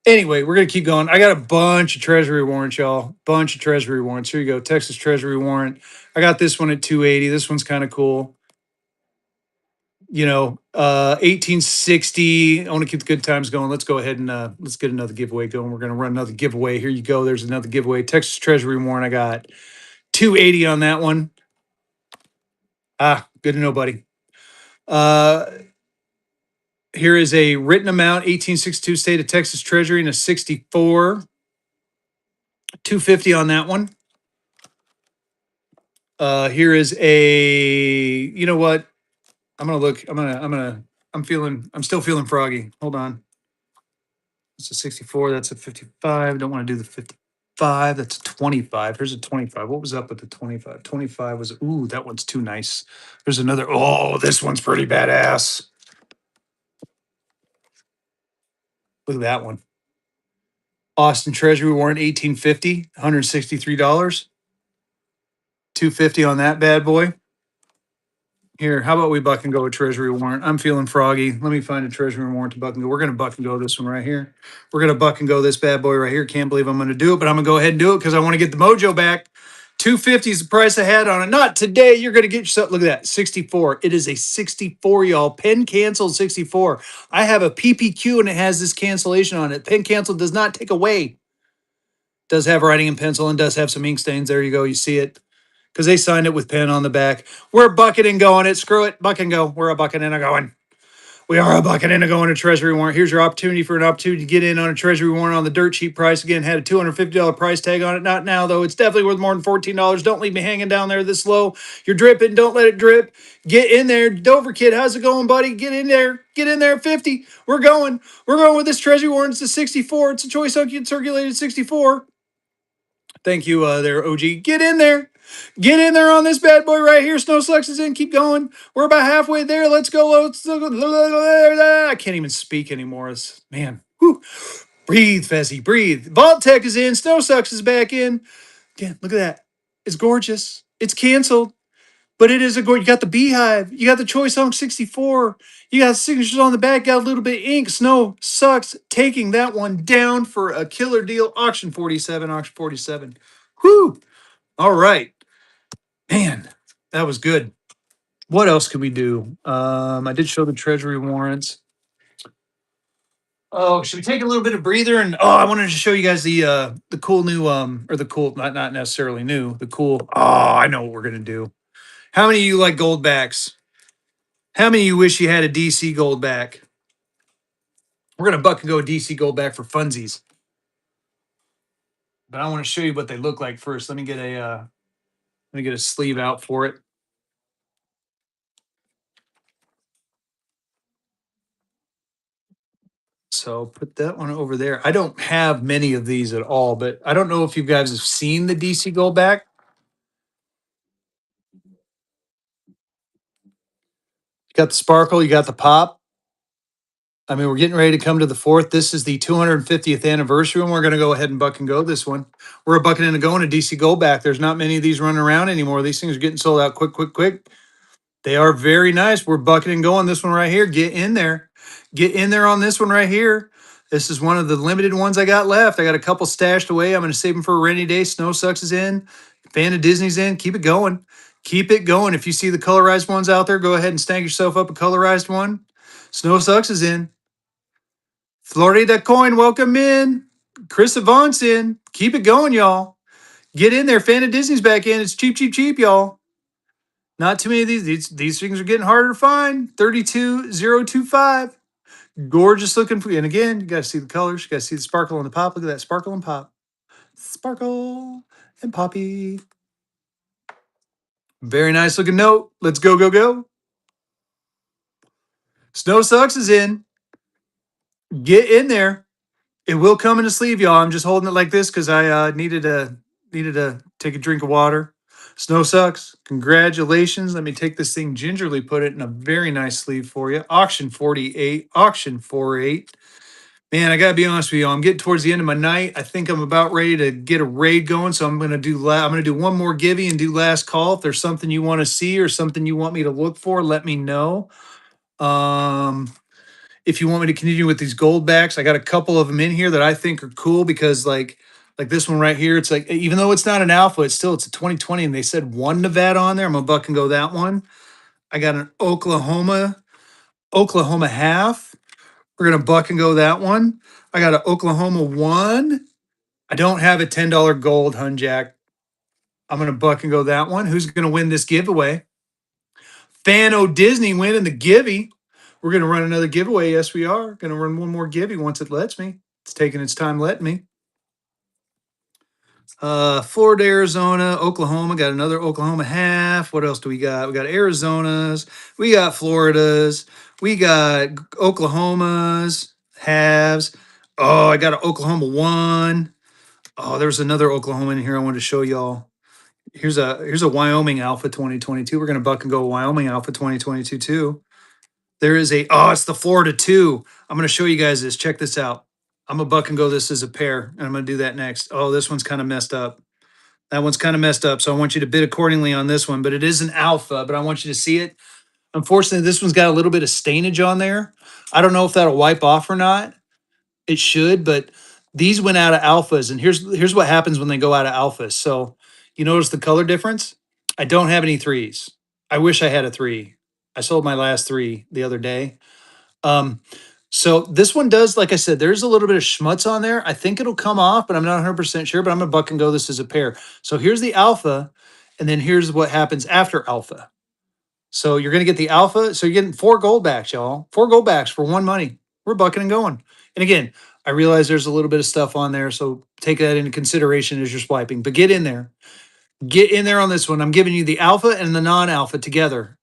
Speaker 1: Anyway, we're gonna keep going. I got a bunch of treasury warrants, y'all. Bunch of treasury warrants. Here you go. Texas Treasury warrant. I got this one at 280. This one's kind of cool. 1860. I want to keep the good times going. Let's go ahead and let's get another giveaway going. We're gonna run another giveaway. Here you go. There's another giveaway. Texas Treasury warrant. I got 280 on that one. Good to know, buddy. Uh, here is a written amount, 1862 state of Texas Treasury and a 64. 250 on that one. Here is a, you know what? I'm gonna look. I'm still feeling froggy. Hold on. It's a 64. That's a 55. Don't want to do the 55. That's a 25. Here's a 25. What was up with the 25? 25 was, ooh, that one's too nice. There's another, oh, this one's pretty badass. Look at that one. Austin Treasury warrant 1850, $163. 250 on that bad boy. Here, how about we buck and go with Treasury warrant? I'm feeling froggy. Let me find a Treasury warrant to buck and go. We're going to buck and go this one right here. We're going to buck and go this bad boy right here. Can't believe I'm going to do it, but I'm going to go ahead and do it because I want to get the mojo back. 250 is the price I had on it. Not today. You're going to get yourself, look at that, 64. It is a 64, y'all. Pen canceled 64. I have a PPQ and it has this cancellation on it. Pen cancel does not take away. Does have writing in pencil and does have some ink stains. There you go. You see it. Because they signed it with pen on the back. We're bucking and going it. Screw it. Buck and go. We're a bucking and a going. We are a bucket and a going to treasury warrant. Here's your opportunity for an opportunity to get in on a treasury warrant on the dirt cheap price. Again, had a $250 price tag on it. Not now, though. It's definitely worth more than $14. Don't leave me hanging down there this low. You're dripping. Don't let it drip. Get in there. Dover Kid, how's it going, buddy? Get in there. Get in there. 50. We're going. We're going with this treasury warrant. It's a 64. It's a choice circulated 64. Thank you, there, OG. Get in there. Get in there on this bad boy right here. Snow Sucks is in. Keep going. We're about halfway there. Let's go. I can't even speak anymore. Man. Whew. Breathe, Fezzy. Breathe. Vault Tech is in. Snow Sucks is back in. Again, look at that. It's gorgeous. It's canceled, but it is a gorgeous. You got the beehive. You got the Choice Song 64. You got signatures on the back. Got a little bit of ink. Snow Sucks taking that one down for a killer deal. Auction 47. Auction 47. Whew. All right. Man, that was good. What else could we do? I did show the treasury warrants. Oh, should we take a little bit of breather? And I wanted to show you guys the cool new or the cool, not necessarily new, the cool. Oh, I know what we're gonna do. How many of you like gold backs? How many of you wish you had a DC gold back? We're gonna buck and go DC gold back for funsies. But I want to show you what they look like first. Let me get a sleeve out for it. So put that one over there. I don't have many of these at all, but I don't know if you guys have seen the DC Goldback. You got the sparkle, you got the pop. I mean, we're getting ready to come to the fourth. This is the 250th anniversary, and we're going to go ahead and buck and go this one. We're a bucket and a going to DC Goldback. There's not many of these running around anymore. These things are getting sold out quick, quick, quick. They are very nice. We're bucketing going this one right here. Get in there. Get in there on this one right here. This is one of the limited ones I got left. I got a couple stashed away. I'm going to save them for a rainy day. Snow Sucks is in. Fan of Disney's in. Keep it going. Keep it going. If you see the colorized ones out there, go ahead and snag yourself up a colorized one. Snow Sucks is in. Florida Coin, welcome in. Chris Avant's in. Keep it going, y'all. Get in there. Fan of Disney's back in. It's cheap, cheap, cheap, y'all. Not too many of these things are getting harder to find. 32025. Gorgeous looking. And again, you got to see the colors. You got to see the sparkle and the pop. Look at that sparkle and pop. Sparkle and poppy. Very nice looking note. Let's go, go, go. Snow Sucks is in. Get in there. It will come in a sleeve, y'all. I'm just holding it like this because I needed to take a drink of water. Snow Sucks. Congratulations. Let me take this thing gingerly, put it in a very nice sleeve for you. Auction 48. Auction 48. Man, I gotta be honest with you. I'm getting towards the end of my night. I think I'm about ready to get a raid going. So I'm gonna do one more givey and do last call. If there's something you want to see or something you want me to look for, let me know. Um, if you want me to continue with these gold backs, I got a couple of them in here that I think are cool because like this one right here, it's like even though it's not an alpha, it's a 2020, and they said one Nevada on there. I'm gonna buck and go that one. I got an Oklahoma half. We're gonna buck and go that one. I got an Oklahoma one. I don't have a $10 gold Hunjack. I'm gonna buck and go that one. Who's gonna win this giveaway? Fano Disney winning the givey. We're gonna run another giveaway. Yes, we are. Gonna run one more givey once it lets me. It's taking its time letting me. Florida, Arizona, Oklahoma. Got another Oklahoma half. What else do we got? We got Arizona's. We got Florida's. We got Oklahoma's halves. Oh, I got an Oklahoma one. Oh, there's another Oklahoma in here I wanted to show y'all. Here's a Wyoming Alpha 2022. We're gonna buck and go Wyoming Alpha 2022 too. There is it's the Florida 2. I'm gonna show you guys this. Check this out. I'm a buck and go this as a pair, and I'm gonna do that next. Oh, this one's kind of messed up. That one's kind of messed up. So I want you to bid accordingly on this one, but it is an alpha, but I want you to see it. Unfortunately, this one's got a little bit of stainage on there. I don't know if that'll wipe off or not. It should, but these went out of alphas, and here's what happens when they go out of alphas. So you notice the color difference? I don't have any threes. I wish I had a three. I sold my last three the other day. Um, so this one does, like I said, there's a little bit of schmutz on there. I think it'll come off, but I'm not 100% sure. But I'm gonna buck and go this as a pair. So here's the alpha, and then here's what happens after alpha. So you're going to get the alpha. So you're getting 4 gold backs, y'all. 4 gold backs for one money. We're bucking and going. And again, I realize there's a little bit of stuff on there. So take that into consideration as you're swiping. But get in there. Get in there on this one. I'm giving you the alpha and the non alpha together.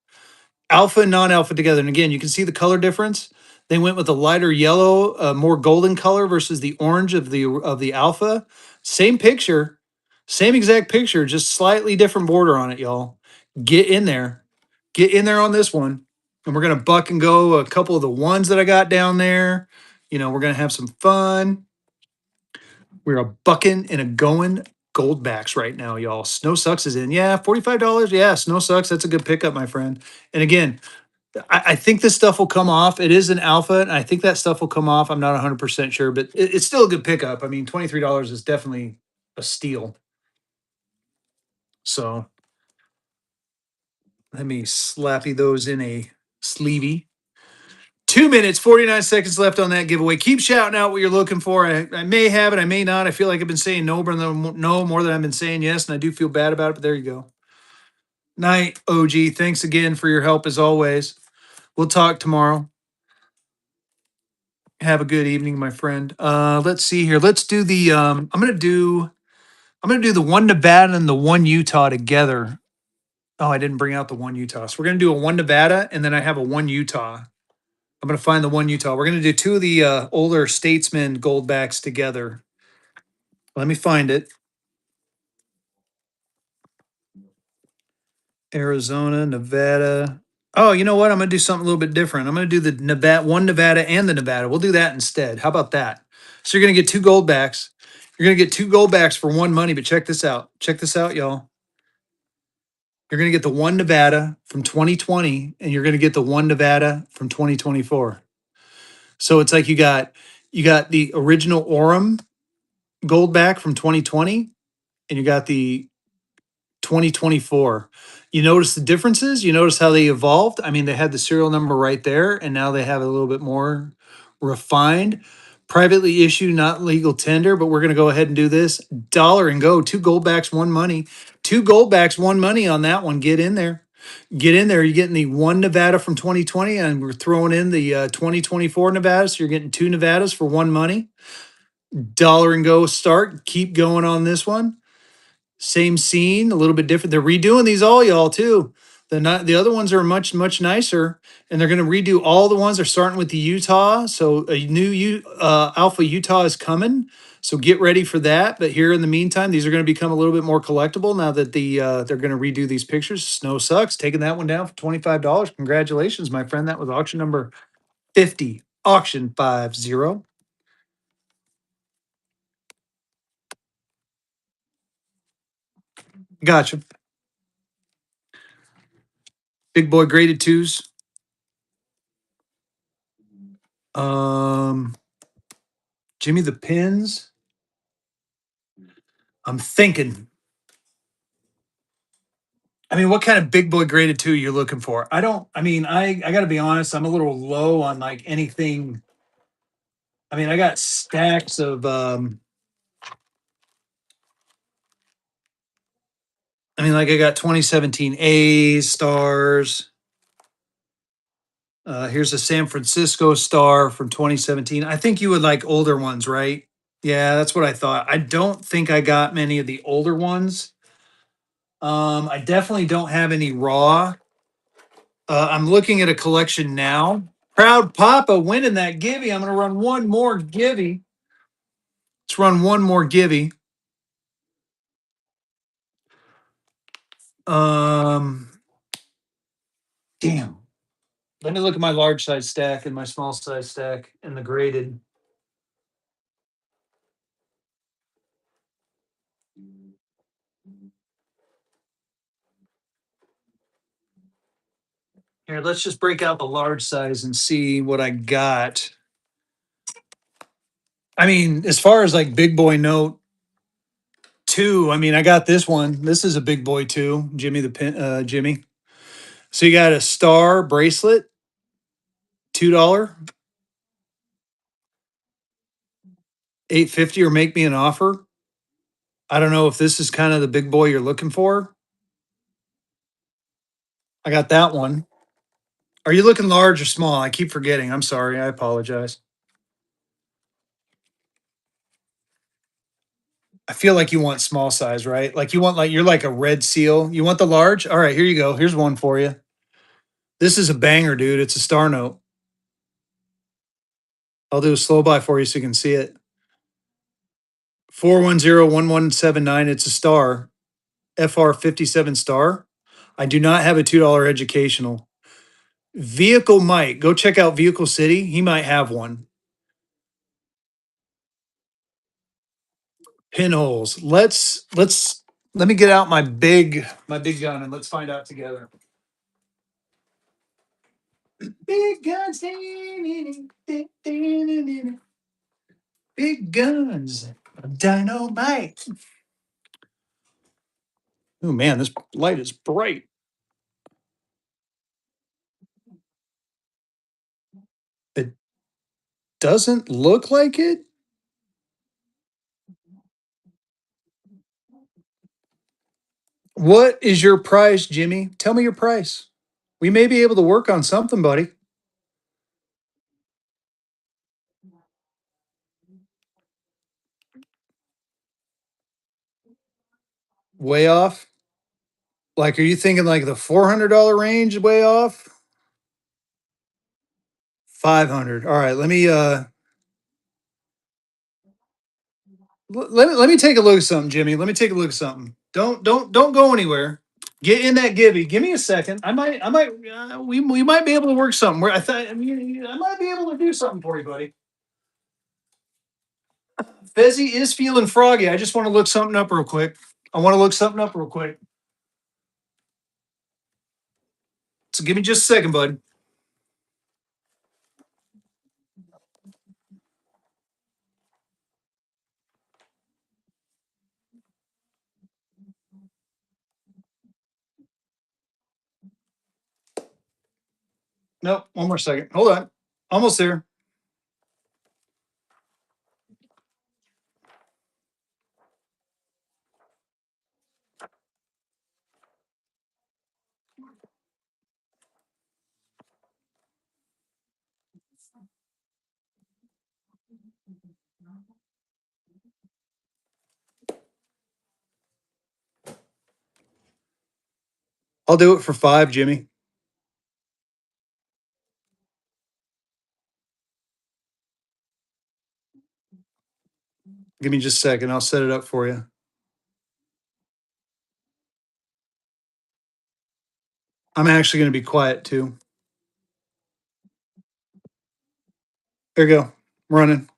Speaker 1: Alpha and non alpha together. And again, you can see the color difference. They went with a lighter yellow, more golden color versus the orange of the alpha. Same picture, same exact picture, just slightly different border on it, y'all. Get in there. Get in there on this one. And we're gonna buck and go a couple of the ones that I got down there. We're gonna have some fun. We're a bucking and a going gold backs right now, y'all. Snow Sucks is in. Yeah, $45. Yeah, Snow Sucks. That's a good pickup, my friend. And again, I think this stuff will come off. It is an alpha, and I think that stuff will come off. I'm not 100% sure, but it's still a good pickup. I mean, $23 is definitely a steal. So let me slappy those in a sleevey. 2 minutes, 49 seconds left on that giveaway. Keep shouting out what you're looking for. I may have it, I may not. I feel like I've been saying no more than I've been saying yes, and I do feel bad about it, but there you go. Night, OG. Thanks again for your help as always. We'll talk tomorrow. Have a good evening, my friend. Let's see here. Let's do the I'm gonna do the one Nevada and the one Utah together. Oh, I didn't bring out the one Utah. So we're gonna do a one Nevada and then I have a one Utah. I'm gonna find the one Utah. We're gonna do two of the older statesman gold backs together. Let me find it. Arizona, Nevada. Oh, you know what? I'm gonna do something a little bit different. I'm gonna do the Nevada and the Nevada. We'll do that instead. How about that? So you're gonna get 2 gold backs. You're gonna get 2 gold backs for one money, but check this out. Check this out, y'all. You're gonna get the one Nevada from 2020, and you're gonna get the one Nevada from 2024. So it's like you got the original Orem gold back from 2020, and you got the 2024. You notice the differences? You notice how they evolved? I mean, they had the serial number right there, and now they have a little bit more refined. Privately issued, not legal tender, but we're going to go ahead and do this. Dollar and go. 2 gold backs, one money. 2 gold backs, one money on that one. Get in there. Get in there. You're getting the one Nevada from 2020, and we're throwing in the 2024 Nevada. So you're getting 2 Nevadas for one money. Dollar and go start. Keep going on this one. Same scene, a little bit different. They're redoing these all, y'all, too. The other ones are much nicer, and they're going to redo all the ones. They're starting with the Utah, so a new Alpha Utah is coming. So get ready for that. But here in the meantime, these are going to become a little bit more collectible now that they're going to redo these pictures. Snow Sucks, taking that one down for $25. Congratulations, my friend. That was auction number 50. Auction 50. Gotcha. Big boy graded twos. Um, Jimmy the Pins. I'm thinking. I mean, what kind of big boy graded two you're looking for? I don't. I mean, I got to be honest. I'm a little low on like anything. I mean, I got stacks of. I mean, like I got 2017 A's stars. Here's a San Francisco star from 2017. I think you would like older ones, right? Yeah, that's what I thought. I don't think I got many of the older ones. I definitely don't have any raw. I'm looking at a collection now. Proud Papa winning that givey. I'm going to run one more givey. Let's run one more givey. Um, damn. Let me look at my large size stack and my small size stack and the graded. Here, let's just break out the large size and see what I got. I mean, as far as like big boy note two, I mean, I got this one. This is a big boy two, Jimmy the Pin, Jimmy. So you got a star bracelet, $2, 850, or make me an offer. I don't know if this is kind of the big boy you're looking for. I got that one. Are you looking large or small? I keep forgetting. I'm sorry. I apologize. I feel like you want small size, right? Like you want like you're like a red seal. You want the large? All right, here you go. Here's one for you. This is a banger, dude. It's a star note. I'll do a slow by for you so you can see it. 4101179. It's a star. FR57 star. I do not have a $2 educational. Vehicle might. Go check out Vehicle City. He might have one. Pinholes. Let me get out my big gun and let's find out together. Big guns. Big guns. Dynamite. Oh man, this light is bright. It doesn't look like it. What is your price, Jimmy? Tell me your price. We may be able to work on something, buddy. Way off. Like, are you thinking like the $400 range way off? 500. All right, let me take a look at something, Jimmy. Let me take a look at something. Don't go anywhere. Get in that Gibby. Give me a second. We might be able to work something. Where I might be able to do something for you, buddy. Fezzy is feeling froggy. I just want to look something up real quick. I want to look something up real quick. So give me just a second, bud. Nope, one more second. Hold on. Almost there. I'll do it for 5, Jimmy. Give me just a second. I'll set it up for you. I'm actually going to be quiet too. There you go. I'm running.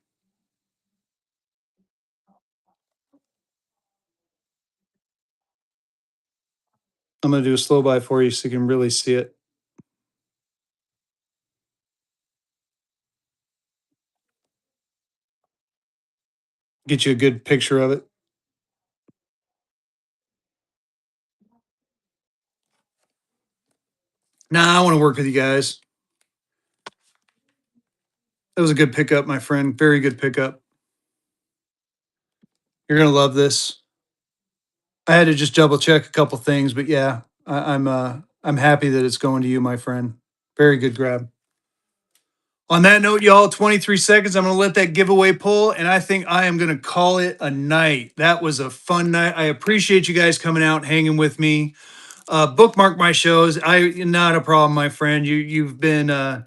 Speaker 1: I'm going to do a slow by for you so you can really see it. Get you a good picture of it. Nah, I want to work with you guys. That was a good pickup, my friend. Very good pickup. You're going to love this. I had to just double check a couple things, but yeah, I'm happy that it's going to you, my friend. Very good grab. On that note, y'all, 23 seconds. I'm going to let that giveaway pull, and I think I am going to call it a night. That was a fun night. I appreciate you guys coming out, hanging with me. Bookmark my shows. Not a problem, my friend. You've been a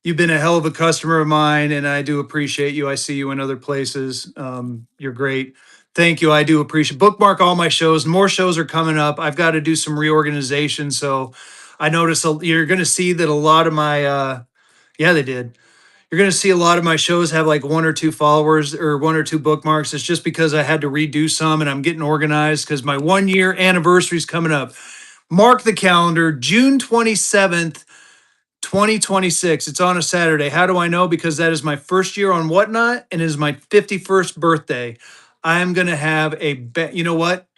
Speaker 1: hell of a customer of mine, and I do appreciate you. I see you in other places. You're great. Thank you. I do appreciate. Bookmark all my shows. More shows are coming up. I've got to do some reorganization, so I notice you're going to see that a lot of my. Yeah, they did. You're going to see a lot of my shows have like 1 or 2 followers or 1 or 2 bookmarks. It's just because I had to redo some and I'm getting organized because my 1 year anniversary is coming up. Mark the calendar, June 27th, 2026. It's on a Saturday. How do I know? Because that is my first year on Whatnot and it is my 51st birthday. I'm going to have you know what?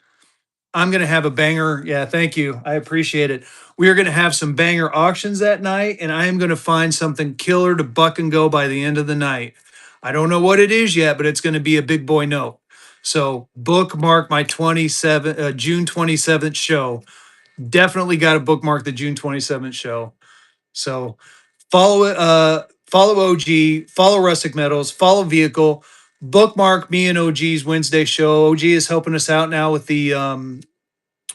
Speaker 1: I'm going to have a banger. Yeah, thank you. I appreciate it. We are going to have some banger auctions that night, and I am going to find something killer to buck and go by the end of the night. I don't know what it is yet, but it's going to be a big boy note. So bookmark my June 27th show. Definitely got to bookmark the June 27th show. So follow it, follow OG, follow Rustic Metals, follow Vehicle, bookmark me and OG's Wednesday show. OG is helping us out now with the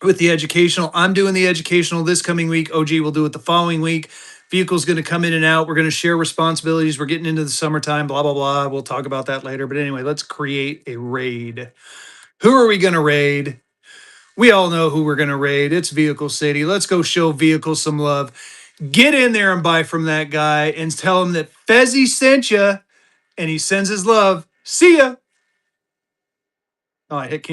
Speaker 1: educational. I'm doing the educational this coming week. OG will do it the following week. Vehicle's going to come in and out. We're going to share responsibilities. We're getting into the summertime, blah, blah, blah. We'll talk about that later. But anyway, let's create a raid. Who are we going to raid? We all know who we're going to raid. It's Vehicle City. Let's go show Vehicle some love. Get in there and buy from that guy and tell him that Fezzy sent you and he sends his love. See ya. Oh, I hit cancel.